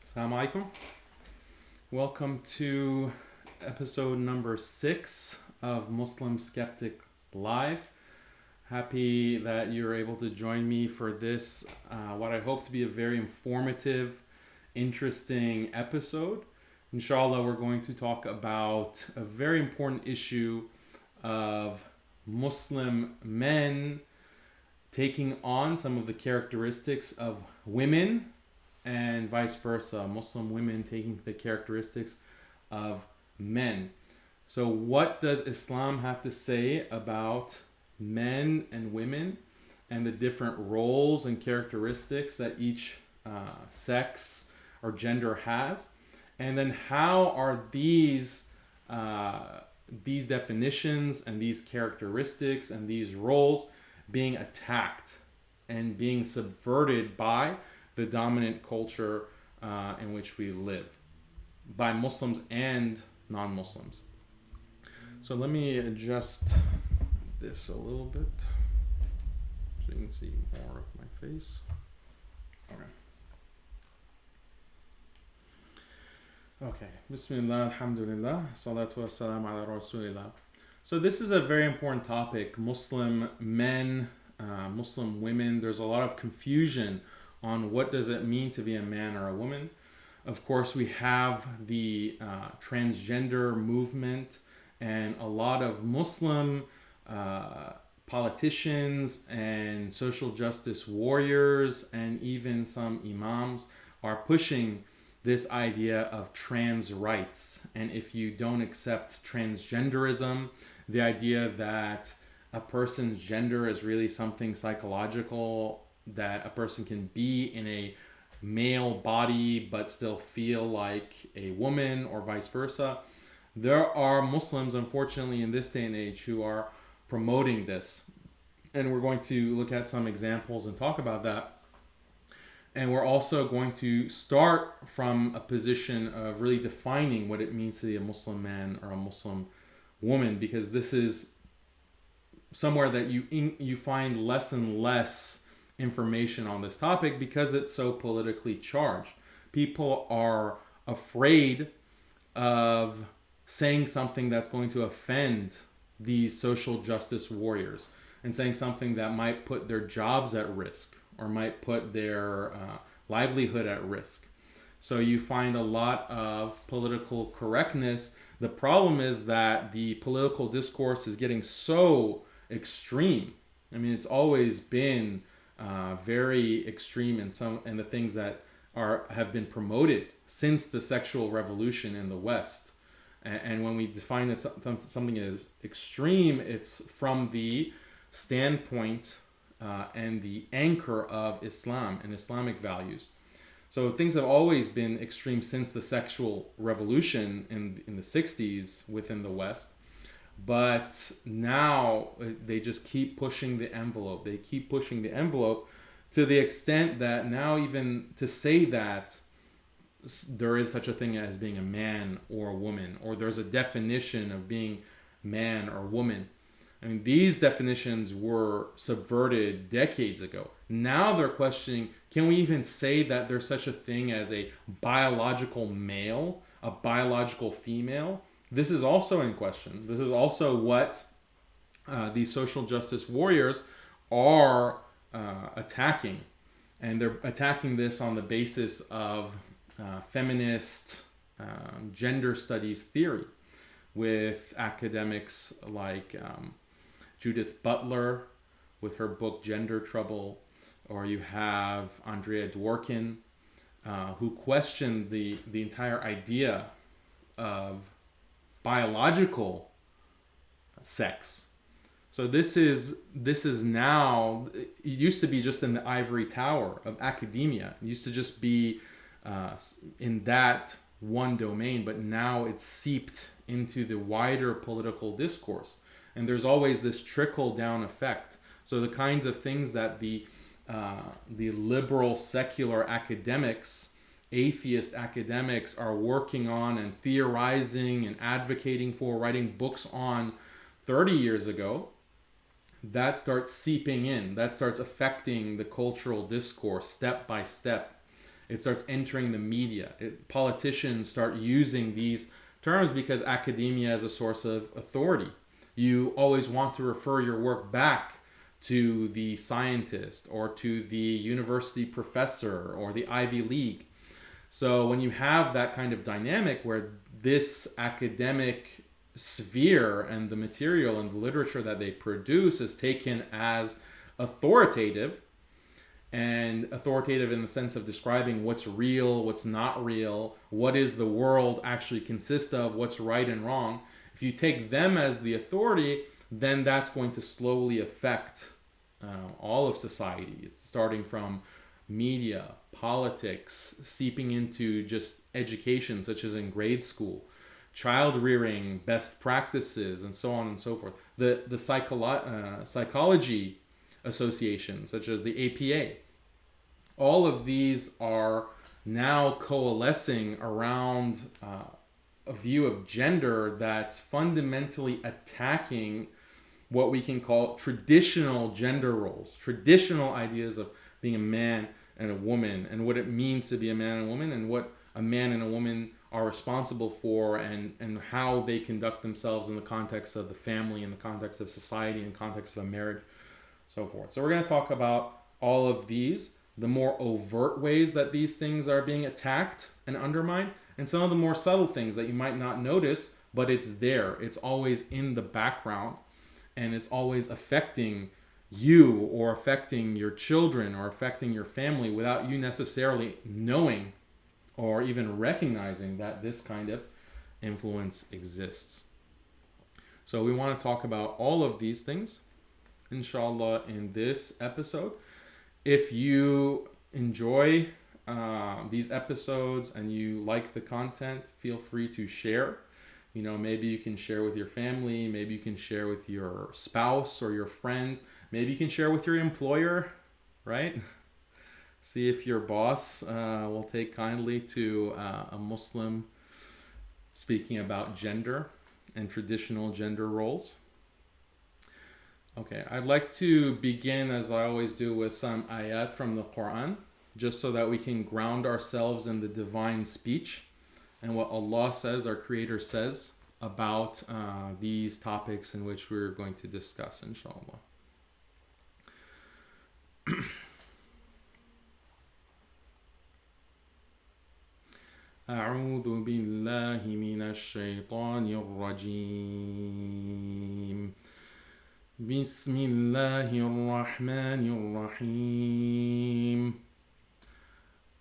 Assalamu alaikum. Welcome to episode number 6 of Muslim Skeptic Live. Happy that you're able to join me for this, what I hope to be a very informative, interesting episode. Inshallah, we're going to talk about a very important issue of Muslim men taking on some of the characteristics of women and vice versa, Muslim women taking the characteristics of men. So what does Islam have to say about men and women and the different roles and characteristics that each sex or gender has? And then how are these definitions and these characteristics and these roles being attacked and being subverted by the dominant culture in which we live, by Muslims and non-Muslims. So let me adjust this a little bit so you can see more of my face. Okay. Bismillah, alhamdulillah, salatu wassalam ala rasulillah. So this is a very important topic. Muslim men, Muslim women. There's a lot of confusion on what does it mean to be a man or a woman. Of course, we have the transgender movement, and a lot of Muslim politicians and social justice warriors and even some imams are pushing this idea of trans rights. And if you don't accept transgenderism, the idea that a person's gender is really something psychological, that a person can be in a male body but still feel like a woman, or vice versa. There are Muslims, unfortunately, in this day and age who are promoting this. And we're going to look at some examples and talk about that. And we're also going to start from a position of really defining what it means to be a Muslim man or a Muslim woman, because this is somewhere that you find less and less information on this topic because it's so politically charged. People are afraid of saying something that's going to offend these social justice warriors and saying something that might put their jobs at risk or might put their livelihood at risk. So you find a lot of political correctness. The problem is that the political discourse is getting so extreme. I mean, it's always been very extreme in the things that have been promoted since the sexual revolution in the West. And when we define this, something as extreme, it's from the standpoint and the anchor of Islam and Islamic values. So things have always been extreme since the sexual revolution in the 60s within the West. But now they just keep pushing the envelope. They keep pushing the envelope to the extent that now even to say that there is such a thing as being a man or a woman, or there's a definition of being man or woman. I mean, these definitions were subverted decades ago. Now they're questioning, can we even say that there's such a thing as a biological male, a biological female? This is also in question. This is also what these social justice warriors are attacking. And they're attacking this on the basis of feminist gender studies theory with academics like Judith Butler with her book Gender Trouble, or you have Andrea Dworkin who questioned the entire idea of biological sex. So this is now, it used to be just in the ivory tower of academia. It used to just be in that one domain, but now it's seeped into the wider political discourse. And there's always this trickle down effect. So the kinds of things that the liberal secular academics, atheist academics are working on and theorizing and advocating for, writing books on 30 years ago, that starts seeping in, that starts affecting the cultural discourse step by step. It starts entering the media. Politicians start using these terms because academia is a source of authority. You always want to refer your work back to the scientist or to the university professor or the Ivy League. So when you have that kind of dynamic where this academic sphere and the material and the literature that they produce is taken as authoritative, and authoritative in the sense of describing what's real, what's not real, what is the world actually consist of, what's right and wrong. If you take them as the authority, then that's going to slowly affect all of society. It's starting from media, politics, seeping into just education, such as in grade school, child rearing, best practices, and so on and so forth. The psychology associations, such as the APA, all of these are now coalescing around a view of gender that's fundamentally attacking what we can call traditional gender roles, traditional ideas of being a man and a woman, and what it means to be a man and a woman, and what a man and a woman are responsible for, and how they conduct themselves in the context of the family, in the context of society, in the context of a marriage, so forth. So we're going to talk about all of these, the more overt ways that these things are being attacked and undermined, and some of the more subtle things that you might not notice, but it's there. It's always in the background, and it's always affecting you or affecting your children or affecting your family without you necessarily knowing or even recognizing that this kind of influence exists. So we want to talk about all of these things, inshallah, in this episode. If you enjoy these episodes and you like the content, feel free to share. You know, maybe you can share with your family, maybe you can share with your spouse or your friends, maybe you can share with your employer, right? See if your boss will take kindly to a Muslim speaking about gender and traditional gender roles. Okay, I'd like to begin, as I always do, with some ayat from the Quran, just so that we can ground ourselves in the divine speech and what Allah says, our Creator says, about these topics in which we're going to discuss, inshallah. أعوذ بالله من الشيطان الرجيم بسم الله الرحمن الرحيم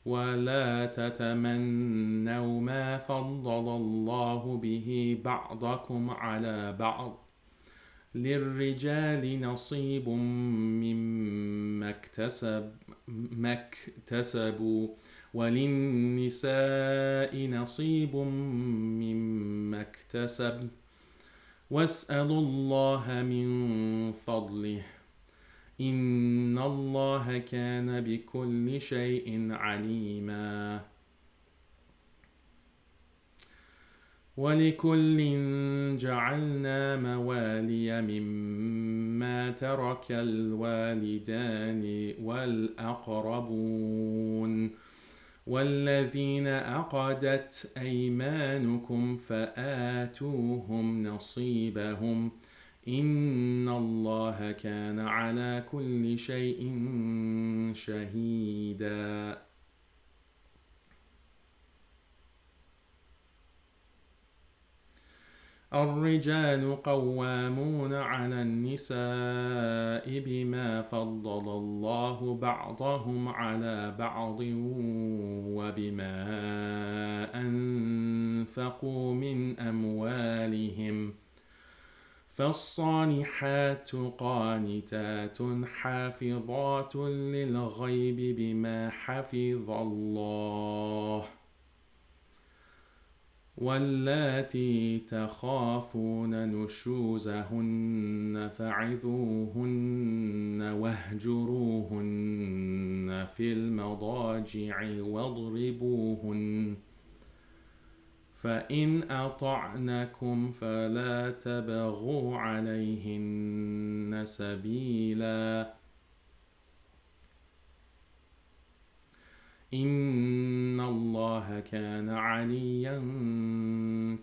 ولا تتمنوا ما فضل الله به بعضكم على بعض للرجال نصيب مما اكتسبوا وللنساء نصيب مما اكتسب واسألوا الله من فضله إن الله كان بكل شيء عليما ولكل جعلنا موالي مما ترك الوالدان والأقربون والذين عقدت أيمانكم فآتوهم نصيبهم إن الله كان على كل شيء شهيدا. الرجال قوامون على النساء بما فضل الله بعضهم على بعض وبما أنفقوا من أموالهم فالصالحات قانتات حافظات للغيب بما حفظ الله واللاتي تخافون نشوزهن فعظوهن واهجروهن في المضاجع واضربوهن فإن أطعنكم فلا تبغوا عليهن سبيلا إن الله كان عليا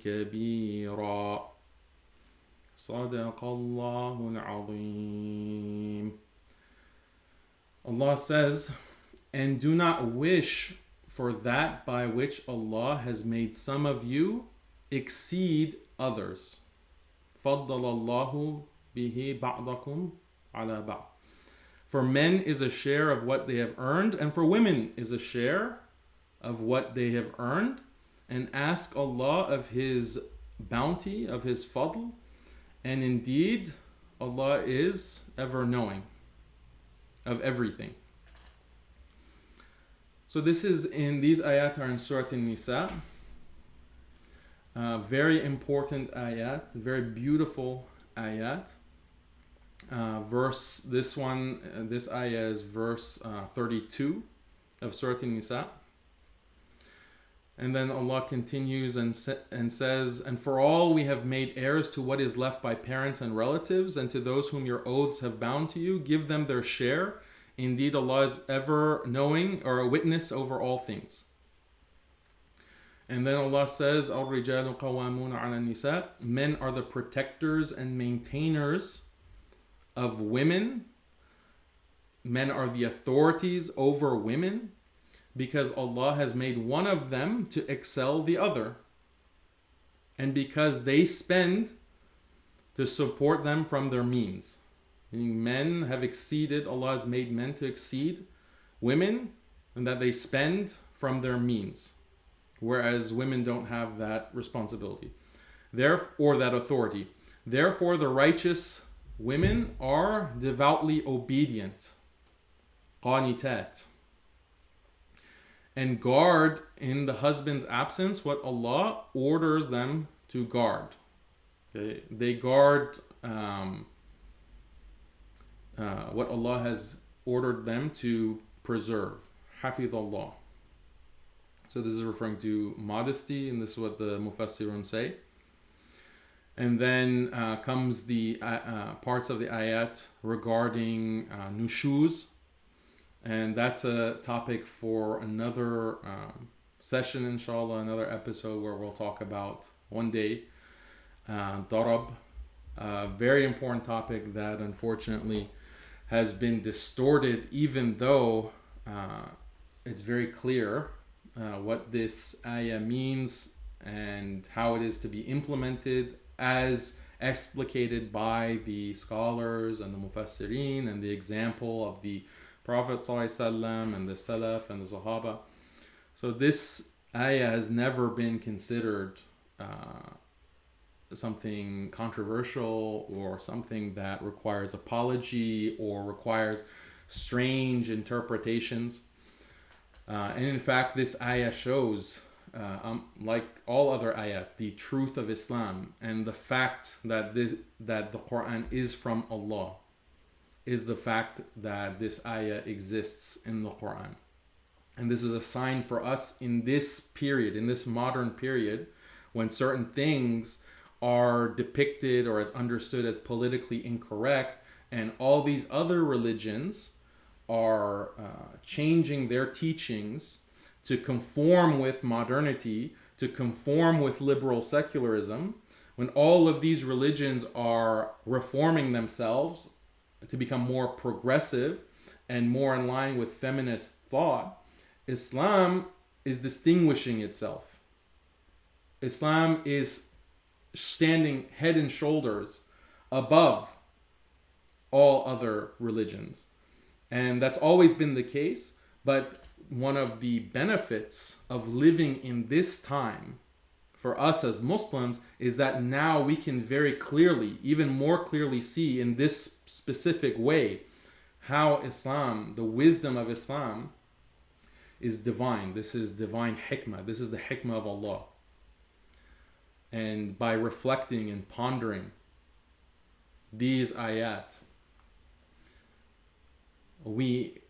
كبيرا. صدق الله العظيم. Allah says, and do not wish for that by which Allah has made some of you exceed others. فضل الله به بعضكم على بعض. For men is a share of what they have earned, and for women is a share of what they have earned. And ask Allah of His bounty, of His fadl, and indeed Allah is ever knowing of everything. So this is in these ayat are in Surah An-Nisa. Very important ayat, very beautiful ayat. This ayah is verse 32 of Surah An-Nisa. And then Allah continues and says, and for all we have made heirs to what is left by parents and relatives, and to those whom your oaths have bound to you, give them their share. Indeed, Allah is ever knowing, or a witness over all things. And then Allah says, Al-Rijalu Qawwamuna 'ala Nisa, men are the protectors and maintainers of women. Men are the authorities over women, because Allah has made one of them to excel the other, and because they spend to support them from their means. Meaning men have exceeded, Allah has made men to exceed women, and that they spend from their means, whereas women don't have that responsibility, or that authority. Therefore the righteous women are devoutly obedient, qanitat, and guard in the husband's absence what Allah orders them to guard. Okay? They guard what Allah has ordered them to preserve. Hafidhallah. So this is referring to modesty, and this is what the Mufassirun say. And then comes the parts of the ayat regarding nushuz. And that's a topic for another session, inshallah, another episode where we'll talk about one day darab. A very important topic that unfortunately has been distorted, even though it's very clear what this ayah means and how it is to be implemented as explicated by the scholars and the mufassirin and the example of the Prophet ﷺ and the Salaf and the Sahaba. So this ayah has never been considered something controversial or something that requires apology or requires strange interpretations. And in fact, this ayah shows, like all other ayat, the truth of Islam and the fact that the Quran is from Allah, is the fact that this ayah exists in the Quran. And this is a sign for us in this period, in this modern period, when certain things are depicted or is understood as politically incorrect, and all these other religions are changing their teachings to conform with modernity, to conform with liberal secularism. When all of these religions are reforming themselves to become more progressive and more in line with feminist thought, Islam is distinguishing itself. Islam is standing head and shoulders above all other religions. And that's always been the case, but one of the benefits of living in this time for us as Muslims is that now we can very clearly, even more clearly, see in this specific way how Islam, the wisdom of Islam, is divine. This is divine hikmah. This is the hikmah of Allah. And by reflecting and pondering these ayat, we,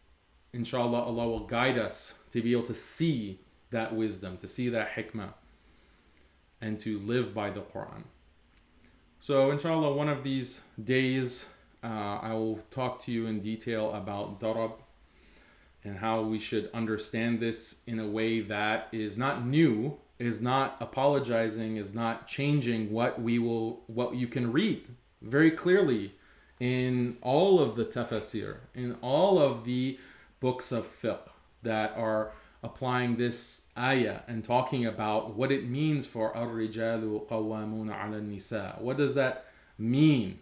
inshallah, Allah will guide us to be able to see that wisdom, to see that hikmah, and to live by the Quran. So, inshallah, one of these days, I will talk to you in detail about darab and how we should understand this in a way that is not new, is not apologizing, is not changing what you can read very clearly in all of the tafsir, in all of the books of fiqh that are applying this ayah and talking about what it means for ar-rijalu qawwamuna 'ala an-nisa. What does that mean?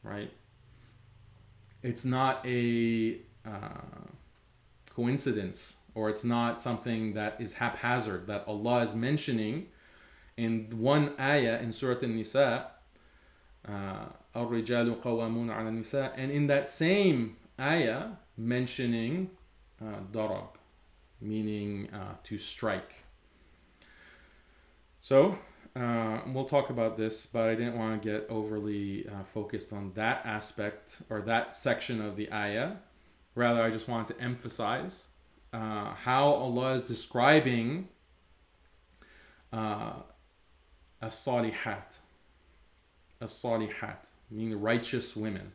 Right? It's not a coincidence, or it's not something that is haphazard, that Allah is mentioning in one ayah in Surah An-Nisa, ar-rijalu qawwamuna 'ala an-nisa, and in that same ayah mentioning darab, meaning to strike. So we'll talk about this, but I didn't want to get overly focused on that aspect or that section of the ayah. Rather, I just wanted to emphasize how Allah is describing as-salihat, meaning righteous women.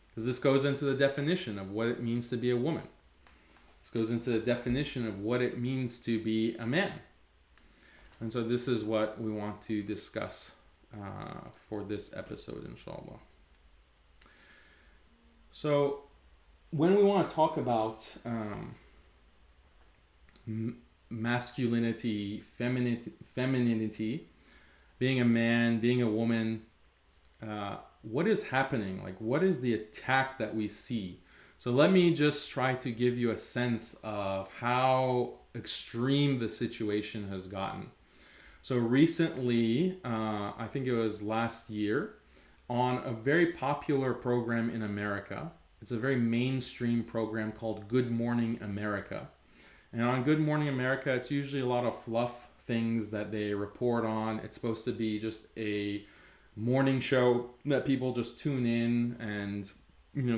Because this goes into the definition of what it means to be a woman. This goes into the definition of what it means to be a man. And so this is what we want to discuss for this episode, inshallah. So when we want to talk about masculinity, femininity, being a man, being a woman, what is happening? Like, what is the attack that we see? So let me just try to give you a sense of how extreme the situation has gotten. So recently, I think it was last year, on a very popular program in America. It's a very mainstream program called Good Morning America. And on Good Morning America, it's usually a lot of fluff things that they report on. It's supposed to be just a morning show that people just tune in and,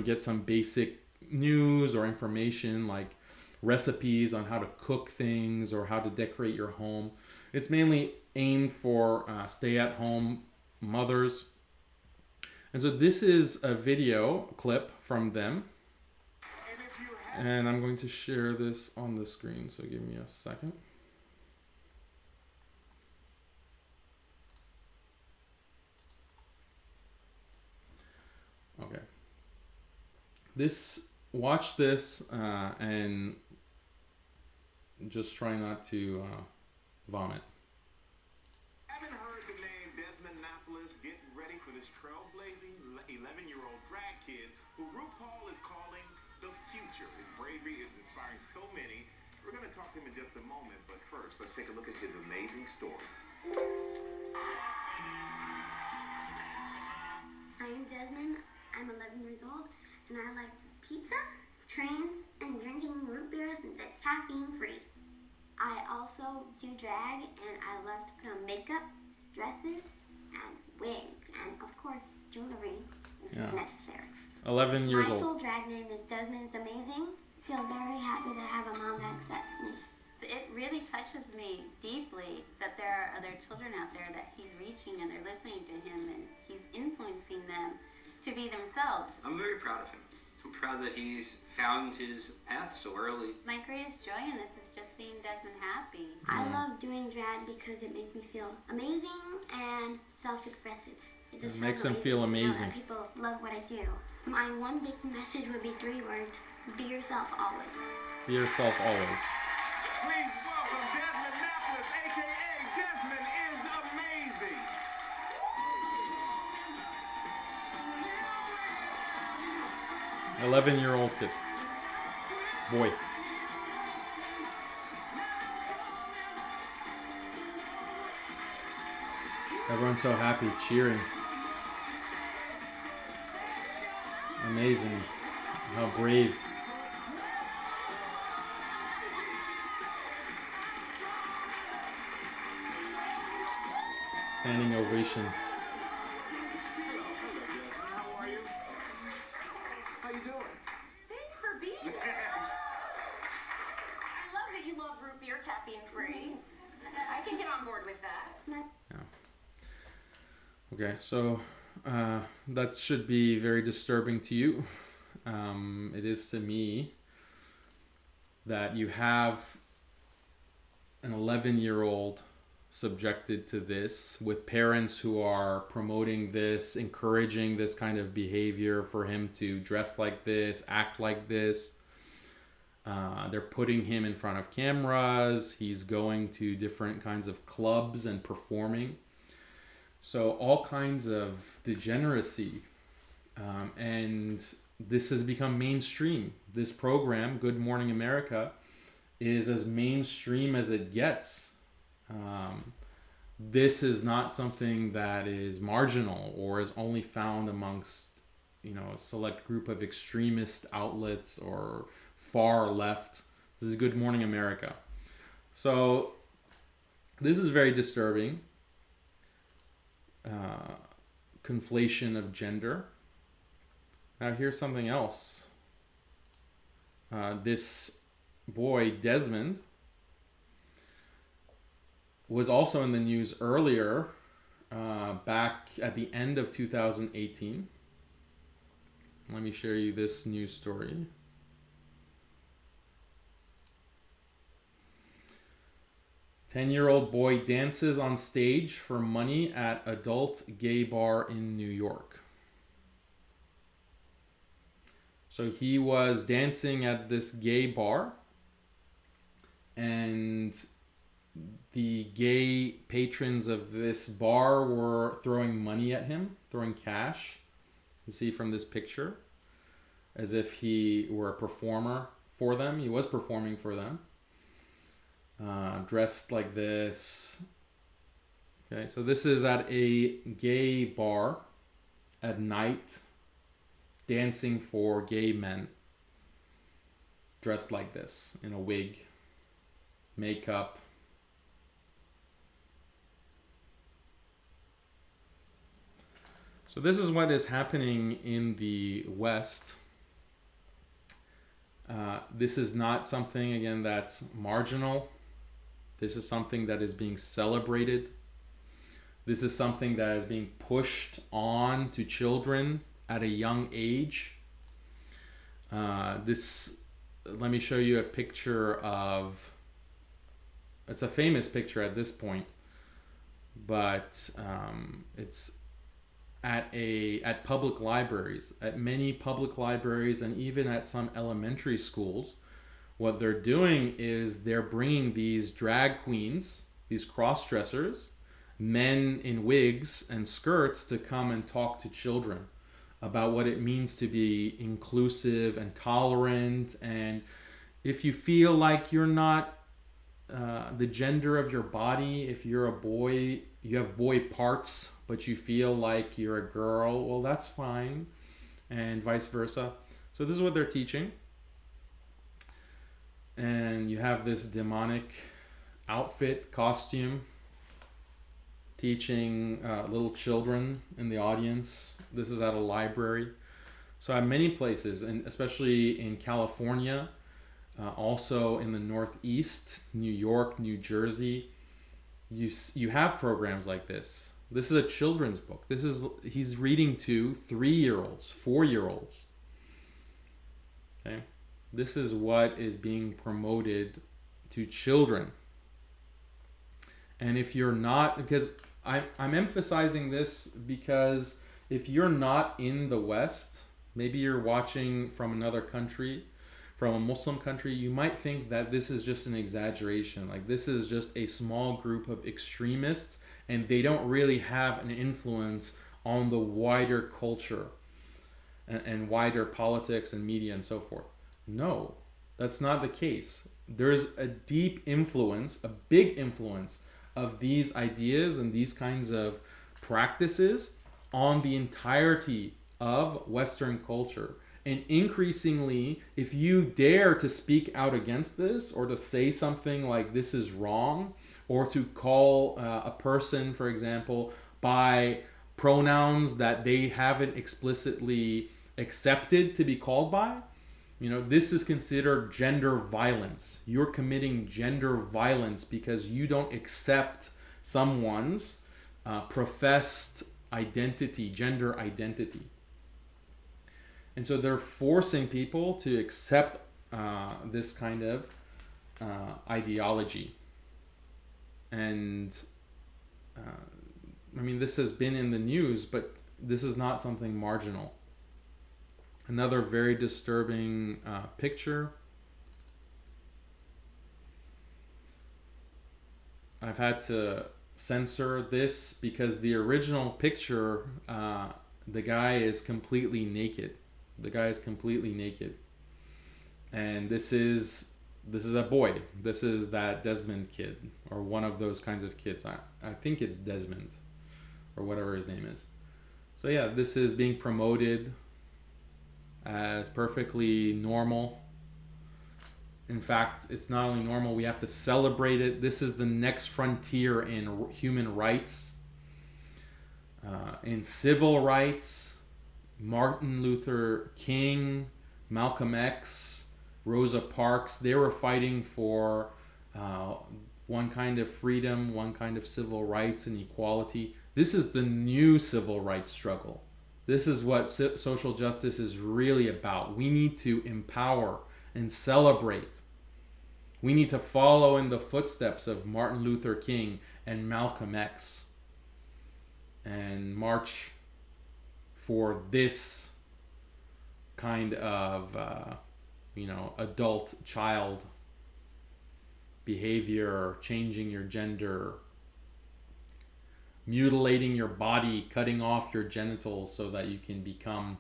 get some basic news or information like recipes on how to cook things or how to decorate your home. It's mainly aimed for stay-at-home mothers. And so this is a video clip from them. And I'm going to share this on the screen, so give me a second. Okay. Watch this and just try not to vomit. Haven't heard the name Desmond getting ready for this trailblazing 11-year-old drag kid who RuPaul is calling the future. His bravery is inspiring so many. We're going to talk to him in just a moment, but first, let's take a look at his amazing story. I am Desmond. I'm 11 years old, and I like pizza, trains, and drinking root beer since it's caffeine-free. I also do drag, and I love to put on makeup, dresses, and wigs, and of course, jewelry if necessary. 11 years old. My full drag name is Desmond. It's amazing. I feel very happy to have a mom that accepts me. It really touches me deeply that there are other children out there that he's reaching and they're listening to him and he's influencing them to be themselves. I'm very proud of him. I'm proud that he's found his path so early. My greatest joy in this is just seeing Desmond happy. I love doing drag because it makes me feel amazing and self-expressive. It just makes them feel amazing. People love what I do. My one big message would be 3 words. Be yourself always. Be yourself always. Please welcome Desmond, a.k.a. Desmond is amazing. An 11-year-old kid. Boy. Everyone's so happy, cheering. Amazing. How brave. Standing ovation. How are you? How you doing? Thanks for being here. I love that you love root beer caffeine free. I can get on board with that. Okay, so that should be very disturbing to you. It is to me. that you have an 11-year-old subjected to this, with parents who are promoting this, encouraging this kind of behavior for him to dress like this, act like this. They're putting him in front of cameras. He's going to different kinds of clubs and performing. So all kinds of degeneracy. And this has become mainstream. This program, Good Morning America, is as mainstream as it gets. This is not something that is marginal or is only found amongst, a select group of extremist outlets or far left. This is Good Morning America. So this is very disturbing. Conflation of gender. Now here's something else. This boy, Desmond, was also in the news earlier, back at the end of 2018. Let me share you this news story. "10-year-old boy dances on stage for money at adult gay bar in New York." So he was dancing at this gay bar, and the gay patrons of this bar were throwing money at him, throwing cash. You see from this picture, as if he were a performer for them. He was performing for them, dressed like this. Okay, so this is at a gay bar at night, dancing for gay men, dressed like this, in a wig, makeup. So this is what is happening in the West. This is not something, again, that's marginal. This is something that is being celebrated. This is something that is being pushed on to children at a young age. Let me show you a picture of, it's a famous picture at this point, but it's at public libraries, at many public libraries, and even at some elementary schools. What they're doing is they're bringing these drag queens, these cross-dressers, men in wigs and skirts, to come and talk to children about what it means to be inclusive and tolerant. And if you feel like you're not the gender of your body, if you're a boy, you have boy parts, but you feel like you're a girl, well, that's fine, and vice versa. So this is what they're teaching. And you have this demonic outfit, costume, teaching little children in the audience. This is at a library. So at many places, and especially in California, also in the Northeast, New York, New Jersey, you have programs like this. This is a children's book. He's reading to 3-year-olds, 4-year-olds. Okay, this is what is being promoted to children. And if you're not, because I'm emphasizing this because if you're not in the West, maybe you're watching from another country, from a Muslim country, you might think that this is just an exaggeration. Like, this is just a small group of extremists, and they don't really have an influence on the wider culture and wider politics and media and so forth. No, that's not the case. There's a deep influence, a big influence of these ideas and these kinds of practices on the entirety of Western culture. And increasingly, if you dare to speak out against this, or to say something like this is wrong, or to call a person, for example, by pronouns that they haven't explicitly accepted to be called by, this is considered gender violence. You're committing gender violence because you don't accept someone's professed identity, gender identity. And so they're forcing people to accept this kind of ideology. And I mean, this has been in the news, but this is not something marginal. Another very disturbing picture. I've had to censor this because the original picture, the guy is completely naked. The guy is completely naked. And this is a boy. This is that Desmond kid, or one of those kinds of kids. I think it's Desmond, or whatever his name is. So yeah, this is being promoted as perfectly normal. In fact, it's not only normal, we have to celebrate it. This is the next frontier in human rights, in civil rights. Martin Luther King, Malcolm X, Rosa Parks, they were fighting for one kind of freedom, one kind of civil rights and equality. This is the new civil rights struggle. This is what social justice is really about. We need to empower and celebrate. We need to follow in the footsteps of Martin Luther King and Malcolm X and march for this kind of adult child behavior, changing your gender, mutilating your body, cutting off your genitals so that you can become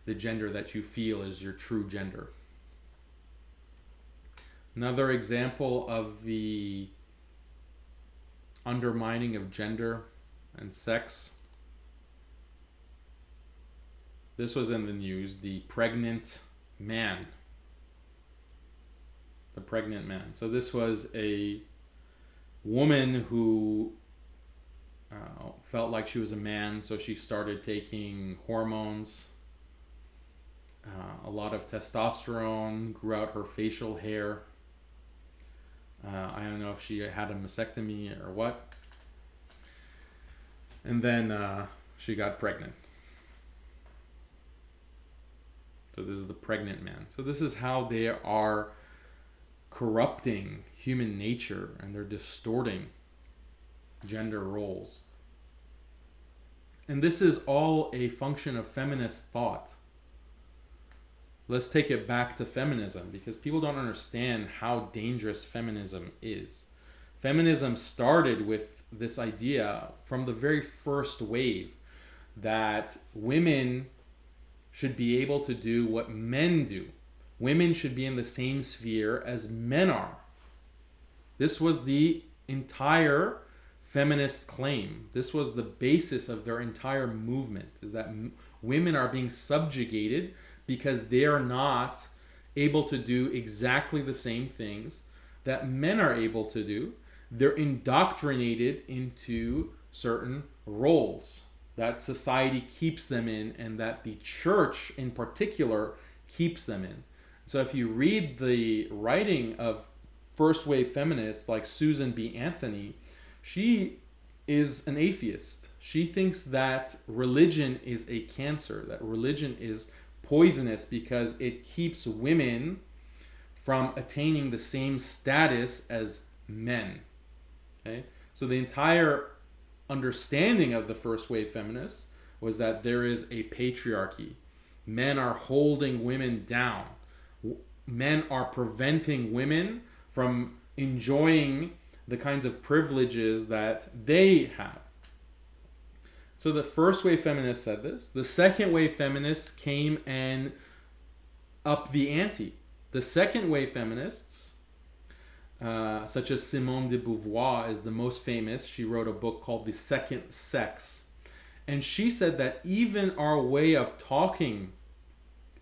the gender that you feel is your true gender. Another example of the undermining of gender and sex. This was in the news, the pregnant man. The pregnant man. So this was a woman who felt like she was a man, so she started taking hormones, a lot of testosterone, grew out her facial hair. I don't know if she had a mastectomy or what. And then she got pregnant. So this is the pregnant man. So this is how they are corrupting human nature, and they're distorting gender roles. And this is all a function of feminist thought. Let's take it back to feminism, because people don't understand how dangerous feminism is. Feminism started with this idea from the very first wave that women should be able to do what men do. Women should be in the same sphere as men are. This was the entire feminist claim. This was the basis of their entire movement, is that women are being subjugated because they are not able to do exactly the same things that men are able to do. They're indoctrinated into certain roles that society keeps them in, and that the church in particular keeps them in. So if you read the writing of first wave feminists like Susan B. Anthony, she is an atheist. She thinks that religion is a cancer, that religion is poisonous because it keeps women from attaining the same status as men. Okay? So the entire understanding of the first wave feminists was that there is a patriarchy. Men are holding women down. Men are preventing women from enjoying the kinds of privileges that they have. So the first wave feminists said this. The second wave feminists came and upped the ante. The second wave feminists, such as Simone de Beauvoir is the most famous. She wrote a book called The Second Sex. And she said that even our way of talking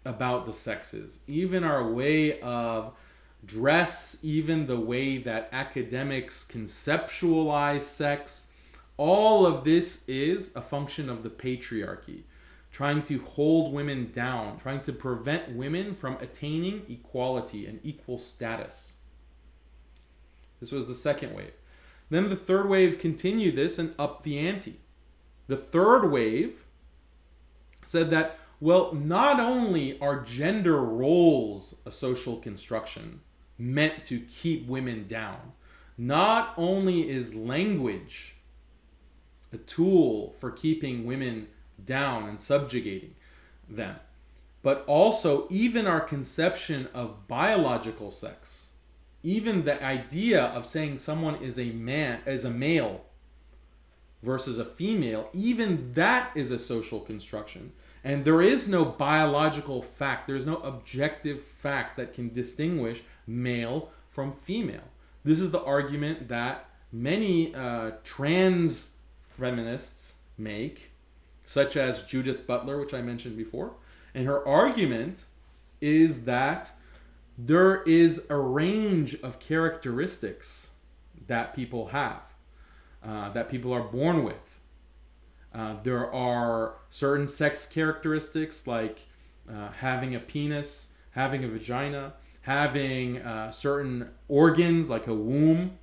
about the sexes, even our way of dress, even the way that academics conceptualize sex, all of this is a function of the patriarchy, trying to hold women down, trying to prevent women from attaining equality and equal status. This was the second wave. Then the third wave continued this and upped the ante. The third wave said that Well, not only are gender roles a social construction meant to keep women down, not only is language a tool for keeping women down and subjugating them, but also even our conception of biological sex, even the idea of saying someone is a male versus a female, even that is a social construction. And there is no biological fact, there's no objective fact that can distinguish male from female. This is the argument that many trans feminists make, such as Judith Butler, which I mentioned before. And her argument is that there is a range of characteristics that people have, that people are born with. There are certain sex characteristics like having a penis, having a vagina, having certain organs like a womb.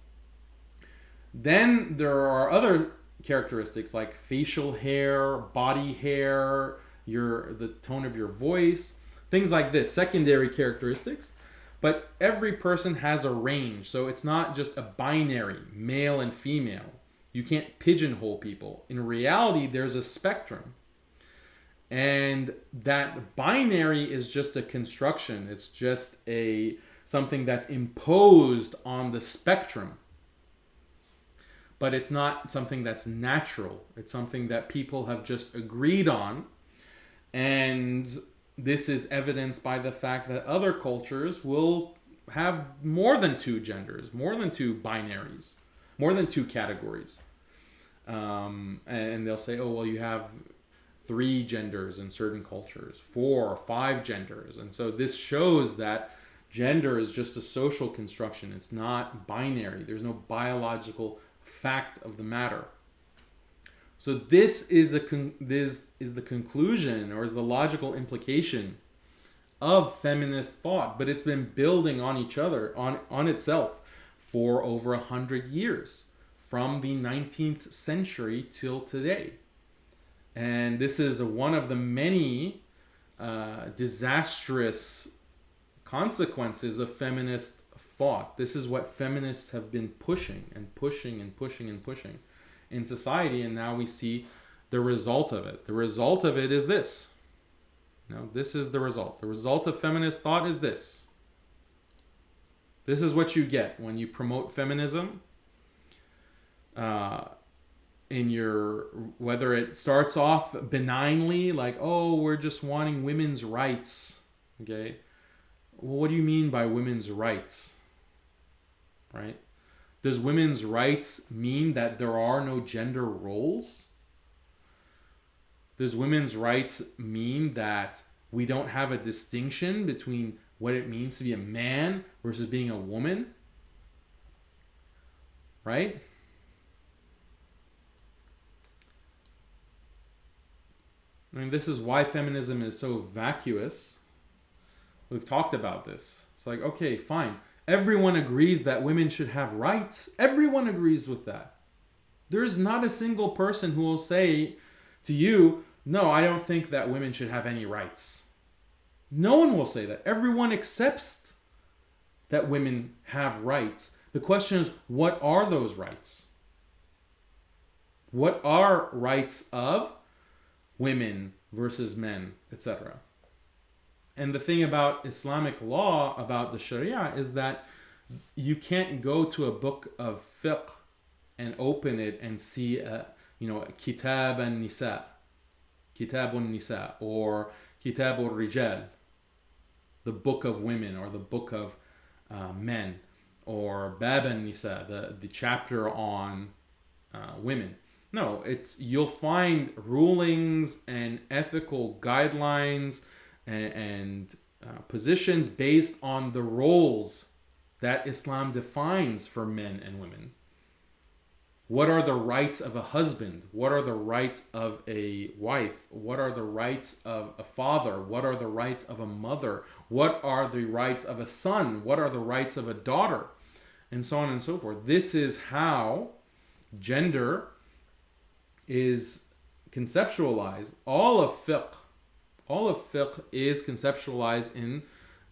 Then there are other characteristics like facial hair, body hair, the tone of your voice, things like this, secondary characteristics. But every person has a range, so it's not just a binary, male and female. You can't pigeonhole people. In reality, there's a spectrum. And that binary is just a construction. It's just something that's imposed on the spectrum. But it's not something that's natural. It's something that people have just agreed on. And this is evidenced by the fact that other cultures will have more than two genders, more than two binaries, more than two categories. And they'll say, oh, well, you have 3 genders in certain cultures, 4 or 5 genders. And so this shows that gender is just a social construction. It's not binary. There's no biological fact of the matter. So this is the conclusion, or is the logical implication of feminist thought, but it's been building on each other, on itself for over 100 years, from the 19th century till today. And this is one of the many disastrous consequences of feminist thought. This is what feminists have been pushing and pushing and pushing and pushing in society, and now we see the result of it. The result of it is this. This is the result. The result of feminist thought is this. This is what you get when you promote feminism. Whether it starts off benignly, like, oh, we're just wanting women's rights. Okay? Well, what do you mean by women's rights? Right? Does women's rights mean that there are no gender roles? Does women's rights mean that we don't have a distinction between what it means to be a man versus being a woman? Right? I mean, this is why feminism is so vacuous. We've talked about this. It's like, okay, fine. Everyone agrees that women should have rights. Everyone agrees with that. There's not a single person who will say to you, no, I don't think that women should have any rights. No one will say that. Everyone accepts that women have rights. The question is, what are those rights? What are rights of women versus men, etc.? And the thing about Islamic law, about the Sharia, is that you can't go to a book of fiqh and open it and see, Kitab al-Nisa, Kitab al-Nisa, or Kitab al-Rijal, the book of women, or the book of men, or Bab al-Nisa, the chapter on women. No, you'll find rulings and ethical guidelines and positions based on the roles that Islam defines for men and women. What are the rights of a husband? What are the rights of a wife? What are the rights of a father? What are the rights of a mother? What are the rights of a son? What are the rights of a daughter? And so on and so forth. This is how gender is conceptualized. All of fiqh, All of fiqh is conceptualized in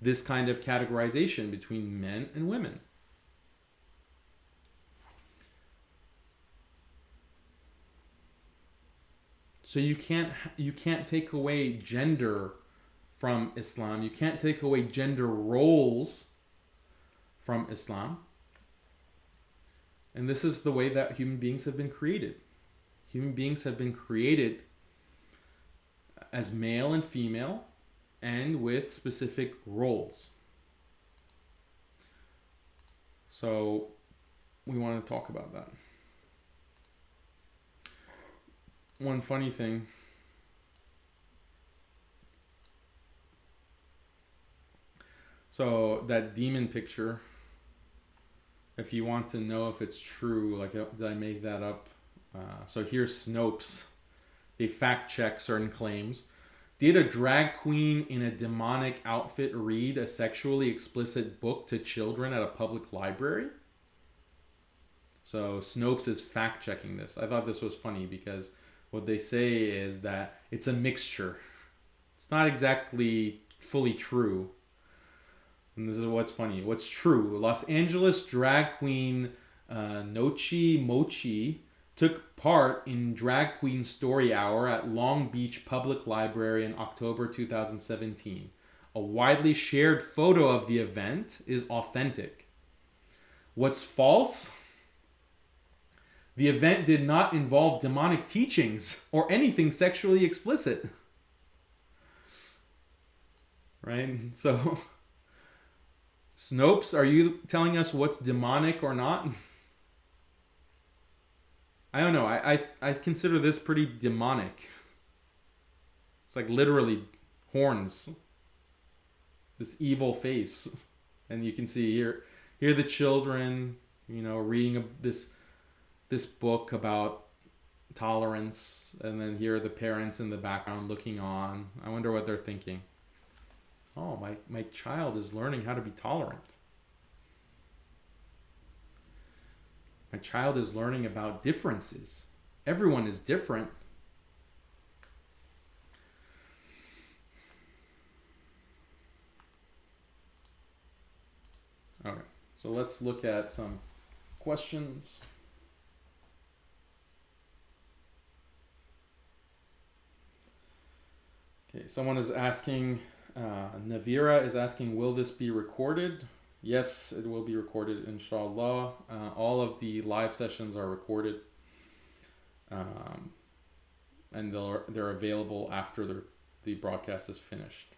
this kind of categorization between men and women. So you can't take away gender from Islam. You can't take away gender roles from Islam. And this is the way that human beings have been created. Human beings have been created as male and female and with specific roles. So we want to talk about that. One funny thing. So that demon picture, if you want to know if it's true, like, did I make that up? So here's Snopes. They fact check certain claims. Did a drag queen in a demonic outfit read a sexually explicit book to children at a public library? So Snopes is fact checking this. I thought this was funny because what they say is that it's a mixture. It's not exactly fully true. And this is what's funny. What's true? Los Angeles drag queen Nochi Mochi took part in Drag Queen Story Hour at Long Beach Public Library in October 2017. A widely shared photo of the event is authentic. What's false? The event did not involve demonic teachings or anything sexually explicit. Right? So, Snopes, are you telling us what's demonic or not? I don't know. I consider this pretty demonic. It's like literally horns. This evil face. And you can see here the children, reading this book about tolerance, and then here are the parents in the background looking on. I wonder what they're thinking. Oh, my child is learning how to be tolerant. My child is learning about differences. Everyone is different. Okay, so let's look at some questions. Okay, someone is asking, Navira is asking, will this be recorded? Yes, it will be recorded, inshallah. All of the live sessions are recorded. And they're available after the broadcast is finished.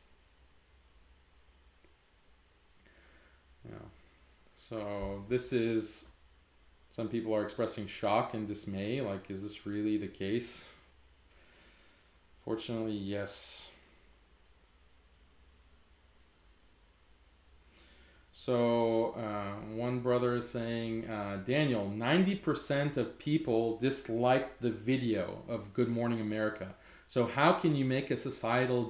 Yeah. So this is, some people are expressing shock and dismay. Like, is this really the case? Fortunately, yes. So one brother is saying, Daniel, 90% of people disliked the video of Good Morning America. So how can you make a societal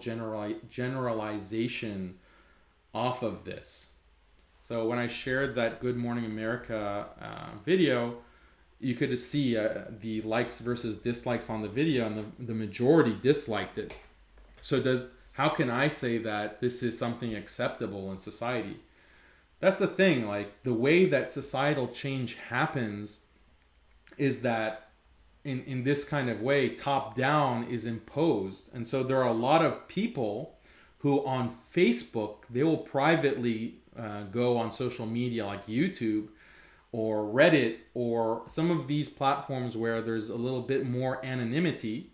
generalization off of this? So when I shared that Good Morning America video, you could see the likes versus dislikes on the video, and the majority disliked it. So how can I say that this is something acceptable in society? That's the thing, like, the way that societal change happens is that in this kind of way, top down is imposed. And so there are a lot of people who on Facebook, they will privately go on social media like YouTube or Reddit or some of these platforms where there's a little bit more anonymity,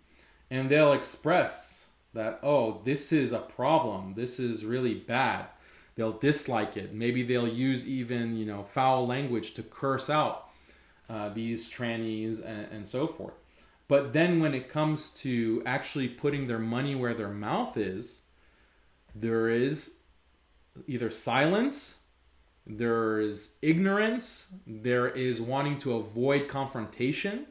and they'll express that, oh, this is a problem, this is really bad. They'll dislike it. Maybe they'll use even, foul language to curse out these trannies and so forth. But then when it comes to actually putting their money where their mouth is, there is either silence, there is ignorance, there is wanting to avoid confrontation.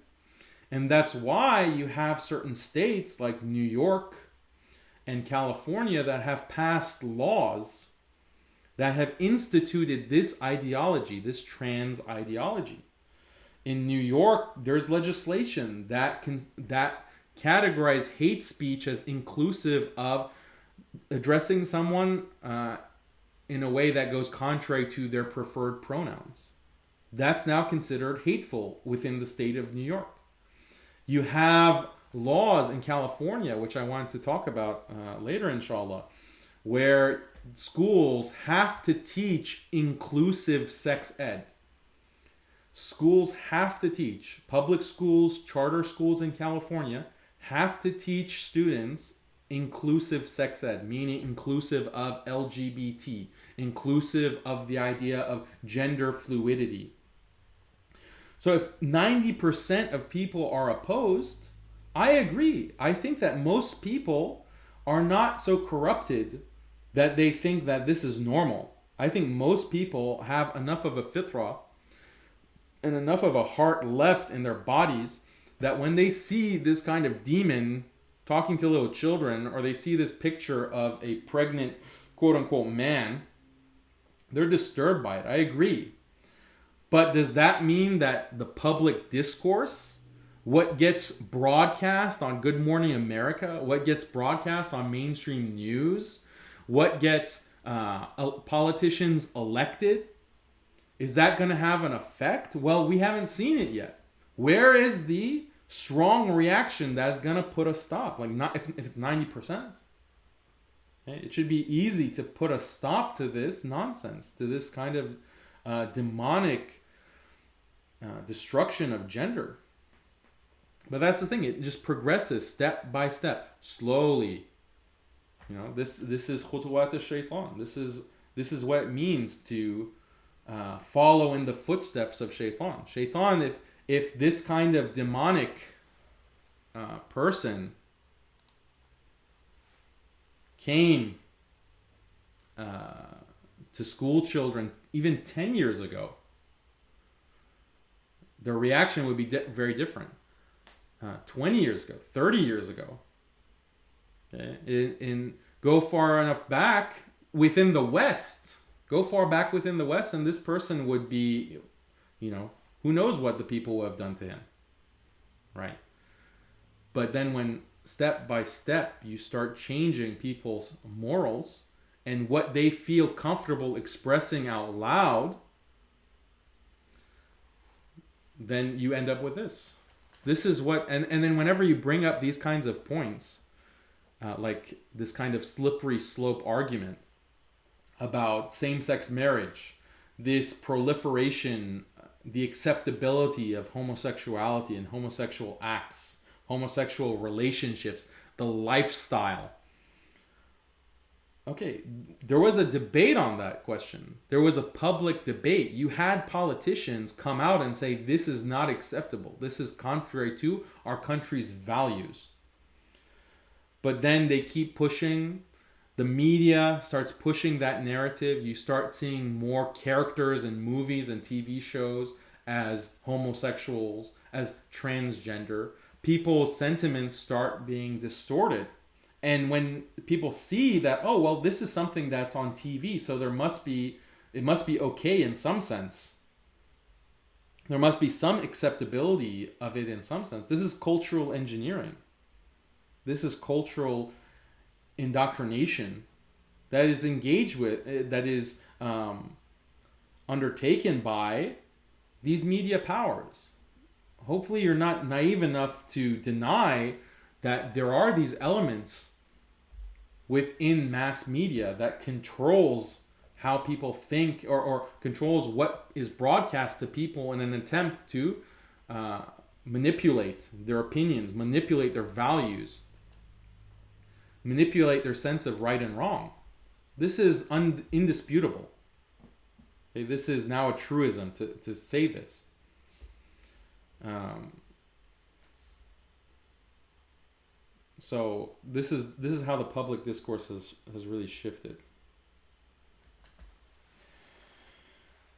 And that's why you have certain states like New York and California that have passed laws that have instituted this ideology, this trans ideology. In New York, there's legislation that categorize hate speech as inclusive of addressing someone in a way that goes contrary to their preferred pronouns. That's now considered hateful within the state of New York. You have laws in California, which I want to talk about later, inshallah, where schools have to teach inclusive sex ed. Schools have to teach, public schools, charter schools in California have to teach students inclusive sex ed, meaning inclusive of LGBT, inclusive of the idea of gender fluidity. So if 90% of people are opposed, I agree. I think that most people are not so corrupted that they think that this is normal. I think most people have enough of a fitrah and enough of a heart left in their bodies that when they see this kind of demon talking to little children, or they see this picture of a pregnant quote-unquote man, they're disturbed by it. I agree. But does that mean that the public discourse, what gets broadcast on Good Morning America, what gets broadcast on mainstream news, what gets politicians elected, is that going to have an effect? Well, we haven't seen it yet. Where is the strong reaction that's going to put a stop? Like, not if it's 90%. Okay? It should be easy to put a stop to this nonsense, to this kind of demonic destruction of gender. But that's the thing. It just progresses step by step, slowly. You know, this is khutuwat al-shaytan. This is what it means to follow in the footsteps of shaitan. Shaitan, if this kind of demonic person came to school children even 10 years ago, their reaction would be very different. 20 years ago, 30 years ago. Okay? Go far enough back within the West. Go far back within the West, and this person would be, you know, who knows what the people would have done to him. Right? But then when step by step you start changing people's morals and what they feel comfortable expressing out loud, then you end up with this. This is what, and then whenever you bring up these kinds of points, like this kind of slippery slope argument about same-sex marriage, this proliferation, the acceptability of homosexuality and homosexual acts, homosexual relationships, the lifestyle. Okay, there was a debate on that question. There was a public debate. You had politicians come out and say, this is not acceptable. This is contrary to our country's values. But then they keep pushing. The media starts pushing that narrative. You start seeing more characters in movies and TV shows as homosexuals, as transgender. People's sentiments start being distorted. And when people see that, oh, well, this is something that's on TV, so it must be okay in some sense. There must be some acceptability of it in some sense. This is cultural engineering. This is cultural indoctrination that is engaged with, that is undertaken by these media powers. Hopefully you're not naive enough to deny that there are these elements within mass media that controls how people think, or controls what is broadcast to people in an attempt to manipulate their opinions, manipulate their values, manipulate their sense of right and wrong. This is indisputable. Okay, this is now a truism to say this. So this is how the public discourse has really shifted.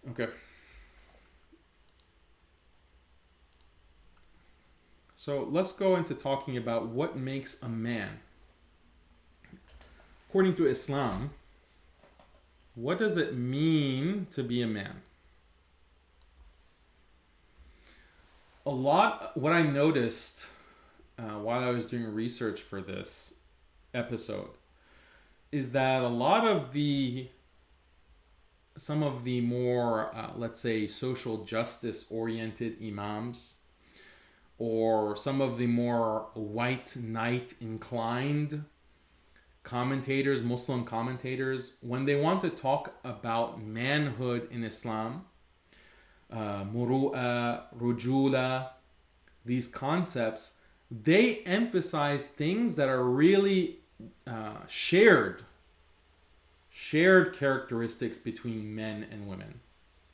Okay. So let's go into talking about what makes a man. According to Islam, what does it mean to be a man? What I noticed while I was doing research for this episode is that a lot of some of the more, let's say, social justice oriented imams, or some of the more white knight inclined commentators, Muslim commentators, when they want to talk about manhood in Islam, muru'a, rujula, these concepts, they emphasize things that are really shared characteristics between men and women.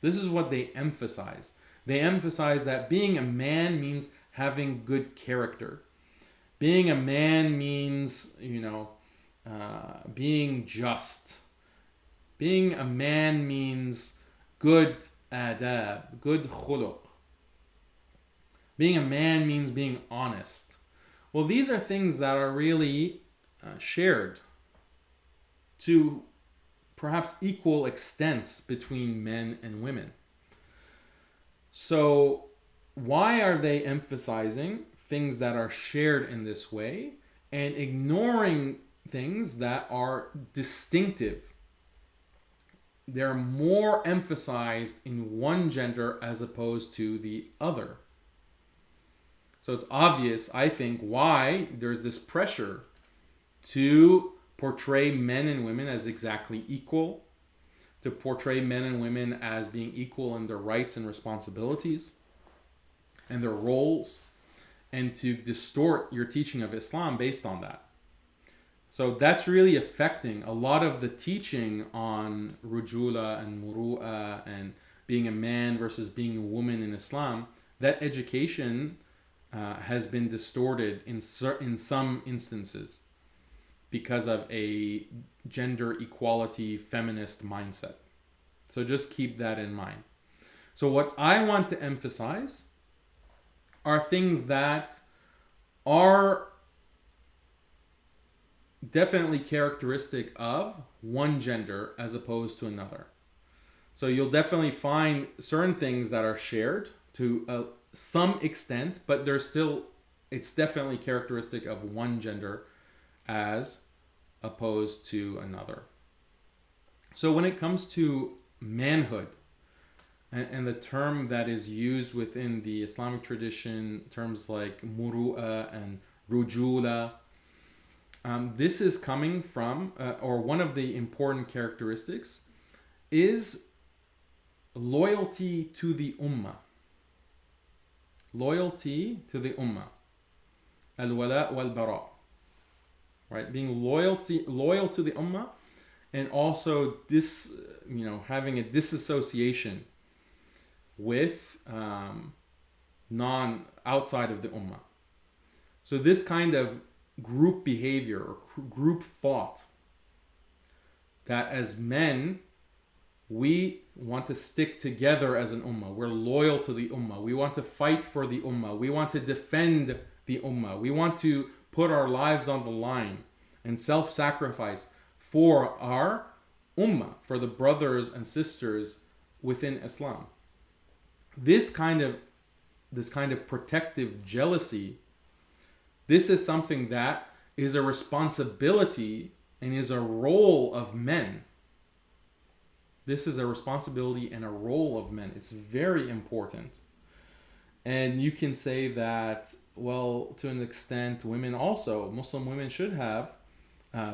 This is what they emphasize. They emphasize that being a man means having good character. Being a man means, being just. Being a man means good adab, good khuluq. Being a man means being honest. Well, these are things that are really shared to perhaps equal extents between men and women. So why are they emphasizing things that are shared in this way and ignoring things that are distinctive? They're more emphasized in one gender as opposed to the other. So it's obvious, I think, why there's this pressure to portray men and women as exactly equal, to portray men and women as being equal in their rights and responsibilities and their roles, and to distort your teaching of Islam based on that. So that's really affecting a lot of the teaching on rujula and muru'a and being a man versus being a woman in Islam. That education has been distorted in some instances because of a gender equality feminist mindset. So just keep that in mind. So what I want to emphasize are things that are definitely characteristic of one gender as opposed to another. So you'll definitely find certain things that are shared to some extent, but it's definitely characteristic of one gender as opposed to another. So when it comes to manhood, and the term that is used within the Islamic tradition, terms like muru'a and rujula, this is coming from, or one of the important characteristics is loyalty to the ummah. Loyalty to the ummah. Al-wala wal-bara. Right? Being loyal to the ummah, and also having a disassociation with outside of the ummah. So this kind of group behavior or group thought, that as men we want to stick together as an ummah, we're loyal to the ummah, we want to fight for the ummah, we want to defend the ummah, we want to put our lives on the line and self-sacrifice for our ummah, for the brothers and sisters within Islam. This kind of protective jealousy, this is something that is a responsibility and is a role of men. This is a responsibility and a role of men. It's very important. And you can say that, well, to an extent, women also, Muslim women should have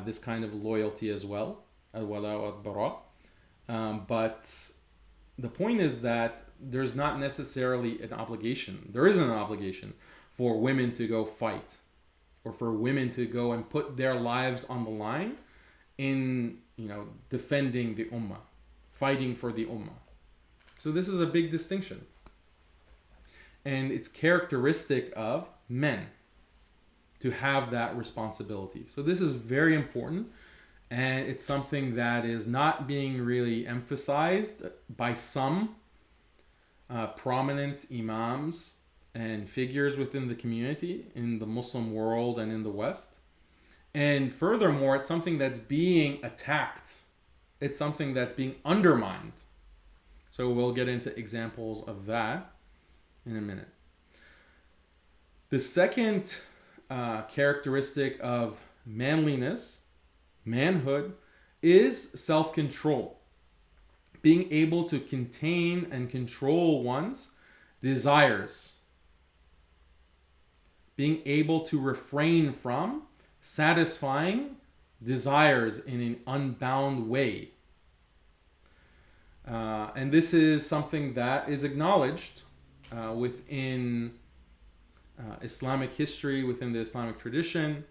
this kind of loyalty as well, al-wala wal-bara. But the point is that there's not necessarily an obligation. There isn't an obligation for women to go fight, or for women to go and put their lives on the line in, defending the ummah, fighting for the ummah. So this is a big distinction. And it's characteristic of men to have that responsibility. So this is very important, and it's something that is not being really emphasized by some prominent imams and figures within the community in the Muslim world and in the West. And furthermore, it's something that's being attacked. It's something that's being undermined. So we'll get into examples of that in a minute. The second characteristic of manliness, manhood is self-control. Being able to contain and control one's desires. Being able to refrain from satisfying desires in an unbound way. And this is something that is acknowledged within Islamic history, within the Islamic tradition.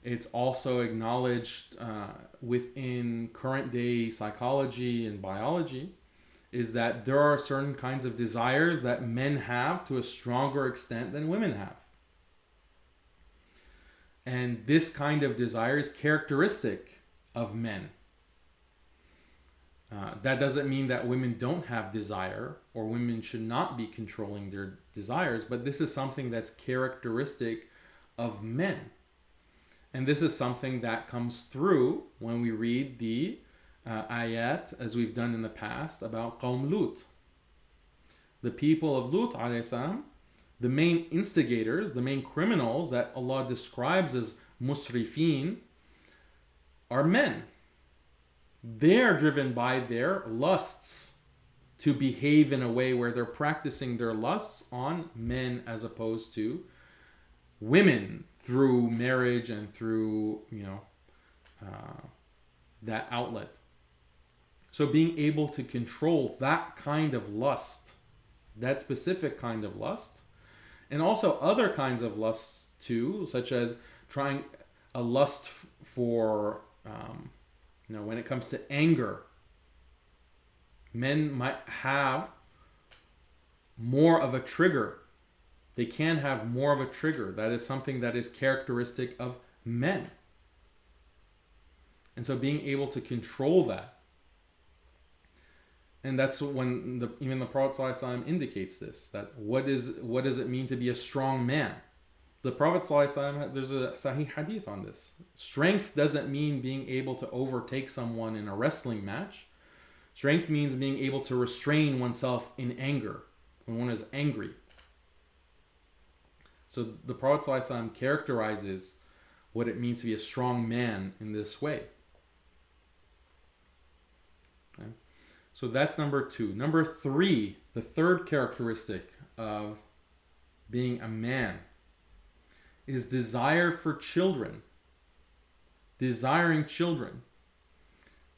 It's also acknowledged within current day psychology and biology, is that there are certain kinds of desires that men have to a stronger extent than women have. And this kind of desire is characteristic of men. That doesn't mean that women don't have desire or women should not be controlling their desires, but this is something that's characteristic of men. And this is something that comes through when we read the ayat, as we've done in the past, about Qawm Lut. The people of Lut, alayhi salam, the main instigators, the main criminals that Allah describes as musrifin, are men. They're driven by their lusts to behave in a way where they're practicing their lusts on men as opposed to women through marriage and through, that outlet. So being able to control that kind of lust, that specific kind of lust, and also other kinds of lusts too, such as trying a lust for, when it comes to anger, men might have more of a trigger. They can have more of a trigger. That is something that is characteristic of men. And so being able to control that. And that's when even the Prophet ﷺ indicates this, that what does it mean to be a strong man? The Prophet ﷺ, there's a Sahih hadith on this. Strength doesn't mean being able to overtake someone in a wrestling match. Strength means being able to restrain oneself in anger, when one is angry. So the Prophet ﷺ characterizes what it means to be a strong man in this way. Okay? So that's number 2. Number 3, the third characteristic of being a man, is desire for children. Desiring children.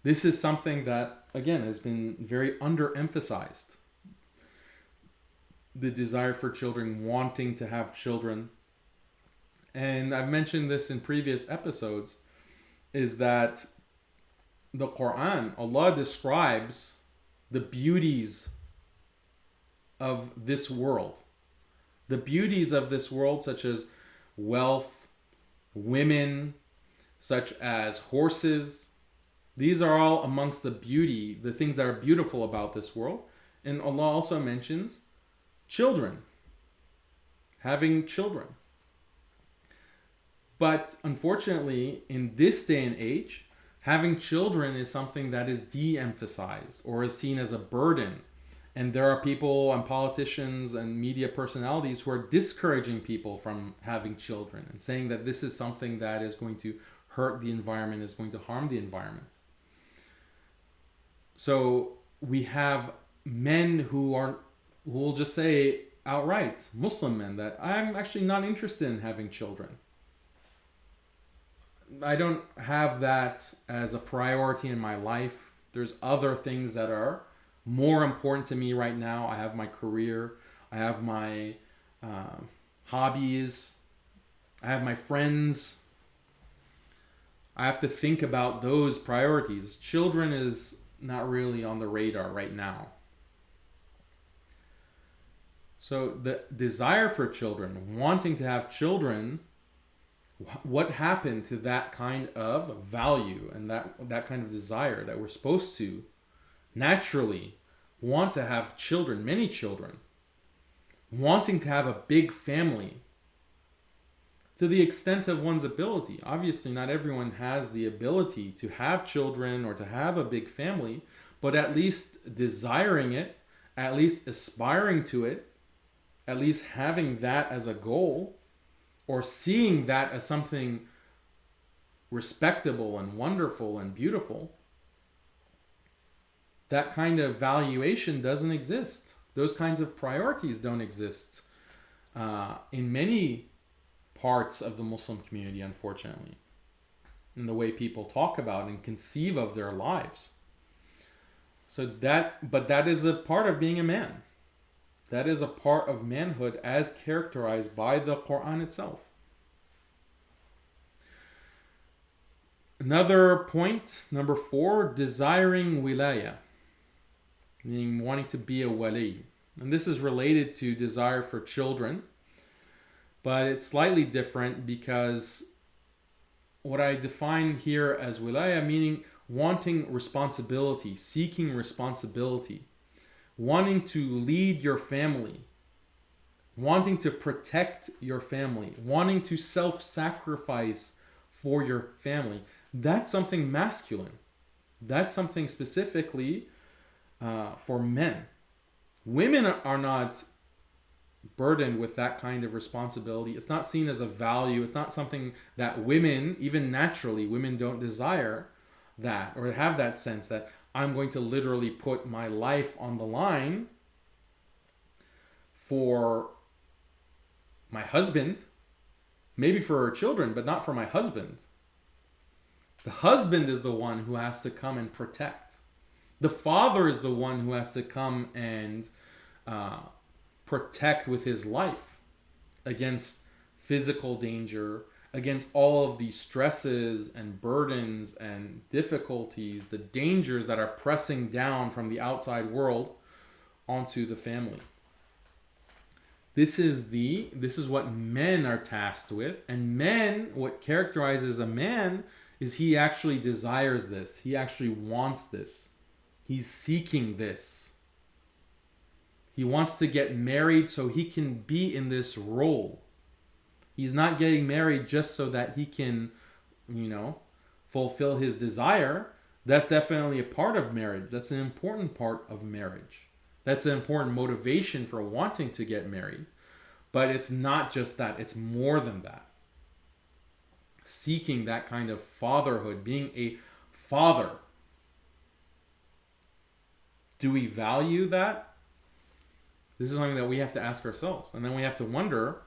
This is something that, again, has been very underemphasized. The desire for children, wanting to have children. And I've mentioned this in previous episodes, is that the Quran, Allah describes the beauties of this world. The beauties of this world, such as wealth, women, such as horses. These are all amongst the beauty, the things that are beautiful about this world. And Allah also mentions children, having children. But unfortunately, in this day and age, having children is something that is de-emphasized or is seen as a burden. And there are people and politicians and media personalities who are discouraging people from having children and saying that this is something that is going to hurt the environment, is going to harm the environment. So we have men who will just say outright, Muslim men, that I'm actually not interested in having children. I don't have that as a priority in my life. There's other things that are more important to me right now. I have my career. I have my hobbies. I have my friends. I have to think about those priorities. Children is not really on the radar right now. So the desire for children, wanting to have children, what happened to that kind of value and that kind of desire that we're supposed to naturally want to have children, many children, wanting to have a big family to the extent of one's ability. Obviously, not everyone has the ability to have children or to have a big family, but at least desiring it, at least aspiring to it, at least having that as a goal, or seeing that as something respectable and wonderful and beautiful, that kind of valuation doesn't exist. Those kinds of priorities don't exist in many parts of the Muslim community, unfortunately, in the way people talk about and conceive of their lives. But that is a part of being a man. That is a part of manhood as characterized by the Quran itself. Another point, number 4, desiring wilaya, meaning wanting to be a wali. And this is related to desire for children, but it's slightly different because what I define here as wilaya, meaning wanting responsibility, seeking responsibility, wanting to lead your family, wanting to protect your family, wanting to self-sacrifice for your family. That's something masculine. That's something specifically for men. Women are not burdened with that kind of responsibility. It's not seen as a value. It's not something that women, even naturally, women don't desire that or have that sense that I'm going to literally put my life on the line for my husband, maybe for her children, but not for my husband. The husband is the one who has to come and protect. The father is the one who has to come and protect with his life against physical danger, against all of these stresses and burdens and difficulties, the dangers that are pressing down from the outside world onto the family. This is what men are tasked with, and men, what characterizes a man is he actually desires this. He actually wants this. He's seeking this. He wants to get married so he can be in this role. He's not getting married just so that he can, fulfill his desire. That's definitely a part of marriage. That's an important part of marriage. That's an important motivation for wanting to get married. But it's not just that. It's more than that. Seeking that kind of fatherhood, being a father. Do we value that? This is something that we have to ask ourselves. And then we have to wonder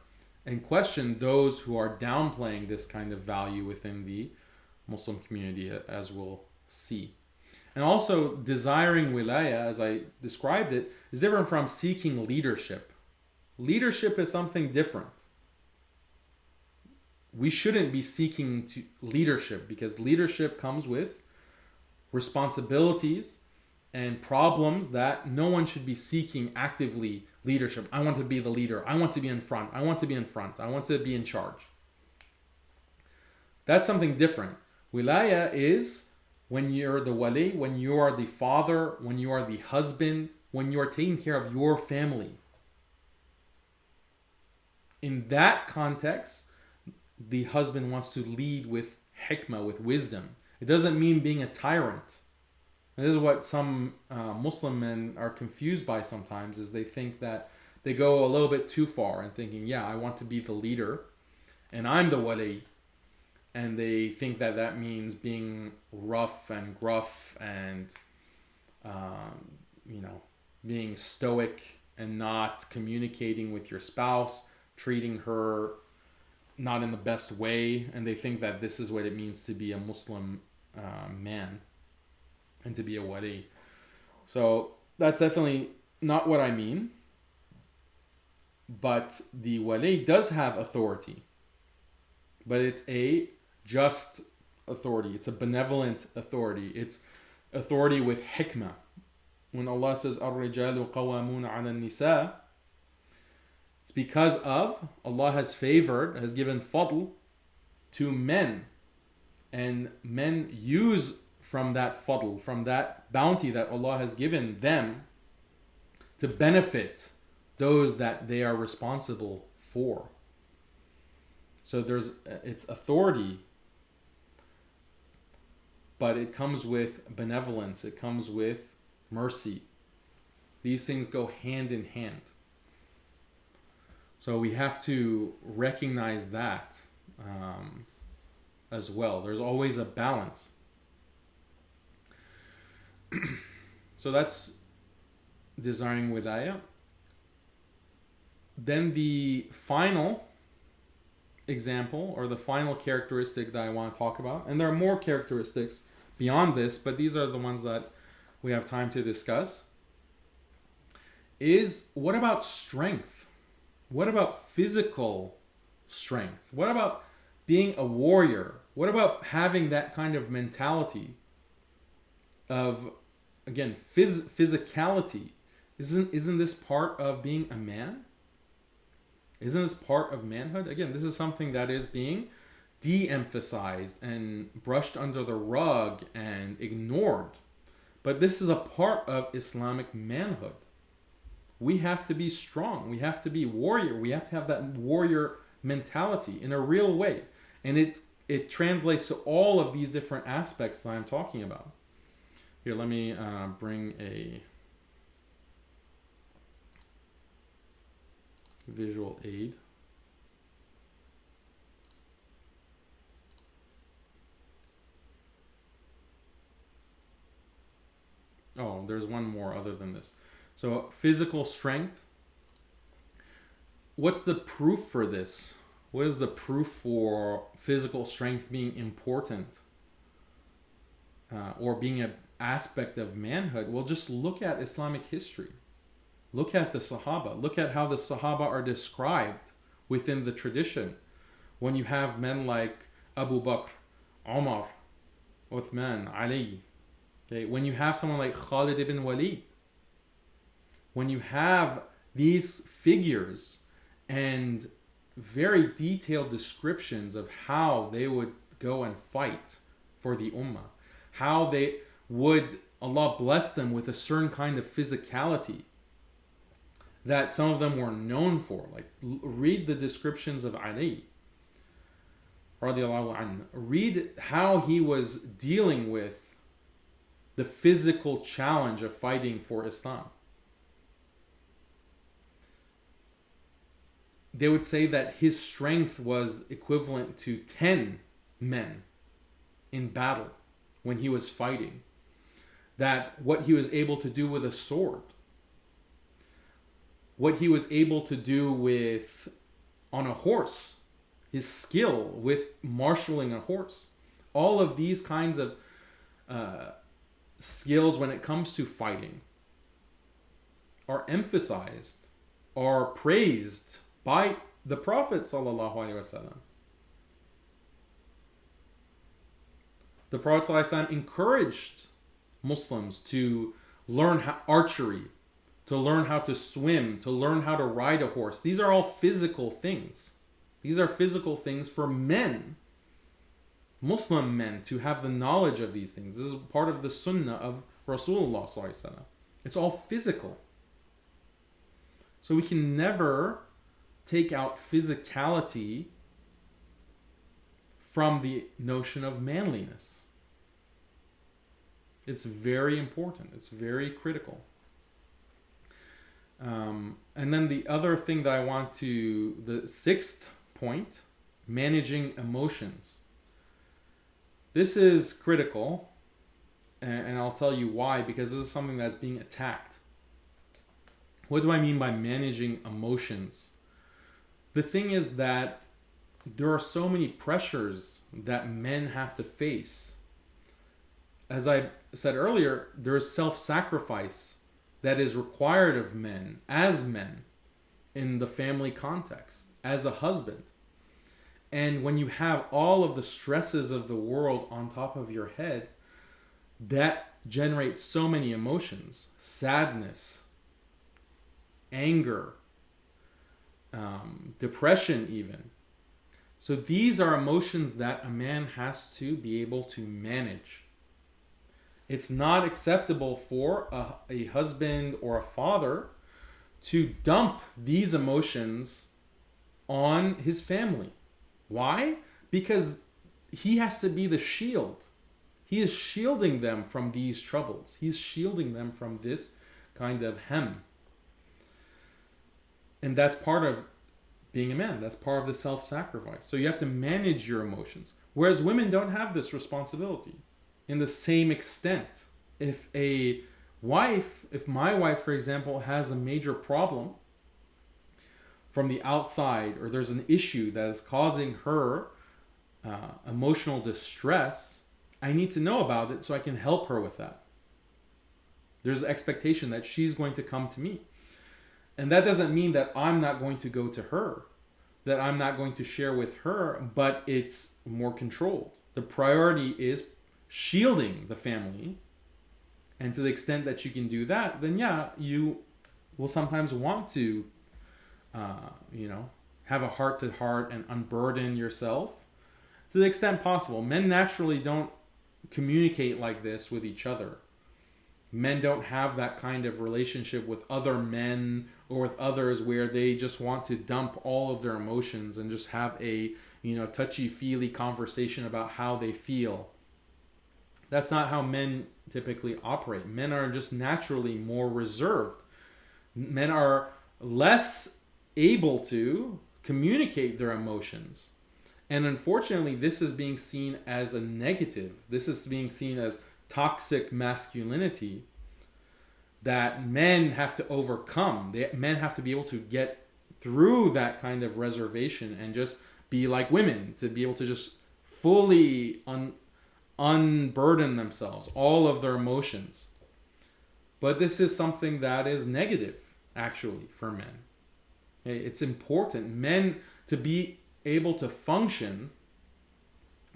and question those who are downplaying this kind of value within the Muslim community, as we'll see. And also, desiring wilaya, as I described it, is different from seeking leadership. Leadership is something different. We shouldn't be seeking leadership because leadership comes with responsibilities and problems that no one should be seeking actively leadership. I want to be the leader. I want to be in front. I want to be in front. I want to be in charge. That's something different. Wilaya is when you're the wali, when you are the father, when you are the husband, when you are taking care of your family. In that context, the husband wants to lead with hikmah, with wisdom. It doesn't mean being a tyrant. And this is what some Muslim men are confused by sometimes, is they think that they go a little bit too far and thinking, yeah, I want to be the leader and I'm the wali. And they think that that means being rough and gruff and, being stoic and not communicating with your spouse, treating her not in the best way. And they think that this is what it means to be a Muslim man and to be a wali. So that's definitely not what I mean. But the wali does have authority. But it's a just authority. It's a benevolent authority. It's authority with hikmah. When Allah says, الرِّجَالُ قَوَّامُونَ عَلَى النِّسَاءِ, it's because of Allah has given fadl to men. And men use from that fadl, from that bounty that Allah has given them to benefit those that they are responsible for. So it's authority, but it comes with benevolence. It comes with mercy. These things go hand in hand. So we have to recognize that. as well. There's always a balance. So that's desiring wilaya. Then the final example, or the final characteristic that I want to talk about, and there are more characteristics beyond this, but these are the ones that we have time to discuss, is what about strength? What about physical strength? What about being a warrior? What about having that kind of mentality of, again, physicality? Isn't this part of being a man? Isn't this part of manhood? Again, this is something that is being de-emphasized and brushed under the rug and ignored. But this is a part of Islamic manhood. We have to be strong. We have to be warrior. We have to have that warrior mentality in a real way. And it translates to all of these different aspects that I'm talking about. Here, let me bring a visual aid. Oh, there's one more other than this. So physical strength. What's the proof for this? What is the proof for physical strength being important or being an aspect of manhood? Well, just look at Islamic history. Look at the Sahaba. Look at how the Sahaba are described within the tradition. When you have men like Abu Bakr, Umar, Uthman, Ali. Okay? When you have someone like Khalid ibn Walid. When you have these figures and very detailed descriptions of how they would go and fight for the ummah. How they would, Allah bless them with a certain kind of physicality that some of them were known for. Like, read the descriptions of Ali, radiallahu anhu. Read how he was dealing with the physical challenge of fighting for Islam. They would say that his strength was equivalent to 10 men in battle when he was fighting. That what he was able to do with a sword, what he was able to do with on a horse, his skill with marshaling a horse, all of these kinds of skills when it comes to fighting are emphasized, are praised by the Prophet ﷺ. The Prophet ﷺ encouraged Muslims to learn archery, to learn how to swim, to learn how to ride a horse. These are all physical things. These are physical things for men, Muslim men, to have the knowledge of these things. This is part of the sunnah of Rasulullah ﷺ. It's all physical. So we can never take out physicality from the notion of manliness. It's very important. It's very critical. And then the other thing that I want to, the sixth point, managing emotions. This is critical, and I'll tell you why, because this is something that's being attacked. What do I mean by managing emotions? The thing is that there are so many pressures that men have to face. As I said earlier, there is self-sacrifice that is required of men, as men, in the family context, as a husband. And when you have all of the stresses of the world on top of your head, that generates so many emotions. Sadness, anger, depression even. So these are emotions that a man has to be able to manage. It's not acceptable for a husband or a father to dump these emotions on his family. Why? Because he has to be the shield. He is shielding them from these troubles. He's shielding them from this kind of hem. And that's part of being a man. That's part of the self-sacrifice. So you have to manage your emotions. Whereas women don't have this responsibility in the same extent. If my wife, for example, has a major problem from the outside, or there's an issue that is causing her emotional distress, I need to know about it so I can help her with that. There's an expectation that she's going to come to me. And that doesn't mean that I'm not going to go to her, that I'm not going to share with her, but it's more controlled. The priority is shielding the family. And to the extent that you can do that, then yeah, you will sometimes want to, have a heart-to-heart and unburden yourself to the extent possible. Men naturally don't communicate like this with each other. Men don't have that kind of relationship with other men or with others where they just want to dump all of their emotions and just have a, touchy-feely conversation about how they feel. That's not how men typically operate. Men are just naturally more reserved. Men are less able to communicate their emotions. And unfortunately, this is being seen as a negative. This is being seen as toxic masculinity that men have to overcome. Men have to be able to get through that kind of reservation and just be like women, to be able to just fully unburden themselves, all of their emotions. But this is something that is negative, actually, for men. It's important. Men, to be able to function,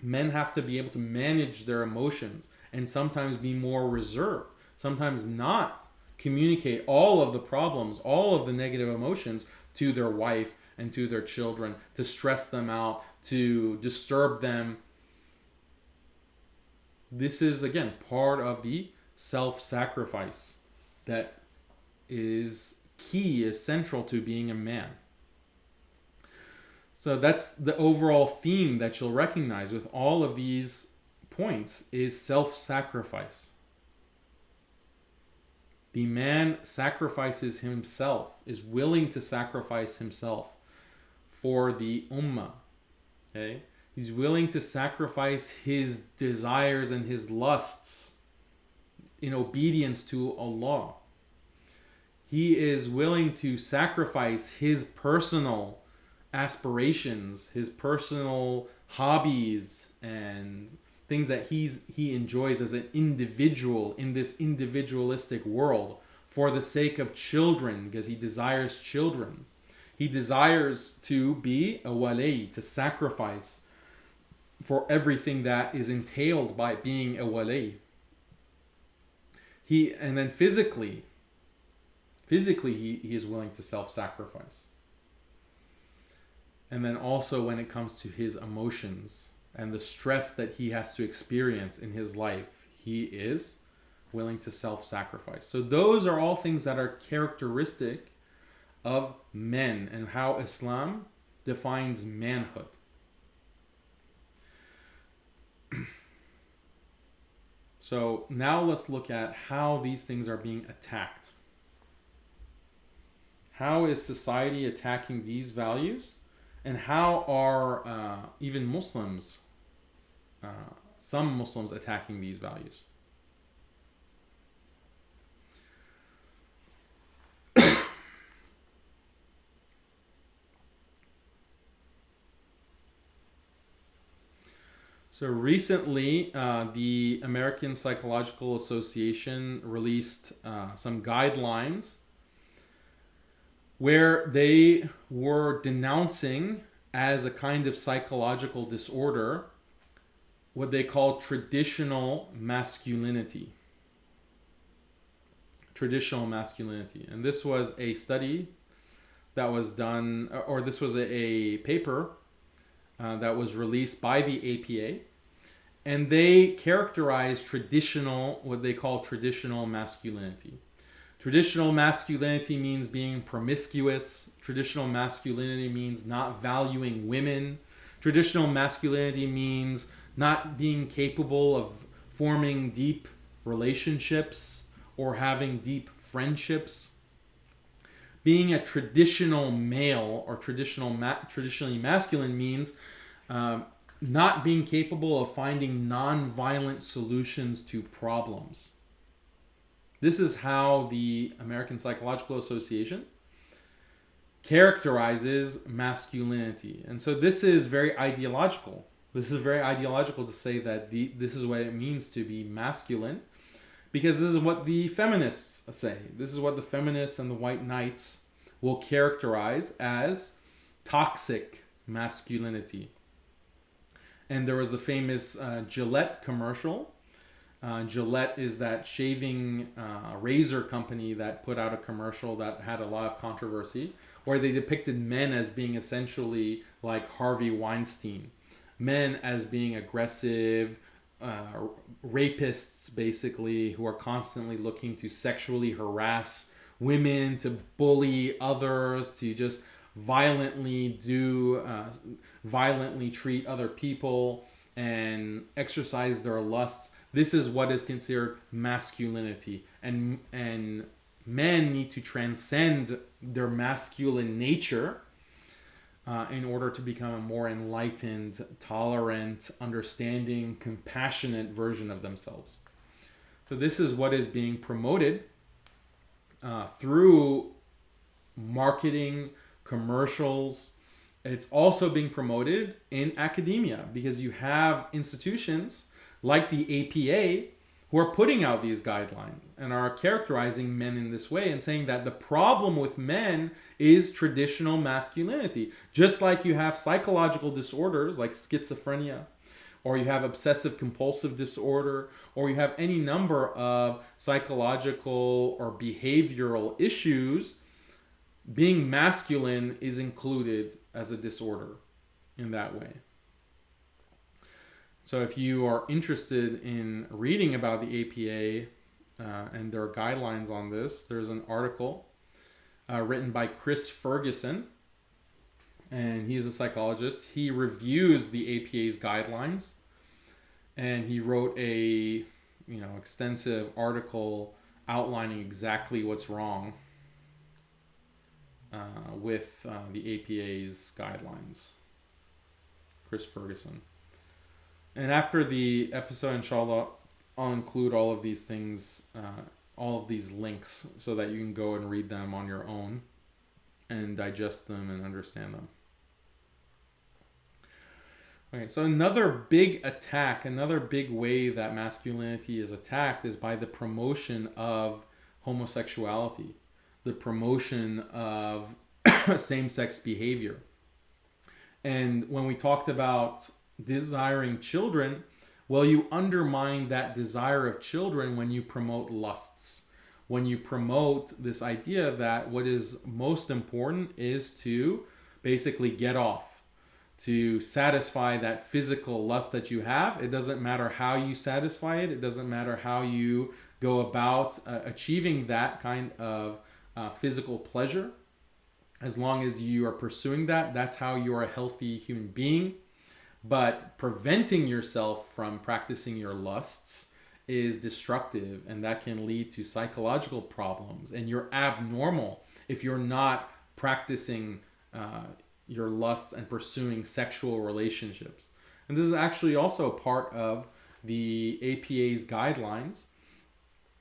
men have to be able to manage their emotions and sometimes be more reserved, sometimes not communicate all of the problems, all of the negative emotions to their wife and to their children, to stress them out, to disturb them. This is, again, part of the self-sacrifice that is key, is central to being a man. So that's the overall theme that you'll recognize with all of these points, is self-sacrifice. The man sacrifices himself, is willing to sacrifice himself for the ummah. Okay? He's willing to sacrifice his desires and his lusts in obedience to Allah. He is willing to sacrifice his personal aspirations, his personal hobbies, and things that he enjoys as an individual in this individualistic world for the sake of children, because he desires children. He desires to be a wali, to sacrifice for everything that is entailed by being a wali. And then physically he is willing to self-sacrifice. And then also when it comes to his emotions and the stress that he has to experience in his life, he is willing to self-sacrifice. So those are all things that are characteristic of men and how Islam defines manhood. So now let's look at how these things are being attacked. How is society attacking these values? And how are even Muslims, some Muslims, attacking these values? So recently, the American Psychological Association released some guidelines where they were denouncing as a kind of psychological disorder what they call traditional masculinity. Traditional masculinity. And this was a study that was done, or this was a paper that was released by the APA. And they characterized what they call traditional masculinity. Traditional masculinity means being promiscuous. Traditional masculinity means not valuing women. Traditional masculinity means not being capable of forming deep relationships or having deep friendships. Being a traditional male or traditionally masculine means not being capable of finding non-violent solutions to problems. This is how the American Psychological Association characterizes masculinity. And so this is very ideological. This is very ideological to say that this is what it means to be masculine, because this is what the feminists say. This is what the feminists and the white knights will characterize as toxic masculinity. And there was the famous Gillette commercial. Gillette is that shaving razor company that put out a commercial that had a lot of controversy, where they depicted men as being essentially like Harvey Weinstein. Men as being aggressive, rapists basically, who are constantly looking to sexually harass women, to bully others, to just violently treat other people and exercise their lusts. This is what is considered masculinity, and men need to transcend their masculine nature in order to become a more enlightened, tolerant, understanding, compassionate version of themselves. So this is what is being promoted through marketing, commercials. It's also being promoted in academia, because you have institutions like the APA who are putting out these guidelines and are characterizing men in this way and saying that the problem with men is traditional masculinity. Just like you have psychological disorders like schizophrenia, or you have obsessive compulsive disorder, or you have any number of psychological or behavioral issues, being masculine is included as a disorder in that way. So if you are interested in reading about the APA and their guidelines on this, there's an article written by Chris Ferguson, and he is a psychologist. He reviews the APA's guidelines, and he wrote a extensive article outlining exactly what's wrong with the APA's guidelines. Chris Ferguson. And after the episode, inshallah, I'll include all of these things, all of these links, so that you can go and read them on your own and digest them and understand them. Okay, so another big attack, another big way that masculinity is attacked is by the promotion of homosexuality, the promotion of same-sex behavior. And when we talked about desiring children, well, you undermine that desire of children when you promote lusts, when you promote this idea that what is most important is to basically get off, to satisfy that physical lust that you have. It doesn't matter how you satisfy it. It doesn't matter how you go about achieving that kind of physical pleasure. As long as you are pursuing that, that's how you're a healthy human being. But preventing yourself from practicing your lusts is destructive, and that can lead to psychological problems. And you're abnormal if you're not practicing your lusts and pursuing sexual relationships. And this is actually also part of the APA's guidelines,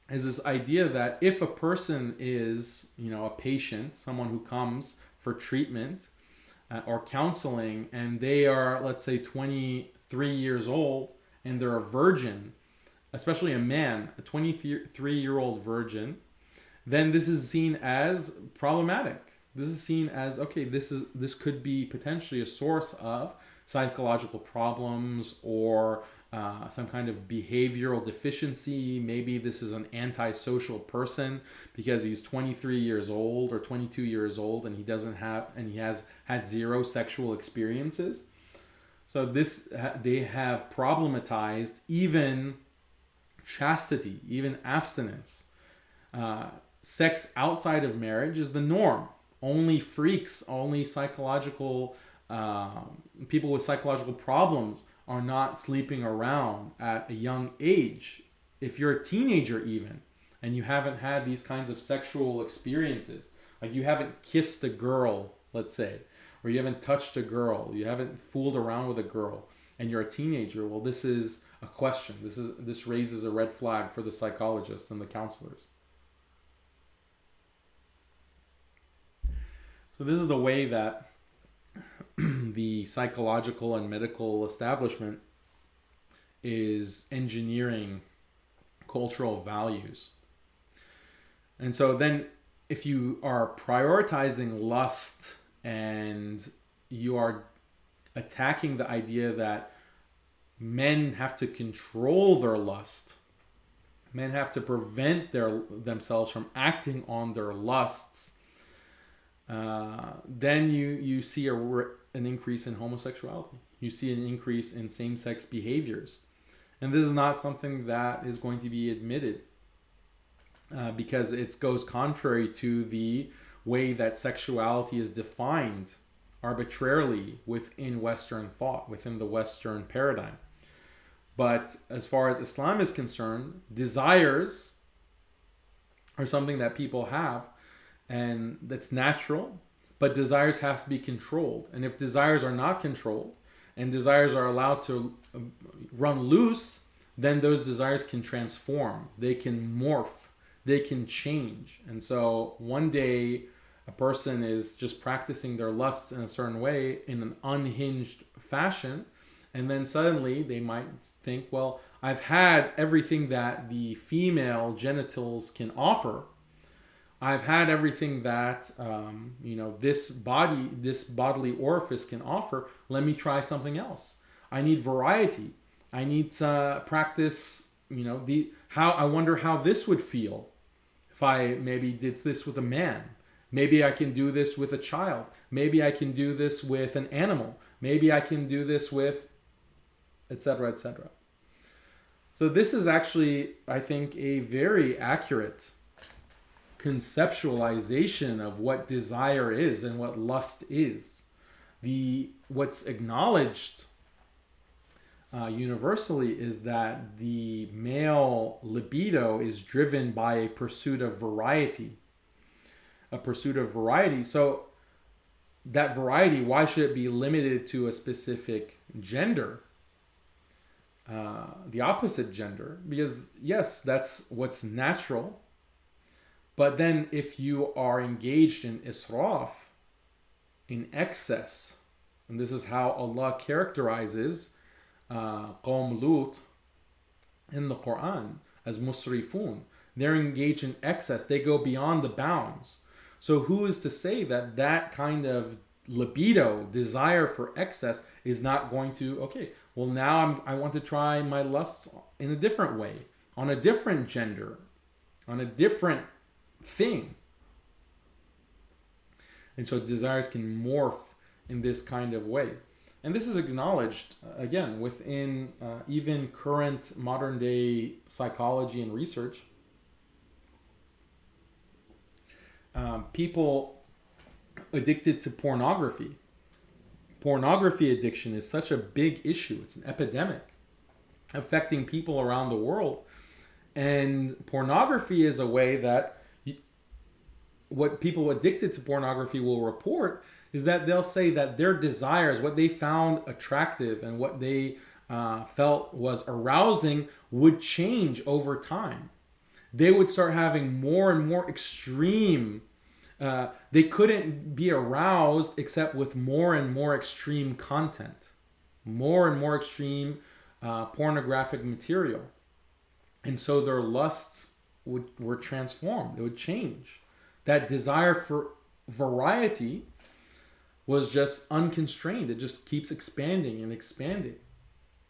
is this idea that if a person is, a patient, someone who comes for treatment or counseling, and they are, let's say, 23 years old, and they're a virgin, especially a man, a 23-year-old virgin, then this is seen as problematic. This is seen as, okay, this could be potentially a source of psychological problems or some kind of behavioral deficiency. Maybe this is an antisocial person because he's 23 years old or 22 years old and he has had zero sexual experiences. So they have problematized even chastity, even abstinence. Sex outside of marriage is the norm. Only freaks, only psychological people with psychological problems are not sleeping around at a young age. If you're a teenager even, and you haven't had these kinds of sexual experiences, like you haven't kissed a girl, let's say, or you haven't touched a girl, you haven't fooled around with a girl, and you're a teenager, well, this is a question. This raises a red flag for the psychologists and the counselors. So this is the way that the psychological and medical establishment is engineering cultural values. And so then if you are prioritizing lust and you are attacking the idea that men have to control their lust, men have to prevent themselves from acting on their lusts, then you see an increase in homosexuality. You see an increase in same-sex behaviors. And this is not something that is going to be admitted because it goes contrary to the way that sexuality is defined arbitrarily within Western thought, within the Western paradigm. But as far as Islam is concerned, desires are something that people have, and that's natural, but desires have to be controlled. And if desires are not controlled and desires are allowed to run loose, then those desires can transform, they can morph, they can change. And so one day a person is just practicing their lusts in a certain way in an unhinged fashion, and then suddenly they might think, well, I've had everything that the female genitals can offer. I've had everything that this bodily orifice can offer. Let me try something else. I need variety. I need to practice, I wonder how this would feel if I maybe did this with a man. Maybe I can do this with a child. Maybe I can do this with an animal. Maybe I can do this with, etc., etc. So this is actually, I think, a very accurate conceptualization of what desire is and what lust is. What's acknowledged universally is that the male libido is driven by a pursuit of variety. So that variety, why should it be limited to a specific gender? The opposite gender? Because yes, that's what's natural. But then if you are engaged in israf, in excess, and this is how Allah characterizes Qawm Lut in the Quran as musrifun. They're engaged in excess. They go beyond the bounds. So who is to say that that kind of libido, desire for excess, is not going to, okay, well now I want to try my lusts in a different way, on a different gender, on a different thing. And so desires can morph in this kind of way. And this is acknowledged, again, within even current modern day psychology and research. People addicted to pornography. Pornography addiction is such a big issue. It's an epidemic affecting people around the world. And pornography is a way that what people addicted to pornography will report is that they'll say that their desires, what they found attractive and what they felt was arousing, would change over time. They would start having more and more extreme, they couldn't be aroused except with more and more extreme content, more and more extreme pornographic material. And so their lusts were transformed, it would change. That desire for variety was just unconstrained. It just keeps expanding and expanding,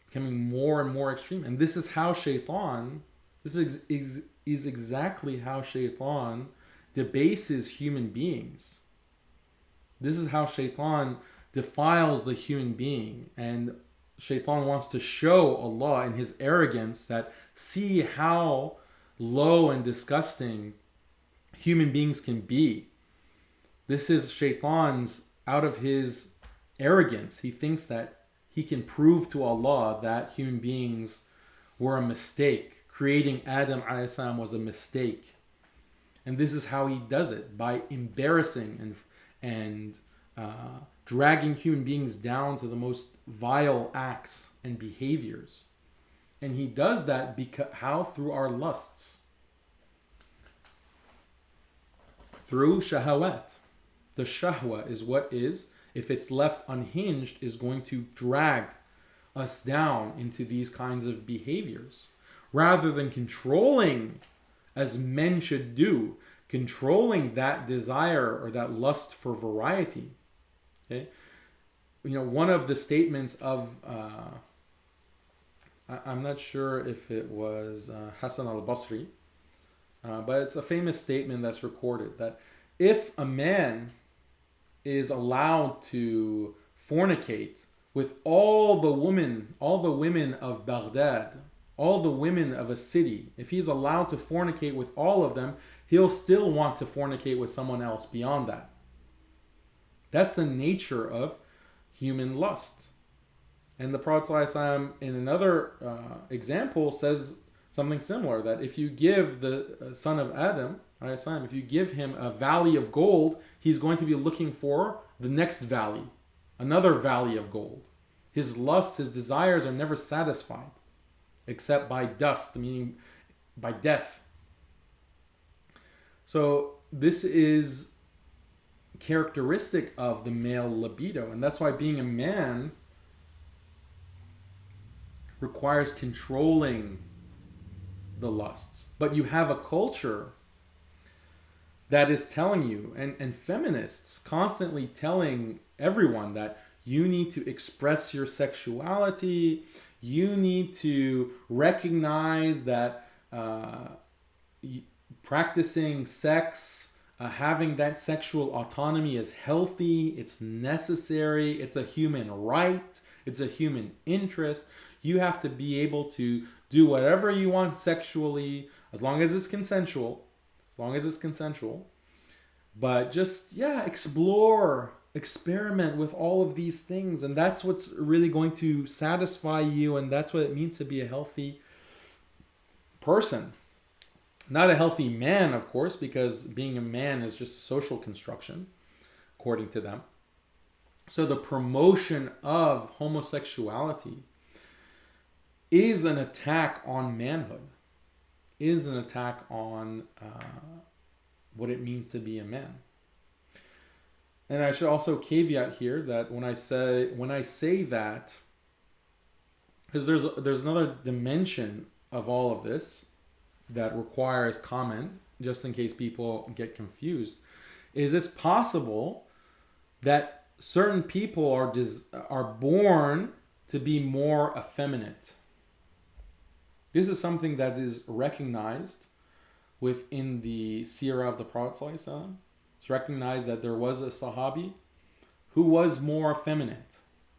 becoming more and more extreme. And this is how Shaitan, this is exactly how Shaitan debases human beings. This is how Shaitan defiles the human being. And Shaitan wants to show Allah in his arrogance that see how low and disgusting human beings can be. This is Shaitan's, out of his arrogance, he thinks that he can prove to Allah that human beings were a mistake. Creating Adam a.s. was a mistake. And this is how he does it, by embarrassing and dragging human beings down to the most vile acts and behaviors. And he does that because how? Through our lusts. Through shahawat. The shahwa is what is, if it's left unhinged, is going to drag us down into these kinds of behaviors. Rather than controlling, as men should do, controlling that desire or that lust for variety. Okay? One of the statements of, I'm not sure if it was Hassan al-Basri, but it's a famous statement that's recorded that if a man is allowed to fornicate with all the women of Baghdad, all the women of a city, if he's allowed to fornicate with all of them, he'll still want to fornicate with someone else beyond that. That's the nature of human lust. And the Prophet ﷺ, in another example, says something similar, that if you give the son of Adam, if you give him a valley of gold, he's going to be looking for the next valley, another valley of gold. His lusts, his desires are never satisfied except by dust, meaning by death. So this is characteristic of the male libido, and that's why being a man requires controlling the lusts. But you have a culture that is telling you, and feminists constantly telling everyone that you need to express your sexuality, you need to recognize that practicing sex, having that sexual autonomy is healthy, it's necessary, it's a human right, it's a human interest. You have to be able to do whatever you want sexually, as long as it's consensual. But just, explore, experiment with all of these things. And that's what's really going to satisfy you. And that's what it means to be a healthy person. Not a healthy man, of course, because being a man is just a social construction, according to them. So the promotion of homosexuality is an attack on manhood, is an attack on what it means to be a man. And I should also caveat here that when I say that, because there's another dimension of all of this that requires comment, just in case people get confused, is it's possible that certain people are born to be more effeminate. This is something that is recognized within the seerah of the Prophet ﷺ. It's recognized that there was a Sahabi who was more effeminate.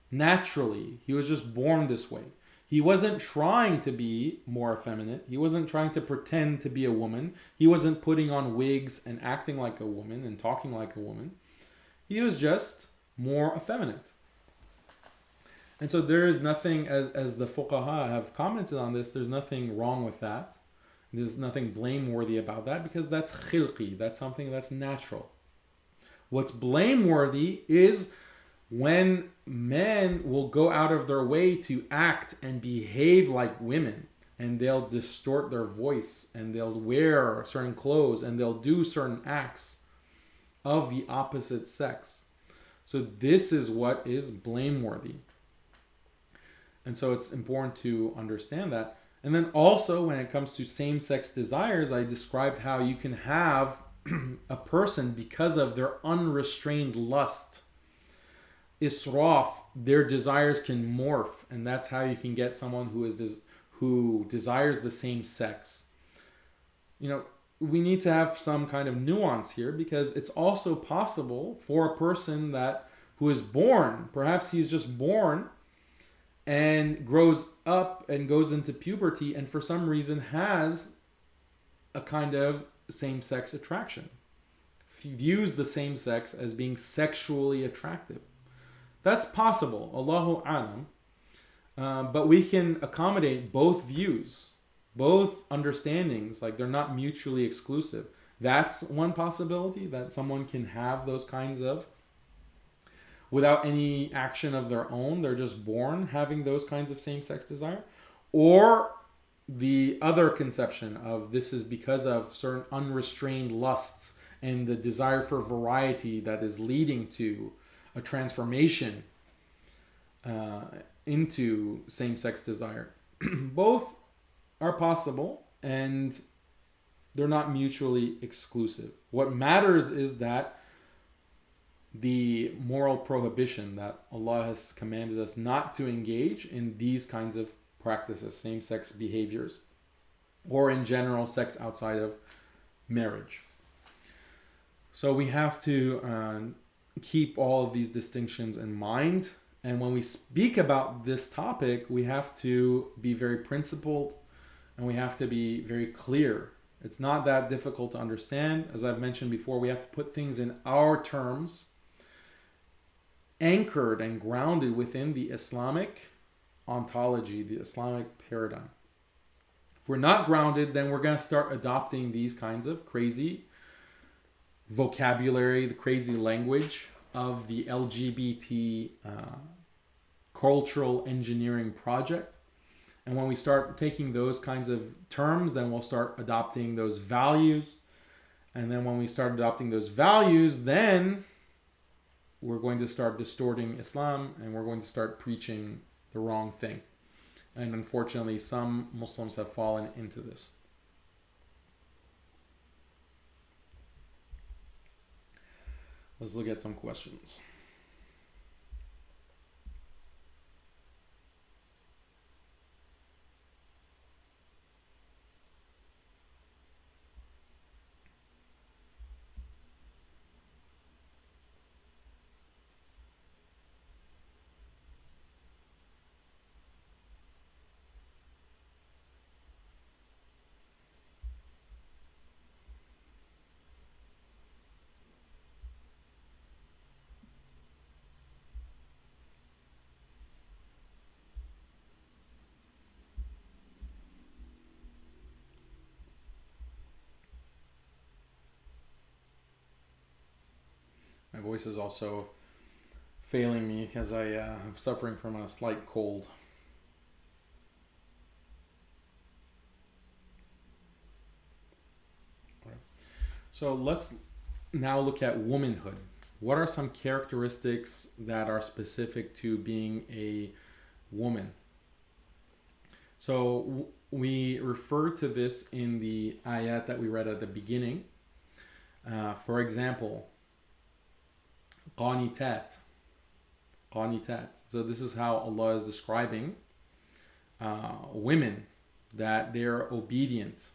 Naturally, he was just born this way. He wasn't trying to be more effeminate. He wasn't trying to pretend to be a woman. He wasn't putting on wigs and acting like a woman and talking like a woman. He was just more effeminate. And so there is nothing, as the fuqaha have commented on this, there's nothing wrong with that. There's nothing blameworthy about that, because that's khilqi, that's something that's natural. What's blameworthy is when men will go out of their way to act and behave like women, and they'll distort their voice, and they'll wear certain clothes, and they'll do certain acts of the opposite sex. So this is what is blameworthy. And so it's important to understand that. And then also when it comes to same-sex desires, I described how you can have a person, because of their unrestrained lust, israf, their desires can morph, and that's how you can get someone who desires the same sex. We need to have some kind of nuance here, because it's also possible for a person who is born, perhaps he's just born and grows up and goes into puberty, and for some reason has a kind of same-sex attraction. Views the same sex as being sexually attractive. That's possible, Allahu A'lam. But we can accommodate both views, both understandings, like they're not mutually exclusive. That's one possibility, that someone can have those kinds of without any action of their own. They're just born having those kinds of same-sex desire. Or the other conception of this is because of certain unrestrained lusts and the desire for variety that is leading to a transformation into same-sex desire. Both are possible, and they're not mutually exclusive. What matters is that the moral prohibition that Allah has commanded us not to engage in these kinds of practices, same-sex behaviors, or in general sex outside of marriage. So we have to keep all of these distinctions in mind. And when we speak about this topic, we have to be very principled and we have to be very clear. It's not that difficult to understand. As I've mentioned before, we have to put things in our terms, anchored and grounded within the Islamic ontology, the Islamic paradigm. If we're not grounded, then we're going to start adopting these kinds of crazy vocabulary, the crazy language of the LGBT cultural engineering project. And when we start taking those kinds of terms, then we'll start adopting those values. And then when we start adopting those values, then we're going to start distorting Islam and we're going to start preaching the wrong thing. And unfortunately, some Muslims have fallen into this. Let's look at some questions. My voice is also failing me because I am suffering from a slight cold. Right. So let's now look at womanhood. What are some characteristics that are specific to being a woman? So we refer to this in the ayat that we read at the beginning. For example, qanitat. So this is how Allah is describing women, that they're obedient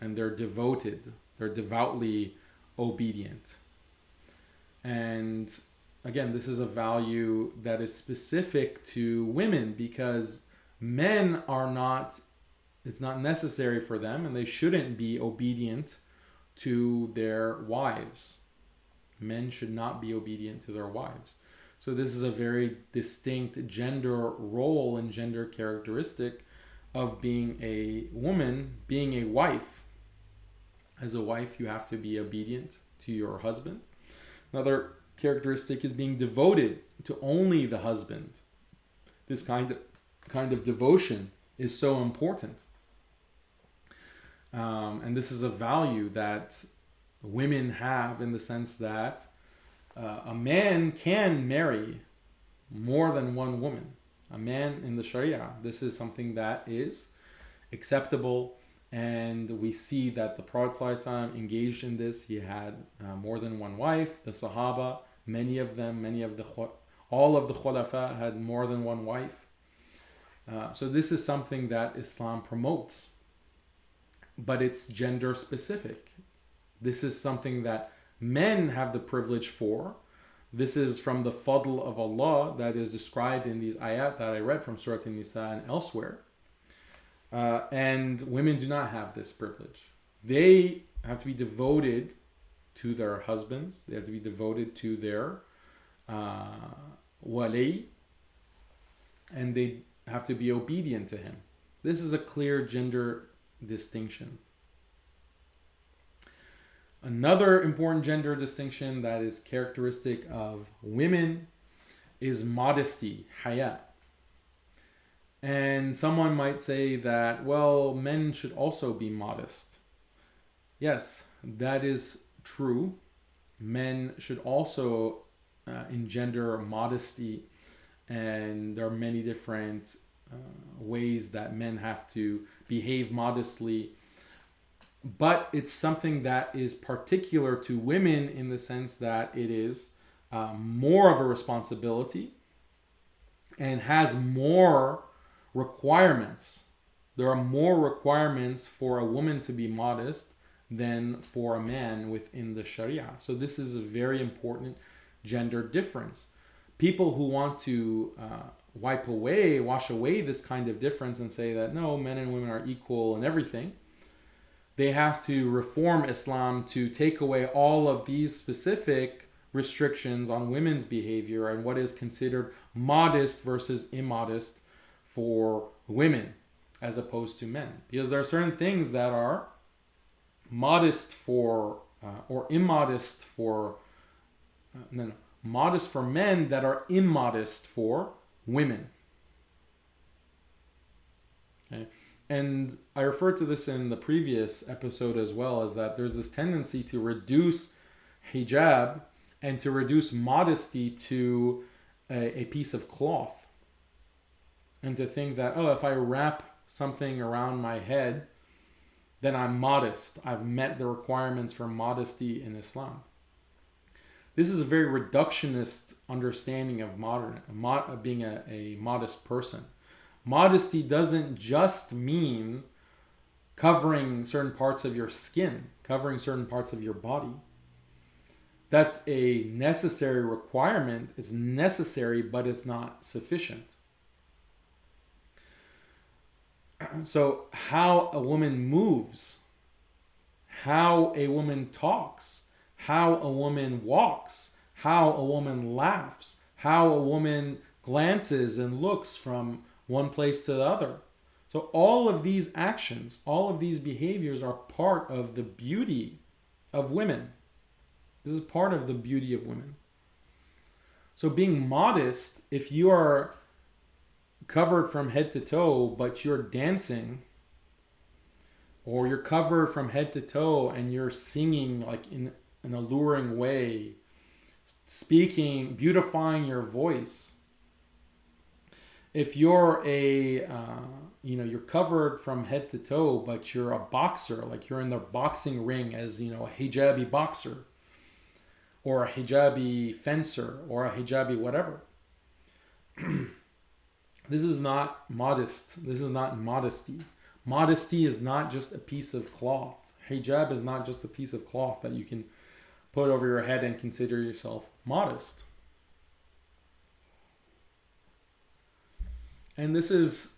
and they're devoted. They're devoutly obedient. And again, this is a value that is specific to women because men are not, it's not necessary for them and they shouldn't be obedient to their wives. Men should not be obedient to their wives. So this is a very distinct gender role and gender characteristic of being a woman, being a wife. As a wife, you have to be obedient to your husband. Another characteristic is being devoted to only the husband. This kind of devotion is so important. And this is a value that women have in the sense that a man can marry more than one woman. A man in the Sharia, this is something that is acceptable, and we see that the Prophet ﷺ engaged in this. He had more than one wife. The Sahaba, all of the Khulafa had more than one wife. So this is something that Islam promotes, but it's gender specific. This is something that men have the privilege for. This is from the fadl of Allah that is described in these ayat that I read from Surah An-Nisa and elsewhere. And women do not have this privilege. They have to be devoted to their husbands. They have to be devoted to their wali. And they have to be obedient to him. This is a clear gender distinction. Another important gender distinction that is characteristic of women is modesty, haya. And someone might say that, well, men should also be modest. Yes, that is true. Men should also engender modesty, and there are many different ways that men have to behave modestly. But it's something that is particular to women in the sense that it is more of a responsibility and has more requirements. There are more requirements for a woman to be modest than for a man within the Sharia. So this is a very important gender difference. People who want to wash away this kind of difference and say that no, men and women are equal in everything, they have to reform Islam to take away all of these specific restrictions on women's behavior and what is considered modest versus immodest for women as opposed to men. Because there are certain things that are modest for or immodest for modest for men that are immodest for women. Okay. And I referred to this in the previous episode as well, as that there's this tendency to reduce hijab and to reduce modesty to a piece of cloth. And to think that, oh, if I wrap something around my head, then I'm modest. I've met the requirements for modesty in Islam. This is a very reductionist understanding of being a modest person. Modesty doesn't just mean covering certain parts of your skin, covering certain parts of your body. That's a necessary requirement. It's necessary, but it's not sufficient. So how a woman moves, how a woman talks, how a woman walks, how a woman laughs, how a woman glances and looks from one place to the other. So all of these actions, all of these behaviors are part of the beauty of women. This is part of the beauty of women. So being modest, if you are covered from head to toe, but you're dancing, or you're covered from head to toe and you're singing like in an alluring way, speaking, beautifying your voice. If you're you're covered from head to toe, but you're a boxer, like you're in the boxing ring as, a hijabi boxer, or a hijabi fencer, or a hijabi whatever. This is not modest. This is not modesty. Modesty is not just a piece of cloth. Hijab is not just a piece of cloth that you can put over your head and consider yourself modest. And this is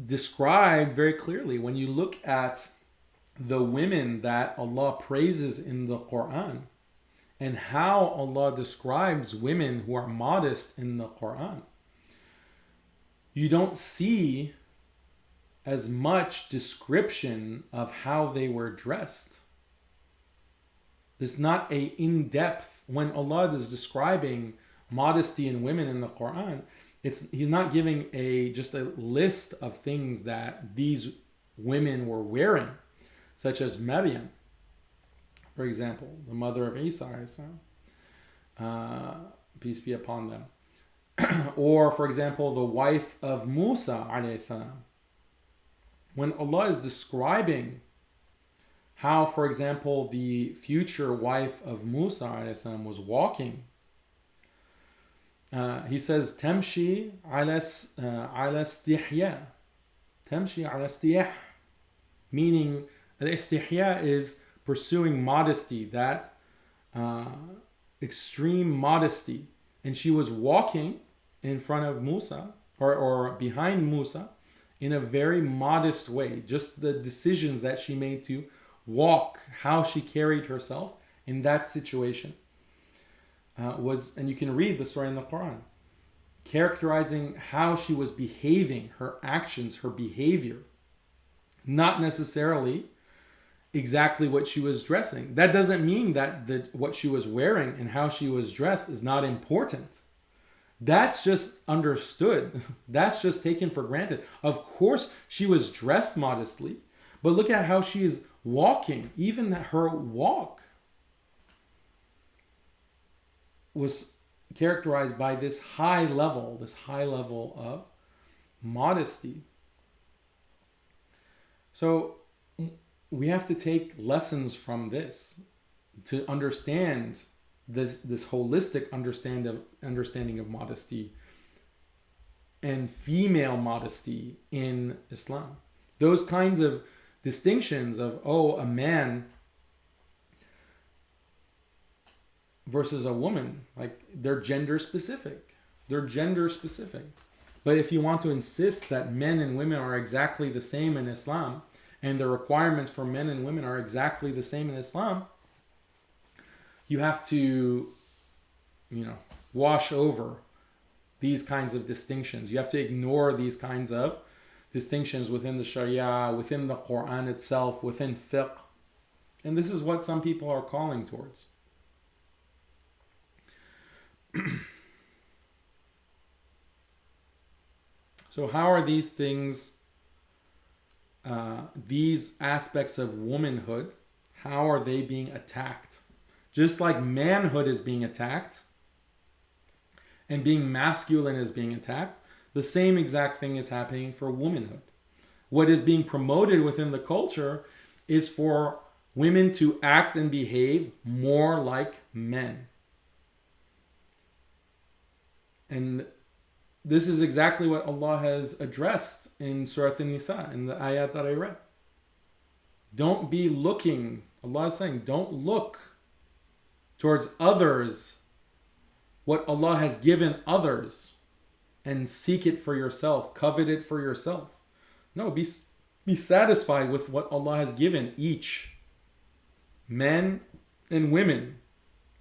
described very clearly when you look at the women that Allah praises in the Quran and how Allah describes women who are modest in the Quran. You don't see as much description of how they were dressed. There's not a in-depth, when Allah is describing modesty in women in the Quran, He's not giving just a list of things that these women were wearing, such as Maryam, for example, the mother of Isa, peace be upon them. Or, for example, the wife of Musa, when Allah is describing how, for example, the future wife of Musa was walking, he says, Tamshi ala istihya. Tamshi ala istihya. Meaning, al-istihya is pursuing modesty, that extreme modesty. And she was walking in front of Musa, or behind Musa, in a very modest way. Just the decisions that she made to walk, how she carried herself in that situation. And you can read the story in the Quran, characterizing how she was behaving, her actions, her behavior. Not necessarily exactly what she was dressing. That doesn't mean that what she was wearing and how she was dressed is not important. That's just understood. That's just taken for granted. Of course, she was dressed modestly, but look at how she is walking. Even her walk was characterized by this high level of modesty. So we have to take lessons from this to understand this holistic understanding of modesty and female modesty in Islam. Those kinds of distinctions of, a man versus a woman, like they're gender specific. But if you want to insist that men and women are exactly the same in Islam, and the requirements for men and women are exactly the same in Islam, you have to, wash over these kinds of distinctions. You have to ignore these kinds of distinctions within the Sharia, within the Quran itself, within fiqh. And this is what some people are calling towards. So how are these things, these aspects of womanhood, how are they being attacked? Just like manhood is being attacked and being masculine is being attacked, the same exact thing is happening for womanhood. What is being promoted within the culture is for women to act and behave more like men. And this is exactly what Allah has addressed in Surah An-Nisa, in the ayat that I read. Don't be looking, Allah is saying, don't look towards others, what Allah has given others, and seek it for yourself, covet it for yourself. No, be satisfied with what Allah has given each. Men and women,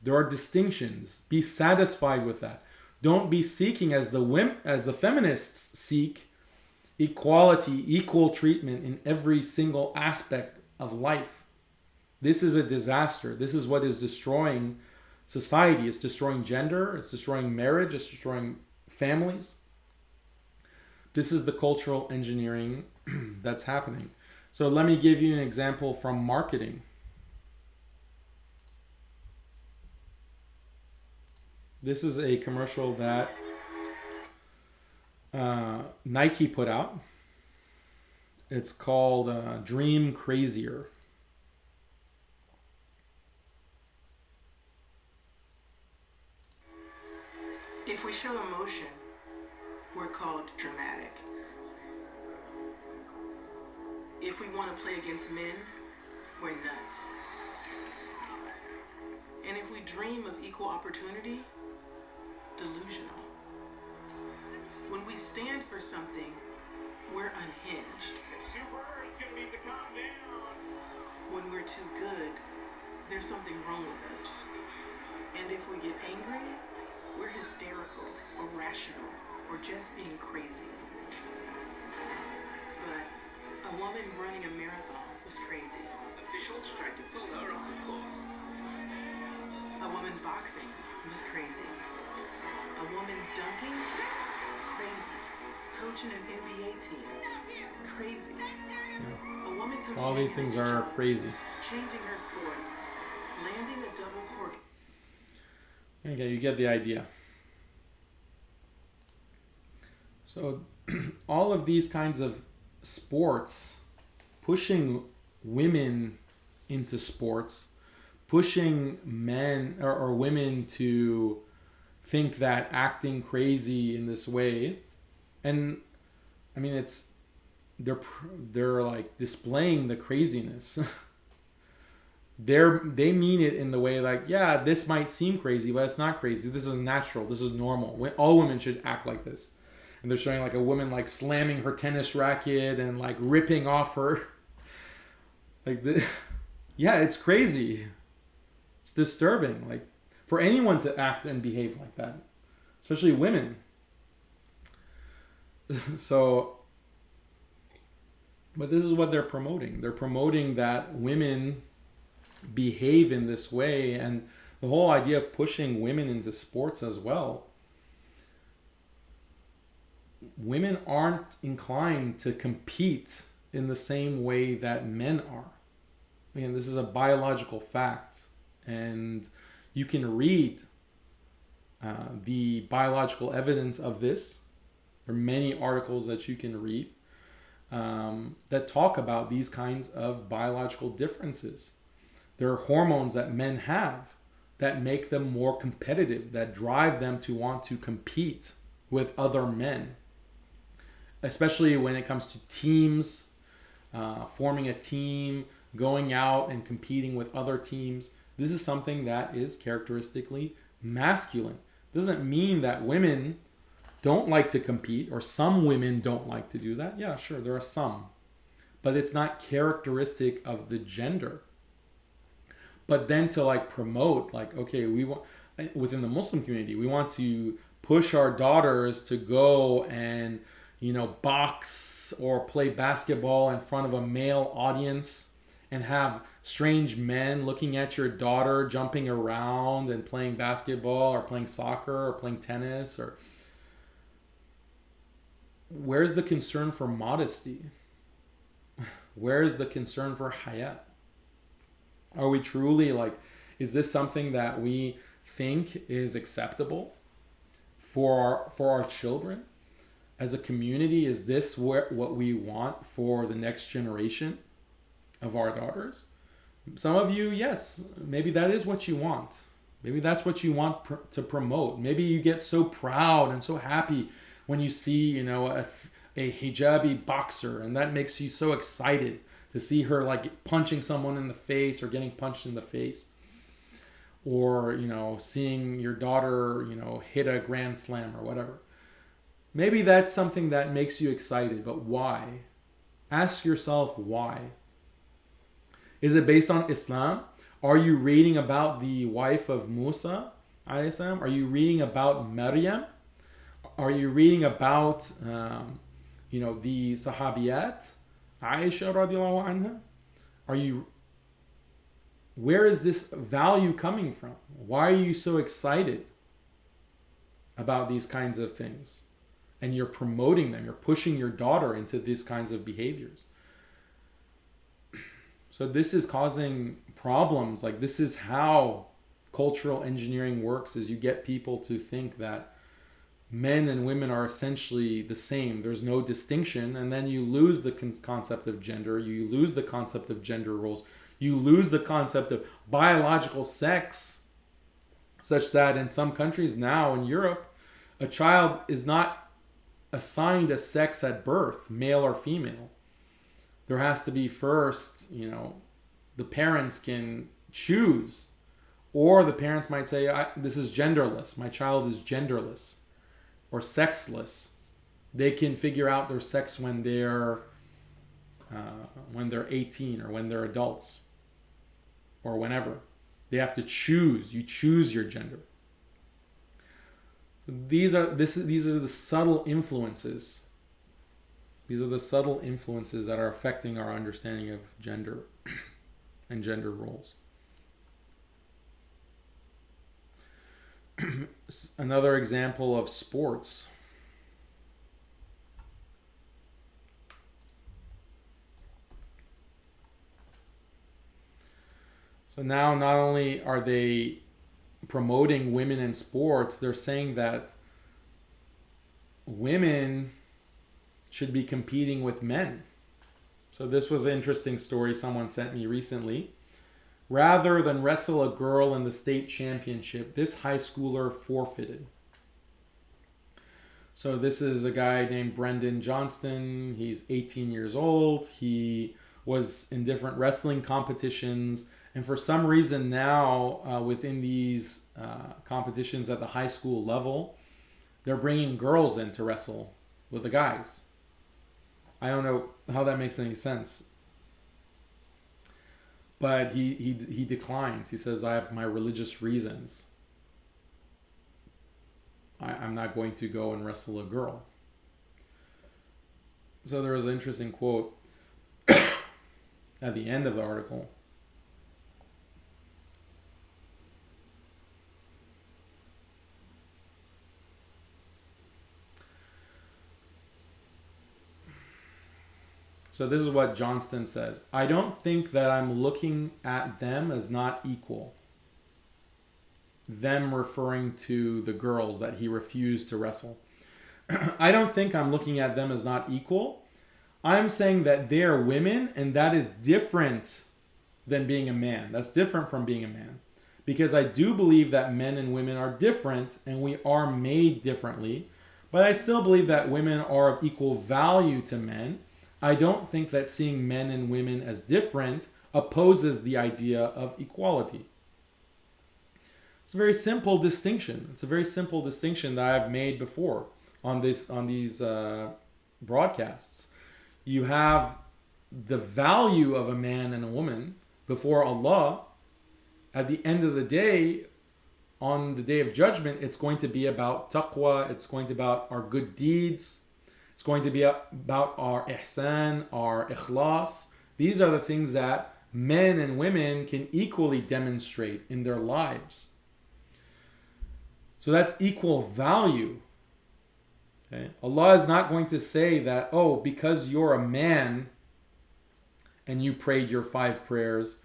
there are distinctions. Be satisfied with that. Don't be seeking, as the feminists seek, equality, equal treatment in every single aspect of life. This is a disaster. This is what is destroying society. It's destroying gender. It's destroying marriage. It's destroying families. This is the cultural engineering that's happening. So let me give you an example from marketing. This is a commercial that Nike put out. It's called Dream Crazier. If we show emotion, we're called dramatic. If we want to play against men, we're nuts. And if we dream of equal opportunity, delusional. When we stand for something, we're unhinged. It's gonna need to calm down. When we're too good, there's something wrong with us. And if we get angry, we're hysterical, irrational, or just being crazy. But a woman running a marathon was crazy. Officials tried to pull her off the course. A woman boxing was crazy. A woman dunking? Crazy. Coaching an NBA team? Crazy. Yeah. A woman All these things are crazy. changing her sport, landing a double court. Okay, you get the idea. So all of these kinds of sports, pushing women into sports, pushing men or women to think that acting crazy in this way, and I mean they're like displaying the craziness. They mean it in the way like, yeah, this might seem crazy, but it's not crazy. This is natural. This is normal. All women should act like this. And they're showing like a woman like slamming her tennis racket and like ripping off her. Yeah, it's crazy. It's disturbing. Like for anyone to act and behave like that, especially women. So But this is what they're promoting. They're promoting that women behave in this way, and the whole idea of pushing women into sports as well. Women aren't inclined to compete in the same way that men are. I mean, this is a biological fact, and you can read the biological evidence of this. There are many articles that you can read that talk about these kinds of biological differences. There are hormones that men have that make them more competitive, that drive them to want to compete with other men, especially when it comes to teams, forming a team, going out and competing with other teams. This is something that is characteristically masculine. Doesn't mean that women don't like to compete, or some women don't like to do that. Yeah, sure, there are some. But it's not characteristic of the gender. But then to like promote, like, okay, we want, within the Muslim community, we want to push our daughters to go and, you know, box or play basketball in front of a male audience, and have strange men looking at your daughter jumping around and playing basketball or playing soccer or playing tennis. Or where's the concern for modesty? Where's the concern for hayat? Are we truly like, is this something that we think is acceptable for our children as a community? Is this what we want for the next generation of our daughters? Some of you, yes, maybe that is what you want. Maybe that's what you want to promote. Maybe you get so proud and so happy when you see, you know, a hijabi boxer, and that makes you so excited to see her like punching someone in the face or getting punched in the face. Or, you know, seeing your daughter, you know, hit a grand slam or whatever. Maybe that's something that makes you excited, but why? Ask yourself why. Is it based on Islam? Are you reading about the wife of Musa, alayhi salam? Are you reading about Maryam? Are you reading about, you know, the Sahabiyat, Aisha radiallahu anha? Where is this value coming from? Why are you so excited about these kinds of things? And you're promoting them. You're pushing your daughter into these kinds of behaviors. So this is causing problems. Like, this is how cultural engineering works, is you get people to think that men and women are essentially the same. There's no distinction. And then you lose the concept of gender. You lose the concept of gender roles. You lose the concept of biological sex, such that in some countries now in Europe, a child is not assigned a sex at birth, male or female. There has to be first, you know, the parents can choose, or the parents might say, this is genderless. My child is genderless or sexless. They can figure out their sex when they're 18 or when they're adults or whenever. They have to choose. You choose your gender. So these are the subtle influences. These are the subtle influences that are affecting our understanding of gender and gender roles. Another example of sports. So now not only are they promoting women in sports, they're saying that women should be competing with men. So this was an interesting story someone sent me recently. Rather than wrestle a girl in the state championship, this high schooler forfeited. So this is a guy named Brendan Johnston. He's 18 years old. He was in different wrestling competitions. And for some reason now, within these competitions at the high school level, they're bringing girls in to wrestle with the guys. I don't know how that makes any sense. But he declines. He says, I have my religious reasons. I'm not going to go and wrestle a girl. So there was an interesting quote. at the end of the article. So this is what Johnston says. I don't think that I'm looking at them as not equal. Them referring to the girls that he refused to wrestle. I don't think I'm looking at them as not equal. I'm saying that they are women, and that is different than being a man. That's different from being a man. Because I do believe that men and women are different, and we are made differently. But I still believe that women are of equal value to men. I don't think that seeing men and women as different opposes the idea of equality. It's a very simple distinction. It's a very simple distinction that I've made before on these broadcasts. You have the value of a man and a woman before Allah. At the end of the day, on the day of judgment, it's going to be about taqwa. It's going to be about our good deeds. It's going to be about our ihsan, our ikhlas. These are the things that men and women can equally demonstrate in their lives. So that's equal value. Okay? Allah is not going to say that, oh, because you're a man and you prayed your 5 prayers,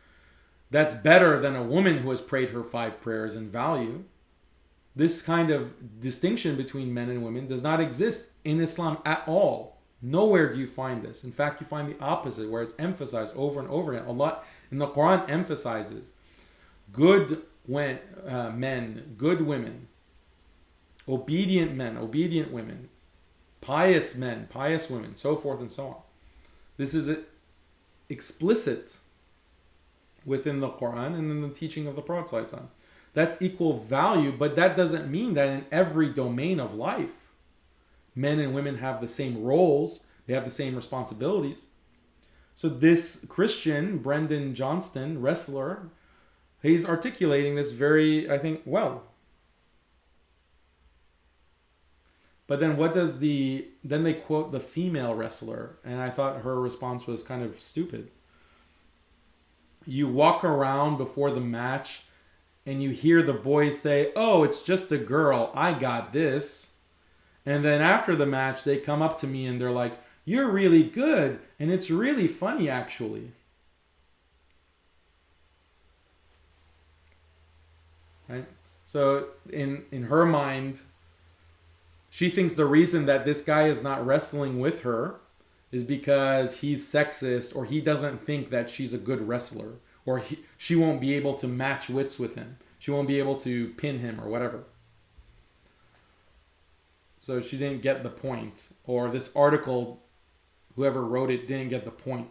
that's better than a woman who has prayed her 5 prayers in value. This kind of distinction between men and women does not exist in Islam at all. Nowhere do you find this. In fact, you find the opposite, where it's emphasized over and over again. Allah in the Quran emphasizes good men, good women, obedient men, obedient women, pious men, pious women, so forth and so on. This is explicit within the Quran and in the teaching of the Prophet ﷺ. That's equal value, but that doesn't mean that in every domain of life, men and women have the same roles, they have the same responsibilities. So this Christian, Brendan Johnston, wrestler, he's articulating this very, I think, well. But then then they quote the female wrestler, and I thought her response was kind of stupid. You walk around before the match and you hear the boys say, oh, it's just a girl, I got this. And then after the match, they come up to me and they're like, you're really good, and it's really funny, actually. Right? So in her mind, she thinks the reason that this guy is not wrestling with her is because he's sexist, or he doesn't think that she's a good wrestler, or she won't be able to match wits with him. She won't be able to pin him or whatever. So she didn't get the point. Or this article, whoever wrote it didn't get the point.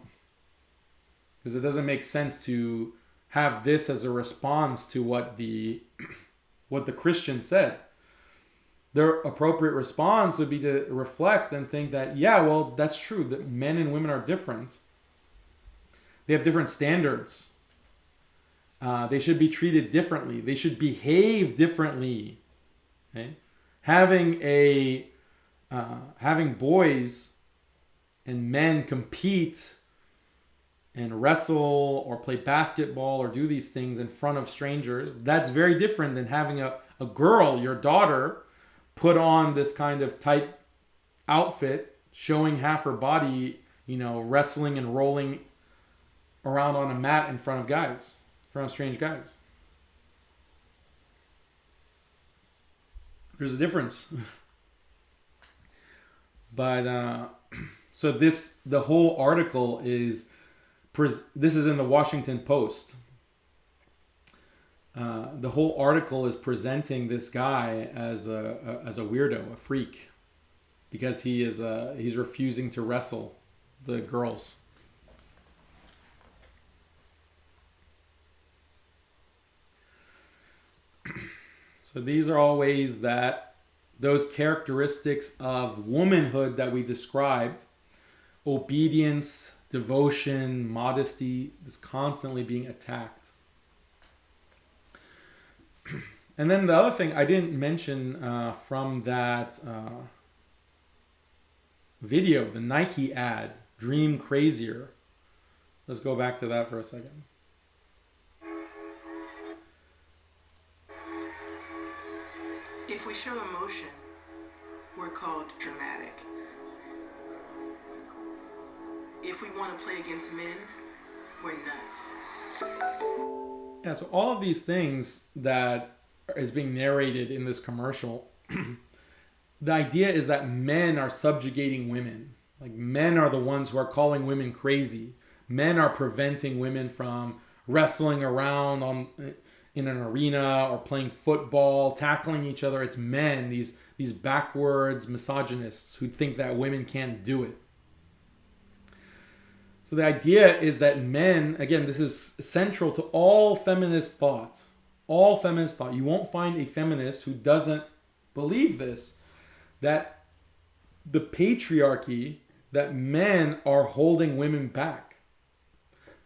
Because it doesn't make sense to have this as a response to what the Christian said. Their appropriate response would be to reflect and think that, yeah, well, that's true, that men and women are different. They have different standards. They should be treated differently. They should behave differently. Okay? Having boys and men compete and wrestle or play basketball or do these things in front of strangers, that's very different than having a girl, your daughter, put on this kind of tight outfit, showing half her body, wrestling and rolling around on a mat in front of guys, in front of strange guys. There's a difference. But, so the whole article is, this is in the Washington Post. The whole article is presenting this guy as a weirdo, a freak, because he's refusing to wrestle the girls. So these are all ways that those characteristics of womanhood that we described, obedience, devotion, modesty, is constantly being attacked. And then the other thing I didn't mention from that video, the Nike ad, Dream Crazier. Let's go back to that for a second. If we show emotion, we're called dramatic. If we want to play against men, we're nuts. Yeah, so all of these things that is being narrated in this commercial, the idea is that men are subjugating women. Like, men are the ones who are calling women crazy. Men are preventing women from wrestling around in an arena or playing football, tackling each other. It's men, these backwards misogynists who think that women can't do it. So the idea is that men, again, this is central to all feminist thought. All feminist thought. You won't find a feminist who doesn't believe this, that the patriarchy, that men are holding women back,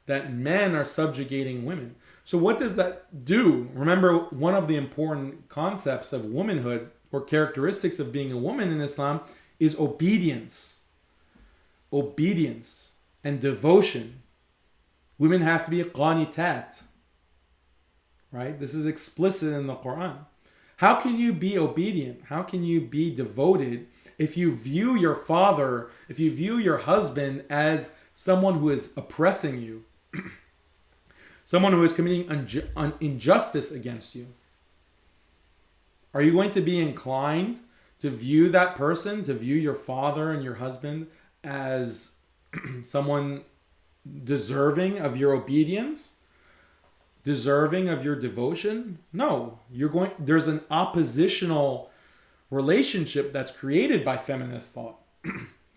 that men are subjugating women. So what does that do? Remember, one of the important concepts of womanhood or characteristics of being a woman in Islam is obedience. Obedience and devotion. Women have to be qanitat. Right? This is explicit in the Quran. How can you be obedient? How can you be devoted if you view your father, if you view your husband as someone who is oppressing you? Someone who is committing injustice against you? Are you going to be inclined to view that person, to view your father and your husband as someone deserving of your obedience? Deserving of your devotion? No. There's an oppositional relationship that's created by feminist thought.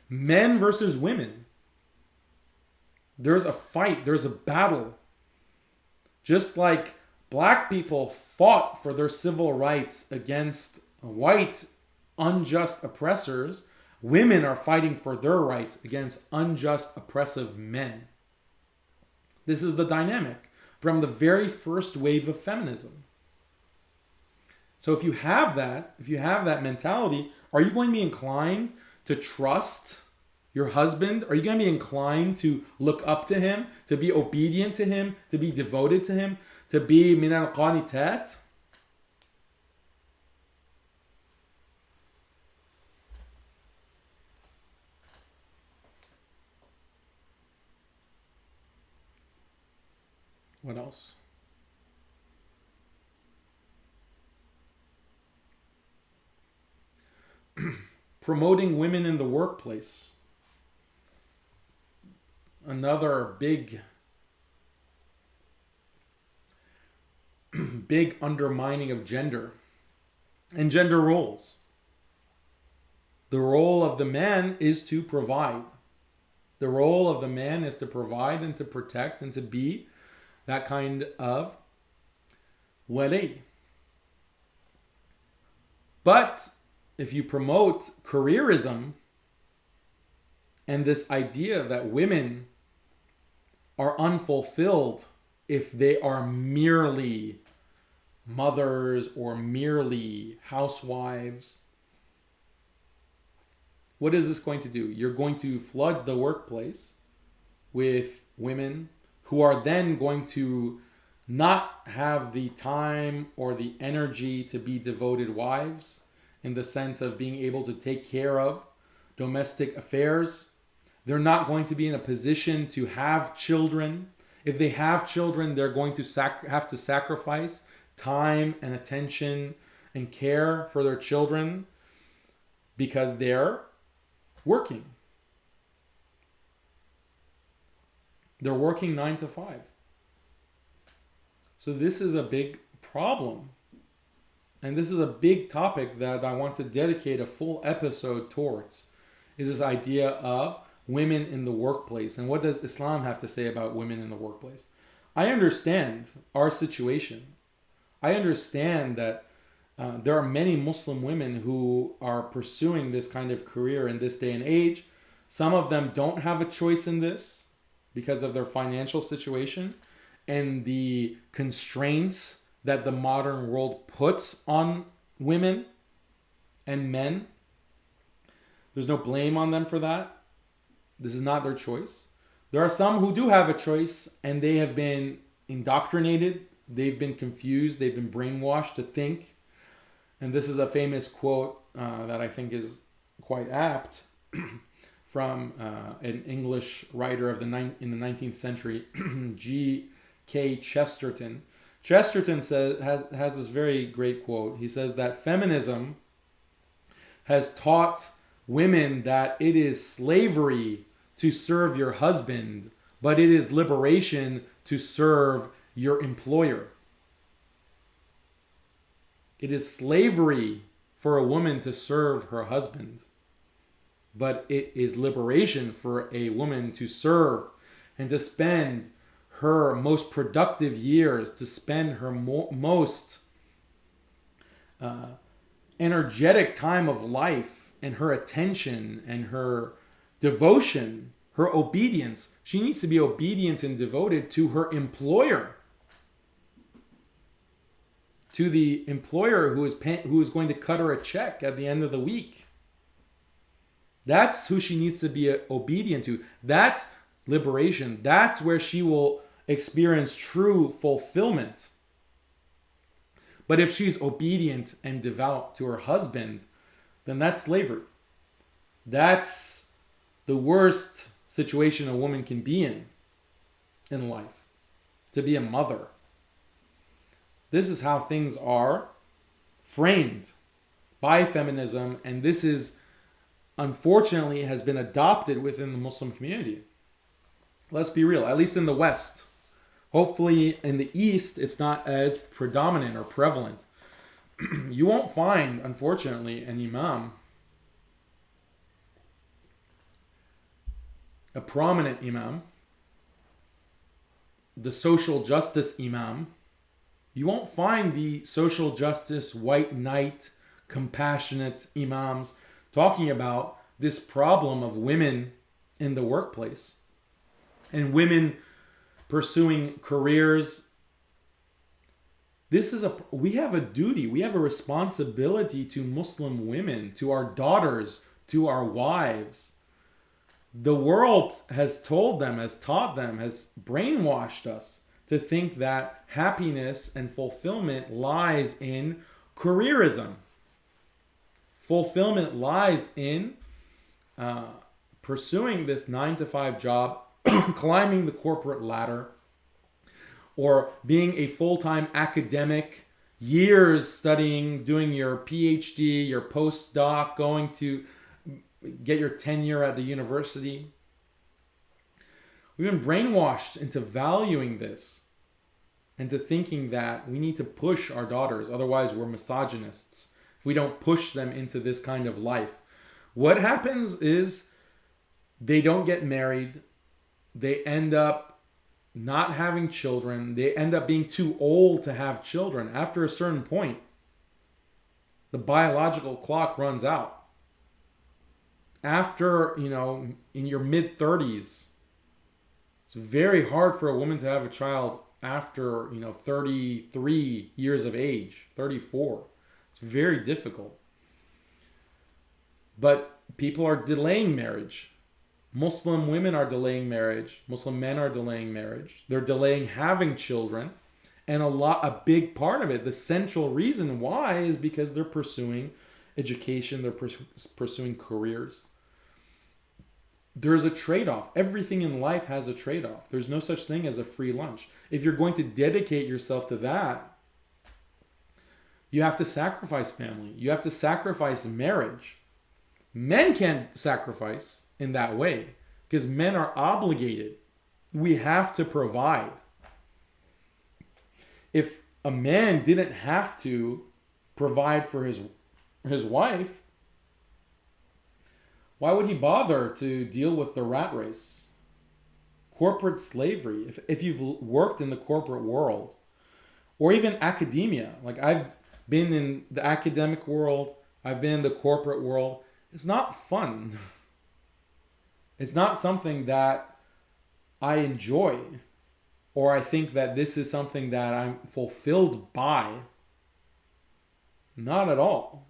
Men versus women. There's a fight, there's a battle. Just like black people fought for their civil rights against white unjust oppressors, women are fighting for their rights against unjust oppressive men. This is the dynamic from the very first wave of feminism. So if you have that mentality, are you going to be inclined to trust your husband? Are you going to be inclined to look up to him, to be obedient to him, to be devoted to him, to be min al-qanitat? What else? Promoting women in the workplace. Another big undermining of gender and gender roles. The role of the man is to provide. The role of the man is to provide and to protect and to be that kind of wali. But if you promote careerism and this idea that women are unfulfilled if they are merely mothers or merely housewives, what is this going to do? You're going to flood the workplace with women who are then going to not have the time or the energy to be devoted wives, in the sense of being able to take care of domestic affairs. They're not going to be in a position to have children. If they have children, they're going to have to sacrifice time and attention and care for their children because they're working. They're working 9 to 5. So this is a big problem. And this is a big topic that I want to dedicate a full episode towards, is this idea of women in the workplace. And what does Islam have to say about women in the workplace? I understand our situation. I understand that there are many Muslim women who are pursuing this kind of career in this day and age. Some of them don't have a choice in this because of their financial situation and the constraints that the modern world puts on women and men. There's no blame on them for that. This is not their choice. There are some who do have a choice, and they have been indoctrinated, they've been confused, they've been brainwashed to think. And this is a famous quote that I think is quite apt from an English writer of in the 19th century, G.K. Chesterton. Chesterton has this very great quote. He says that feminism has taught women that it is slavery to serve your husband, but it is liberation to serve your employer. It is slavery for a woman to serve her husband, but it is liberation for a woman to serve and to spend her most productive years, to spend her most energetic time of life and her attention and her devotion, her obedience. She needs to be obedient and devoted to her employer, to the employer who is going to cut her a check at the end of the week. That's who she needs to be obedient to. That's liberation. That's where she will experience true fulfillment. But if she's obedient and devout to her husband, then that's slavery. That's the worst situation a woman can be in life, to be a mother. This is how things are framed by feminism, and this is, unfortunately, has been adopted within the Muslim community. Let's be real, at least in the West. Hopefully in the East, it's not as predominant or prevalent. You won't find, unfortunately, an imam, a prominent imam, the social justice imam. You won't find the social justice, white knight, compassionate imams talking about this problem of women in the workplace and women pursuing careers. We have a duty, we have a responsibility to Muslim women, to our daughters, to our wives. The world has told them, has taught them, has brainwashed us to think that happiness and fulfillment lies in careerism. Fulfillment lies in pursuing this 9-to-5 job, climbing the corporate ladder, or being a full-time academic, years studying, doing your PhD, your postdoc, going to get your tenure at the university. We've been brainwashed into valuing this and to thinking that we need to push our daughters, otherwise we're misogynists. If we don't push them into this kind of life, what happens is they don't get married. They end up not having children. They end up being too old to have children. After a certain point, the biological clock runs out. After, in your mid-30s, it's very hard for a woman to have a child after, 33 years of age, 34. It's very difficult. But people are delaying marriage. Muslim women are delaying marriage. Muslim men are delaying marriage. They're delaying having children. And a big part of it, the central reason why, is because they're pursuing education, they're pursuing careers. There's a trade-off. Everything in life has a trade-off. There's no such thing as a free lunch. If you're going to dedicate yourself to that, you have to sacrifice family. You have to sacrifice marriage. Men can't sacrifice in that way because men are obligated. We have to provide. If a man didn't have to provide for his wife, why would he bother to deal with the rat race? Corporate slavery. If you've worked in the corporate world, or even academia, like I've been in the academic world, I've been in the corporate world, it's not fun. It's not something that I enjoy, or I think that this is something that I'm fulfilled by. Not at all.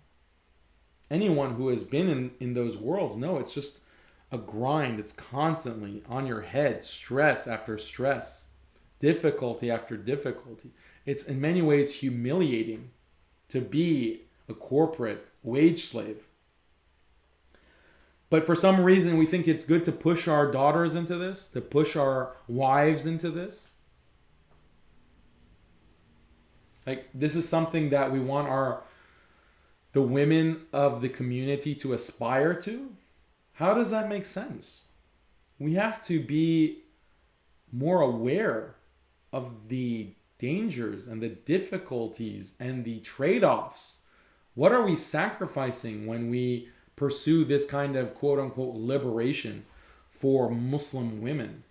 Anyone who has been in those worlds know it's just a grind. It's constantly on your head, stress after stress, difficulty after difficulty. It's in many ways humiliating to be a corporate wage slave. But for some reason, we think it's good to push our daughters into this, to push our wives into this. Like, this is something that we want the women of the community to aspire to. How does that make sense? We have to be more aware of the dangers and the difficulties and the trade-offs. What are we sacrificing when we pursue this kind of quote-unquote liberation for Muslim women?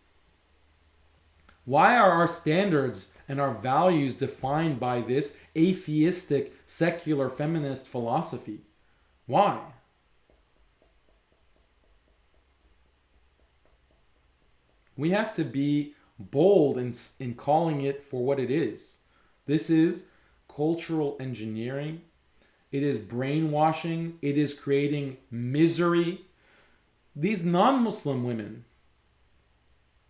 Why are our standards and our values defined by this atheistic, secular, feminist philosophy? Why? We have to be bold in calling it for what it is. This is cultural engineering. It is brainwashing. It is creating misery. These non-Muslim women,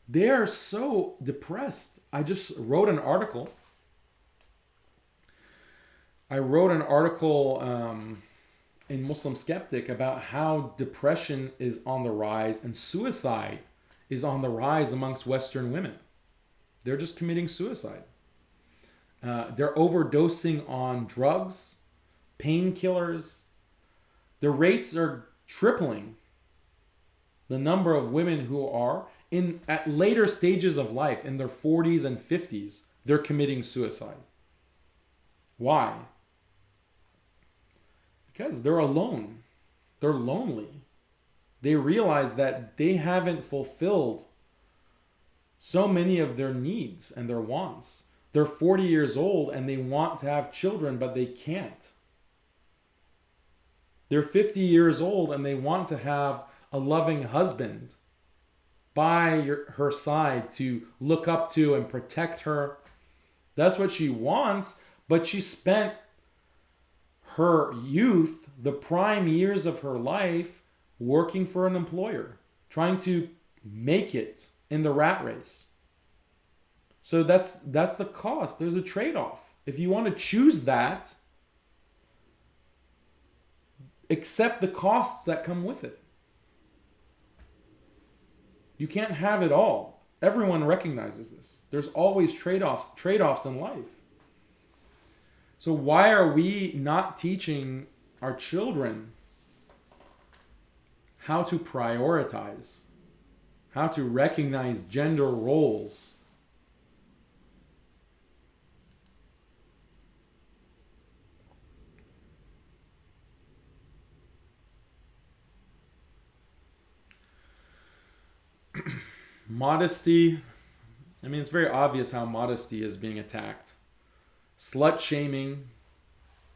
they are so depressed. I just wrote an article. In Muslim Skeptic about how depression is on the rise and suicide is on the rise amongst Western women. They're just committing suicide. They're overdosing on drugs, painkillers. The rates are tripling. The number of women who are at later stages of life, in their 40s and 50s, they're committing suicide. Why? Because they're alone. They're lonely. They realize that they haven't fulfilled so many of their needs and their wants. They're 40 years old and they want to have children, but they can't. They're 50 years old and they want to have a loving husband by her side to look up to and protect her. That's what she wants, but she spent her youth, the prime years of her life, working for an employer, trying to make it in the rat race. So that's the cost. There's a trade-off. If you want to choose that, accept the costs that come with it. You can't have it all. Everyone recognizes this. There's always trade-offs in life. So why are we not teaching our children how to prioritize, how to recognize gender roles? Modesty. I mean, it's very obvious how modesty is being attacked. Slut shaming,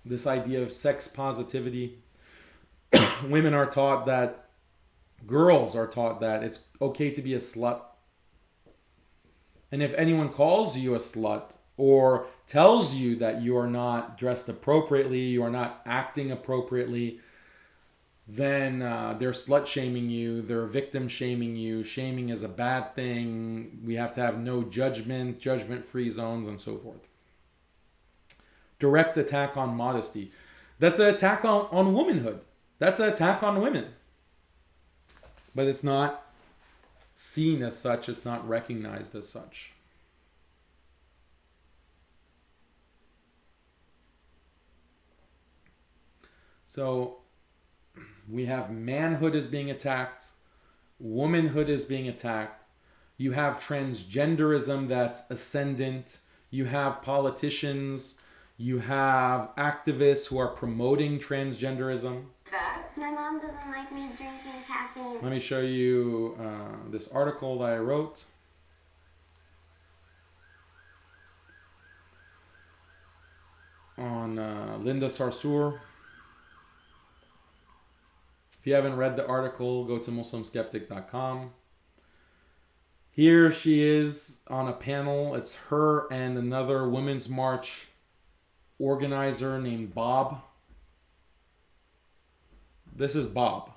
this idea of sex positivity. Women are taught that, girls are taught that it's okay to be a slut. And if anyone calls you a slut or tells you that you are not dressed appropriately, you are not acting appropriately, then they're slut shaming you, they're victim shaming you. Shaming is a bad thing. We have to have no judgment, judgment-free zones, and so forth. Direct attack on modesty. That's an attack on womanhood. That's an attack on women. But it's not seen as such. It's not recognized as such. So we have manhood is being attacked. Womanhood is being attacked. You have transgenderism that's ascendant. You have politicians. You have activists who are promoting transgenderism. My mom doesn't like me drinking caffeine. Let me show you this article that I wrote. On Linda Sarsour. If you haven't read the article, go to muslimskeptic.com. Here she is on a panel. It's her and another Women's March organizer named Bob. This is Bob.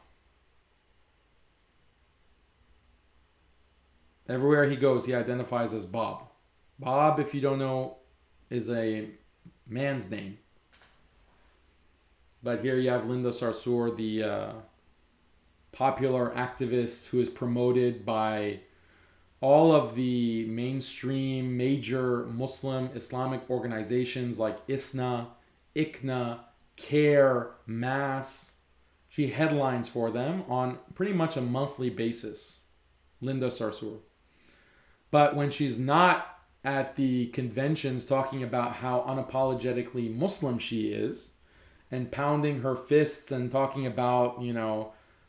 Everywhere he goes, he identifies as Bob. Bob, if you don't know, is a man's name. But here you have Linda Sarsour, the popular activist who is promoted by all of the mainstream major Muslim Islamic organizations like ISNA, ICNA, CARE, MAS. She headlines for them on pretty much a monthly basis, Linda Sarsour. But when she's not at the conventions talking about how unapologetically Muslim she is and pounding her fists and talking about,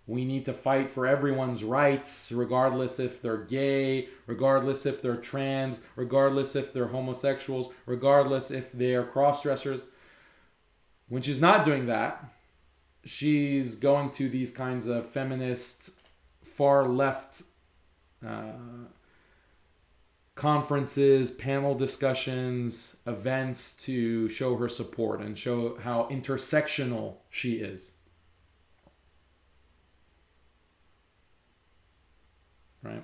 we need to fight for everyone's rights, regardless if they're gay, regardless if they're trans, regardless if they're homosexuals, regardless if they're cross-dressers. When she's not doing that, she's going to these kinds of feminist, far left conferences, panel discussions, events to show her support and show how intersectional she is. Right?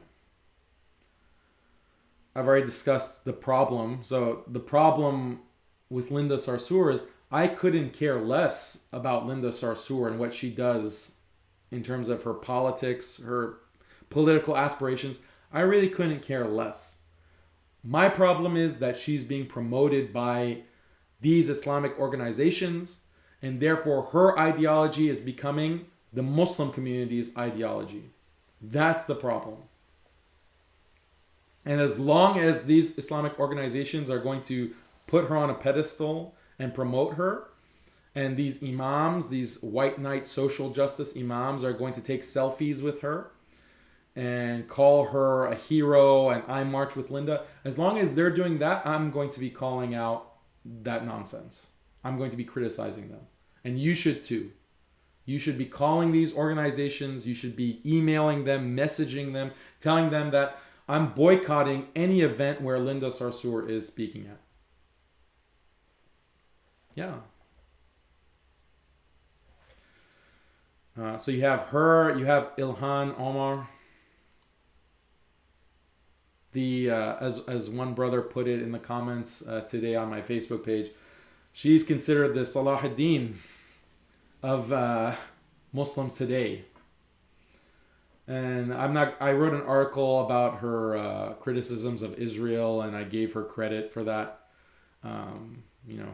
I've already discussed the problem. So the problem with Linda Sarsour is I couldn't care less about Linda Sarsour and what she does in terms of her politics, her political aspirations. I really couldn't care less. My problem is that she's being promoted by these Islamic organizations, and therefore her ideology is becoming the Muslim community's ideology. That's the problem. And as long as these Islamic organizations are going to put her on a pedestal and promote her, and these imams, these white knight social justice imams, are going to take selfies with her and call her a hero and I march with Linda, as long as they're doing that, I'm going to be calling out that nonsense. I'm going to be criticizing them. And you should too. You should be calling these organizations, you should be emailing them, messaging them, telling them that I'm boycotting any event where Linda Sarsour is speaking at. Yeah. So you have her, you have Ilhan Omar. As one brother put it in the comments today on my Facebook page, she's considered the Salahuddin of Muslims today. And I wrote an article about her criticisms of Israel, and I gave her credit for that.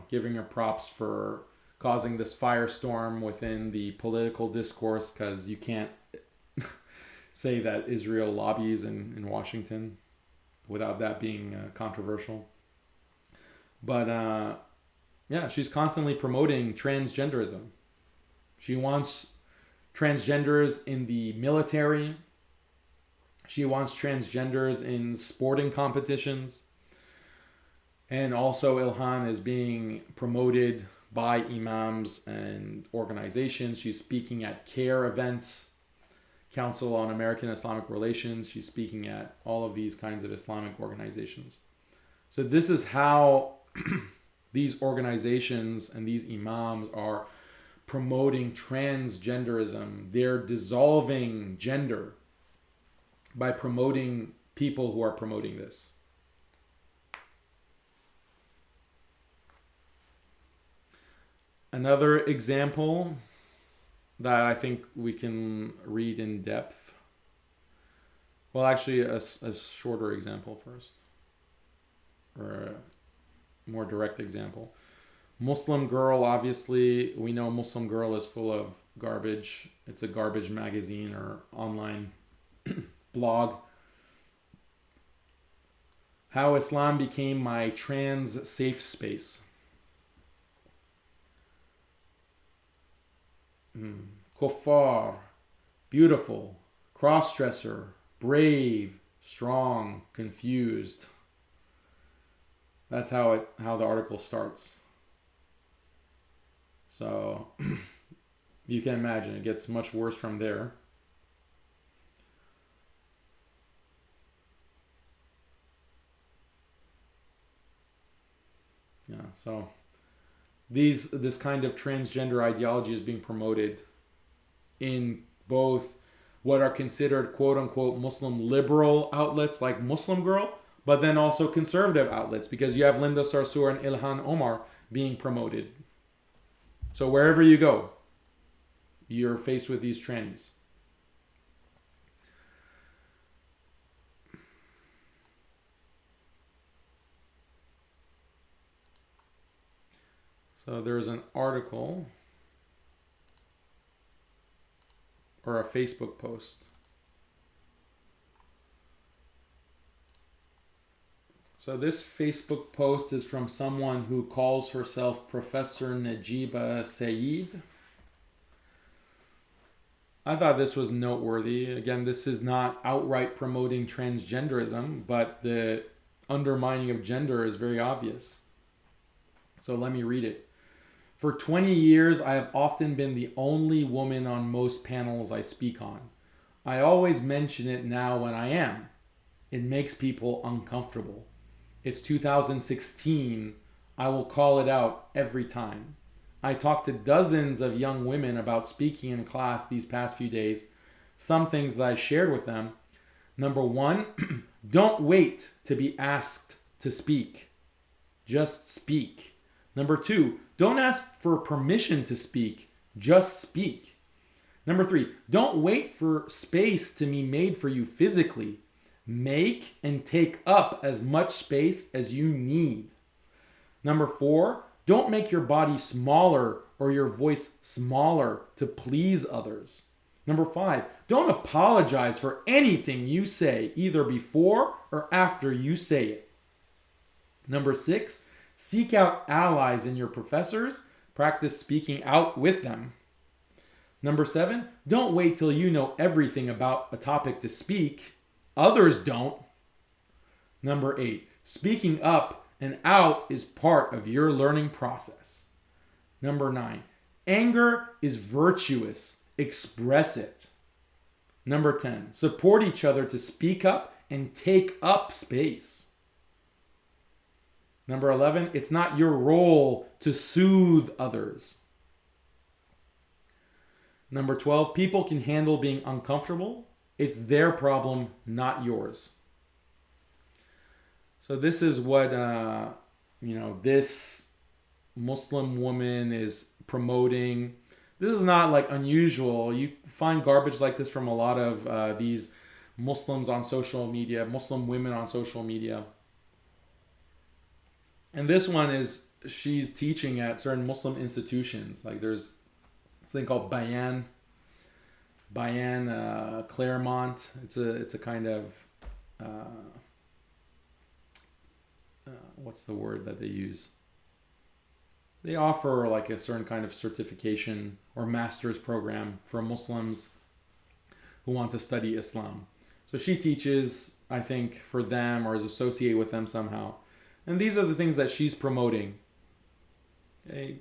Giving her props for causing this firestorm within the political discourse, because you can't say that Israel lobbies in Washington without that being controversial. But she's constantly promoting transgenderism. She wants transgenders in the military. She wants transgenders in sporting competitions. And also Ilhan is being promoted by imams and organizations. She's speaking at CARE events, Council on American Islamic Relations. She's speaking at all of these kinds of Islamic organizations. So this is how these organizations and these imams are promoting transgenderism. They're dissolving gender by promoting people who are promoting this. Another example that I think we can read in depth. Well, actually, a shorter example first, or a more direct example. Muslim Girl, obviously, we know Muslim Girl is full of garbage. It's a garbage magazine or online blog. How Islam became my trans safe space. Kuffar, beautiful, cross-dresser, brave, strong, confused. That's how the article starts. So you can imagine it gets much worse from there. Yeah, so this kind of transgender ideology is being promoted in both what are considered quote unquote Muslim liberal outlets like Muslim Girl, but then also conservative outlets, because you have Linda Sarsour and Ilhan Omar being promoted. So wherever you go, you're faced with these trannies. So there's an article or a Facebook post. So this Facebook post is from someone who calls herself Professor Najiba Saeed. I thought this was noteworthy. Again, this is not outright promoting transgenderism, but the undermining of gender is very obvious. So let me read it. For 20 years, I have often been the only woman on most panels I speak on. I always mention it now when I am. It makes people uncomfortable. It's 2016. I will call it out every time. I talked to dozens of young women about speaking in class these past few days. Some things that I shared with them. Number one, don't wait to be asked to speak. Just speak. Number two, don't ask for permission to speak. Just speak. Number three, don't wait for space to be made for you physically. Make and take up as much space as you need. Number four, don't make your body smaller or your voice smaller to please others. Number five, don't apologize for anything you say, either before or after you say it. Number six, seek out allies in your professors. Practice speaking out with them. Number seven, don't wait till you know everything about a topic to speak. Others don't. Number eight, speaking up and out is part of your learning process. Number nine, anger is virtuous. Express it. Number 10, support each other to speak up and take up space. Number 11, it's not your role to soothe others. Number 12, people can handle being uncomfortable. It's their problem, not yours. So this is what, this Muslim woman is promoting. This is not like unusual. You find garbage like this from a lot of these Muslims on social media, Muslim women on social media. And this one is, she's teaching at certain Muslim institutions. Like there's this thing called Bayan Claremont. It's a kind of, what's the word that they use? They offer like a certain kind of certification or master's program for Muslims who want to study Islam. So she teaches, I think, for them or is associated with them somehow. And these are the things that she's promoting. Okay?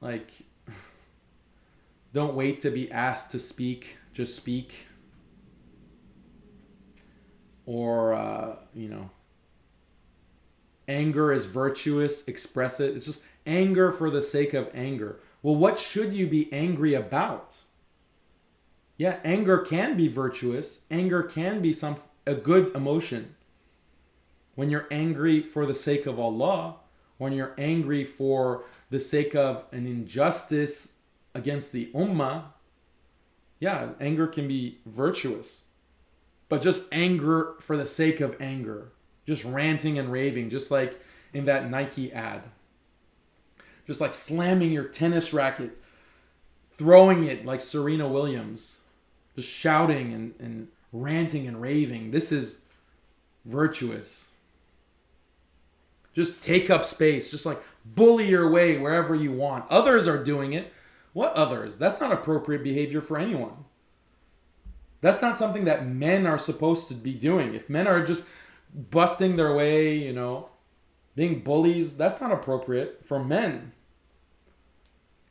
Like, don't wait to be asked to speak, just speak. Or, anger is virtuous, express it. It's just anger for the sake of anger. Well, what should you be angry about? Yeah, anger can be virtuous. Anger can be a good emotion. When you're angry for the sake of Allah, when you're angry for the sake of an injustice against the ummah, yeah, anger can be virtuous. But just anger for the sake of anger, just ranting and raving, just like in that Nike ad. Just like slamming your tennis racket, throwing it like Serena Williams, just shouting and ranting and raving. This is virtuous. Just take up space. Just like bully your way wherever you want. Others are doing it. What others? That's not appropriate behavior for anyone. That's not something that men are supposed to be doing. If men are just busting their way, being bullies, that's not appropriate for men.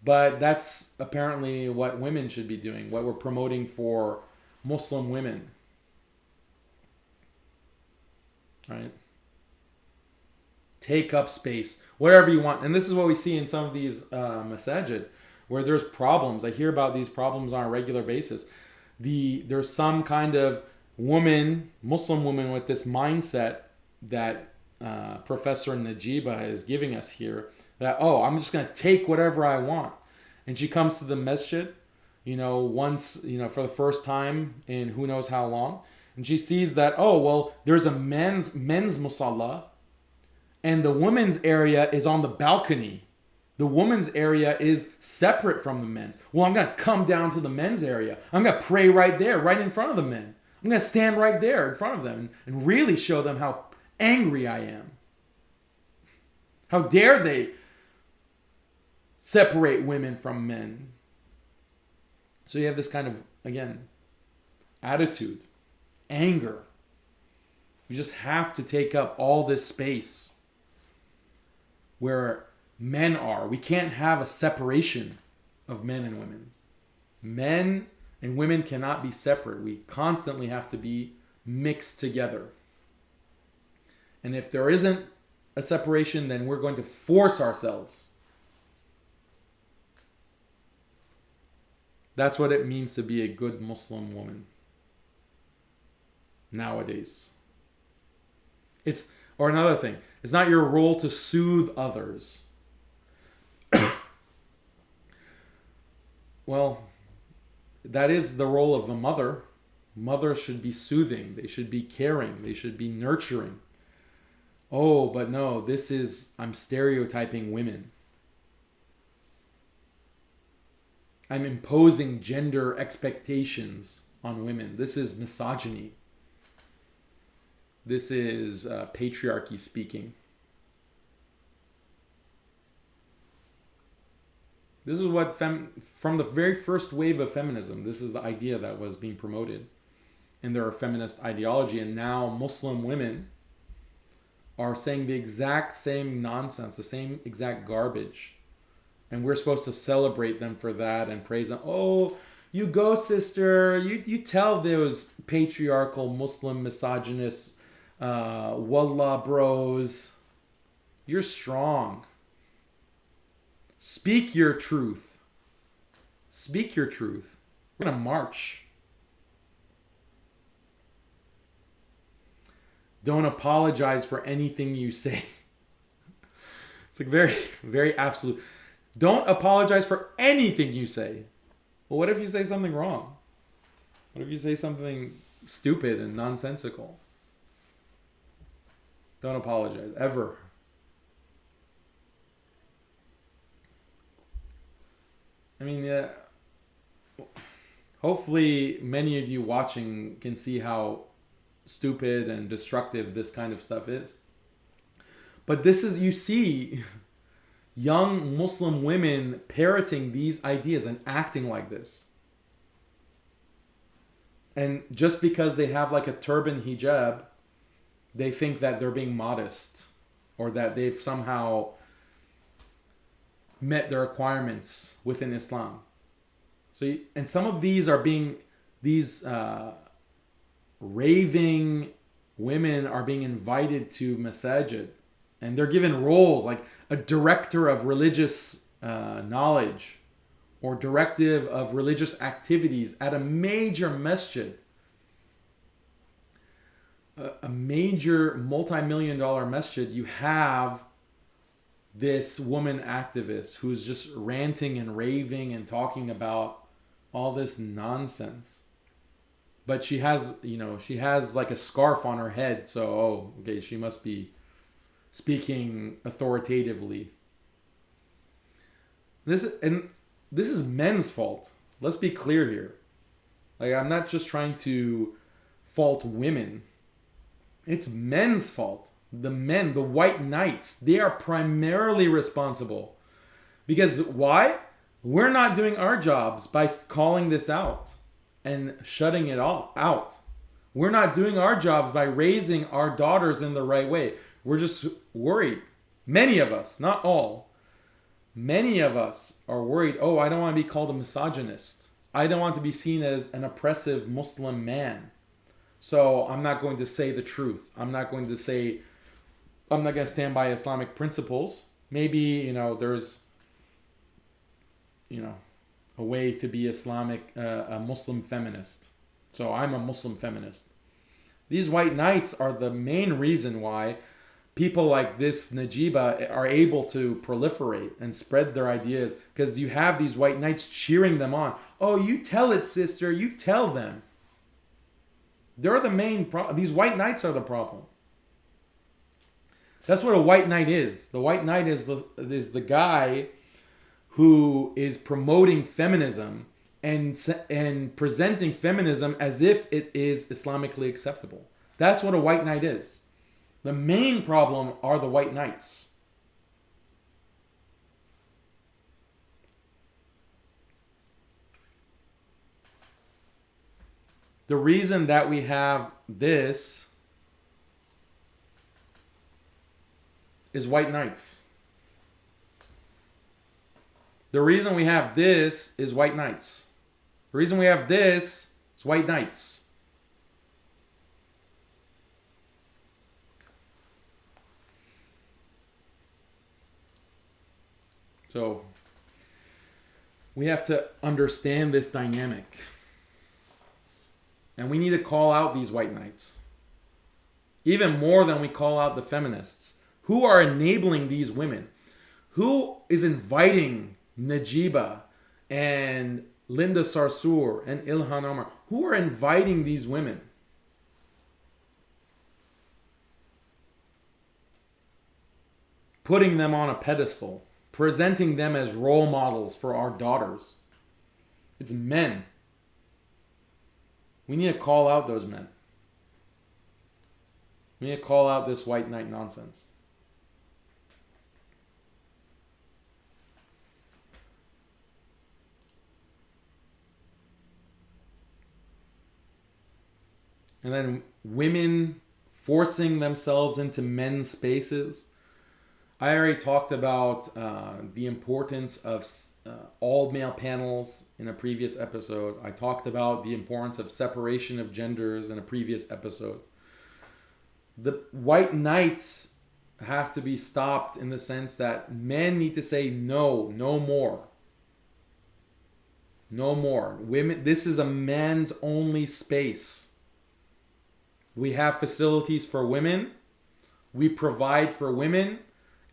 But that's apparently what women should be doing, what we're promoting for Muslim women. Right? Take up space, whatever you want. And this is what we see in some of these masajid, where there's problems. I hear about these problems on a regular basis. there's some kind of Muslim woman with this mindset that Professor Najiba is giving us here, that, oh, I'm just going to take whatever I want. And she comes to the masjid, once, for the first time in who knows how long. And she sees that, oh, well, there's a men's musalla, and the women's area is on the balcony. The women's area is separate from the men's. Well, I'm going to come down to the men's area. I'm going to pray right there, right in front of the men. I'm going to stand right there in front of them and really show them how angry I am. How dare they separate women from men? So you have this kind of, again, attitude, anger. You just have to take up all this space where men are. We can't have a separation of men and women. Men and women cannot be separate. We constantly have to be mixed together. And if there isn't a separation, then we're going to force ourselves. That's what it means to be a good Muslim woman nowadays. Or another thing, it's not your role to soothe others. Well, that is the role of a mother. Mothers should be soothing. They should be caring. They should be nurturing. Oh, but no, I'm stereotyping women. I'm imposing gender expectations on women. This is misogyny. This is patriarchy speaking. This is what, from the very first wave of feminism, this is the idea that was being promoted in their feminist ideology. And now Muslim women are saying the exact same nonsense, the same exact garbage. And we're supposed to celebrate them for that and praise them. Oh, you go, sister. You tell those patriarchal Muslim misogynists, wallah bros, you're strong. Speak your truth. Speak your truth. We're going to march. Don't apologize for anything you say. It's like very, very absolute. Don't apologize for anything you say. Well, what if you say something wrong? What if you say something stupid and nonsensical? Don't apologize, ever. I mean, hopefully many of you watching can see how stupid and destructive this kind of stuff is. But you see young Muslim women parroting these ideas and acting like this. And just because they have like a turban hijab, they think that they're being modest or that they've somehow met the requirements within Islam. And some of these are these raving women are being invited to masajid, and they're given roles like a director of religious knowledge or directive of religious activities at a major masjid, a major multi-million-dollar masjid. You have this woman activist who's just ranting and raving and talking about all this nonsense. But she has like a scarf on her head, so okay, she must be speaking authoritatively. This is men's fault. Let's be clear here. Like, I'm not just trying to fault women. It's men's fault. The men, the white knights, they are primarily responsible. Because why? We're not doing our jobs by calling this out and shutting it all out. We're not doing our jobs by raising our daughters in the right way. We're just worried. Many of us, not all, many of us are worried, oh, I don't want to be called a misogynist. I don't want to be seen as an oppressive Muslim man. So I'm not going to say the truth. I'm not going to stand by Islamic principles. Maybe, there's, a way to be a Muslim feminist. So I'm a Muslim feminist. These white knights are the main reason why people like this Najiba are able to proliferate and spread their ideas, because you have these white knights cheering them on. Oh, you tell it, sister. You tell them. They're the main problem. These white knights are the problem. That's what a white knight is. The white knight is the guy who is promoting feminism and presenting feminism as if it is Islamically acceptable. That's what a white knight is. The main problem are the white knights. The reason that we have this is white knights. The reason we have this is white knights. The reason we have this is white knights. So we have to understand this dynamic. And we need to call out these white knights. Even more than we call out the feminists. Who are enabling these women? Who is inviting Najiba and Linda Sarsour and Ilhan Omar? Who are inviting these women? Putting them on a pedestal. Presenting them as role models for our daughters. It's men. We need to call out those men. We need to call out this white knight nonsense. And then women forcing themselves into men's spaces. I already talked about the importance of all male panels in a previous episode. I talked about the importance of separation of genders in a previous episode. The white knights have to be stopped in the sense that men need to say no, no more. No more. Women, this is a man's only space. We have facilities for women. We provide for women.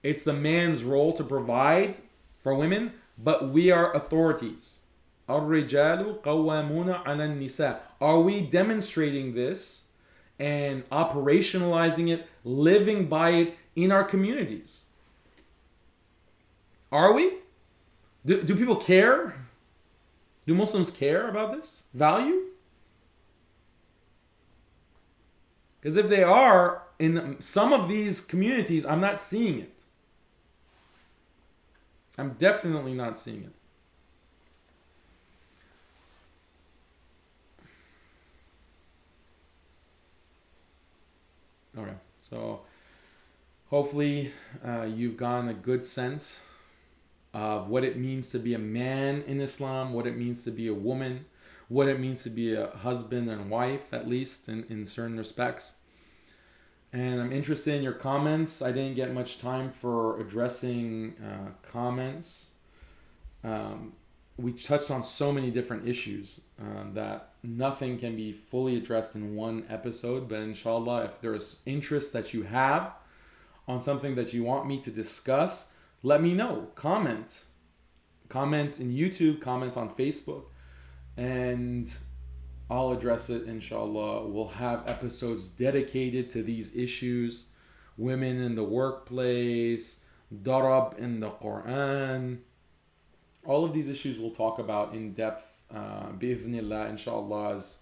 It's the man's role to provide for women, but we are authorities. الرجال قوامون على النساء. Are we demonstrating this and operationalizing it, living by it in our communities? Are we? Do people care? Do Muslims care about this value? Because if they are, in some of these communities, I'm not seeing it. I'm definitely not seeing it. Okay, so hopefully you've gotten a good sense of what it means to be a man in Islam, what it means to be a woman, what it means to be a husband and wife, at least in certain respects. And I'm interested in your comments. I didn't get much time for addressing comments. We touched on so many different issues that nothing can be fully addressed in one episode. But inshallah, if there's interest that you have on something that you want me to discuss, let me know. Comment. Comment in YouTube, comment on Facebook. And I'll address it, inshallah. We'll have episodes dedicated to these issues. Women in the workplace, darab in the Quran. All of these issues we'll talk about in depth, bi'ithnillah, inshallah, as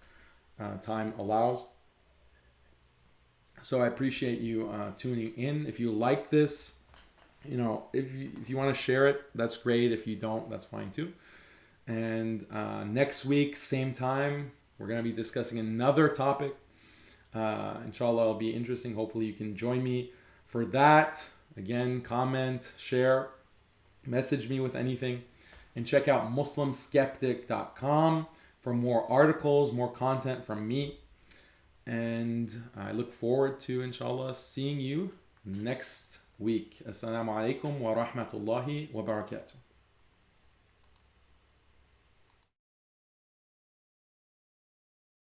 time allows. So I appreciate you tuning in. If you like this, if you want to share it, that's great. If you don't, that's fine too. And next week, same time, we're going to be discussing another topic. Inshallah, it'll be interesting. Hopefully you can join me for that. Again, comment, share, message me with anything. And check out MuslimSkeptic.com for more articles, more content from me. And I look forward to, inshallah, seeing you next week. Assalamu alaikum wa rahmatullahi wa barakatuh.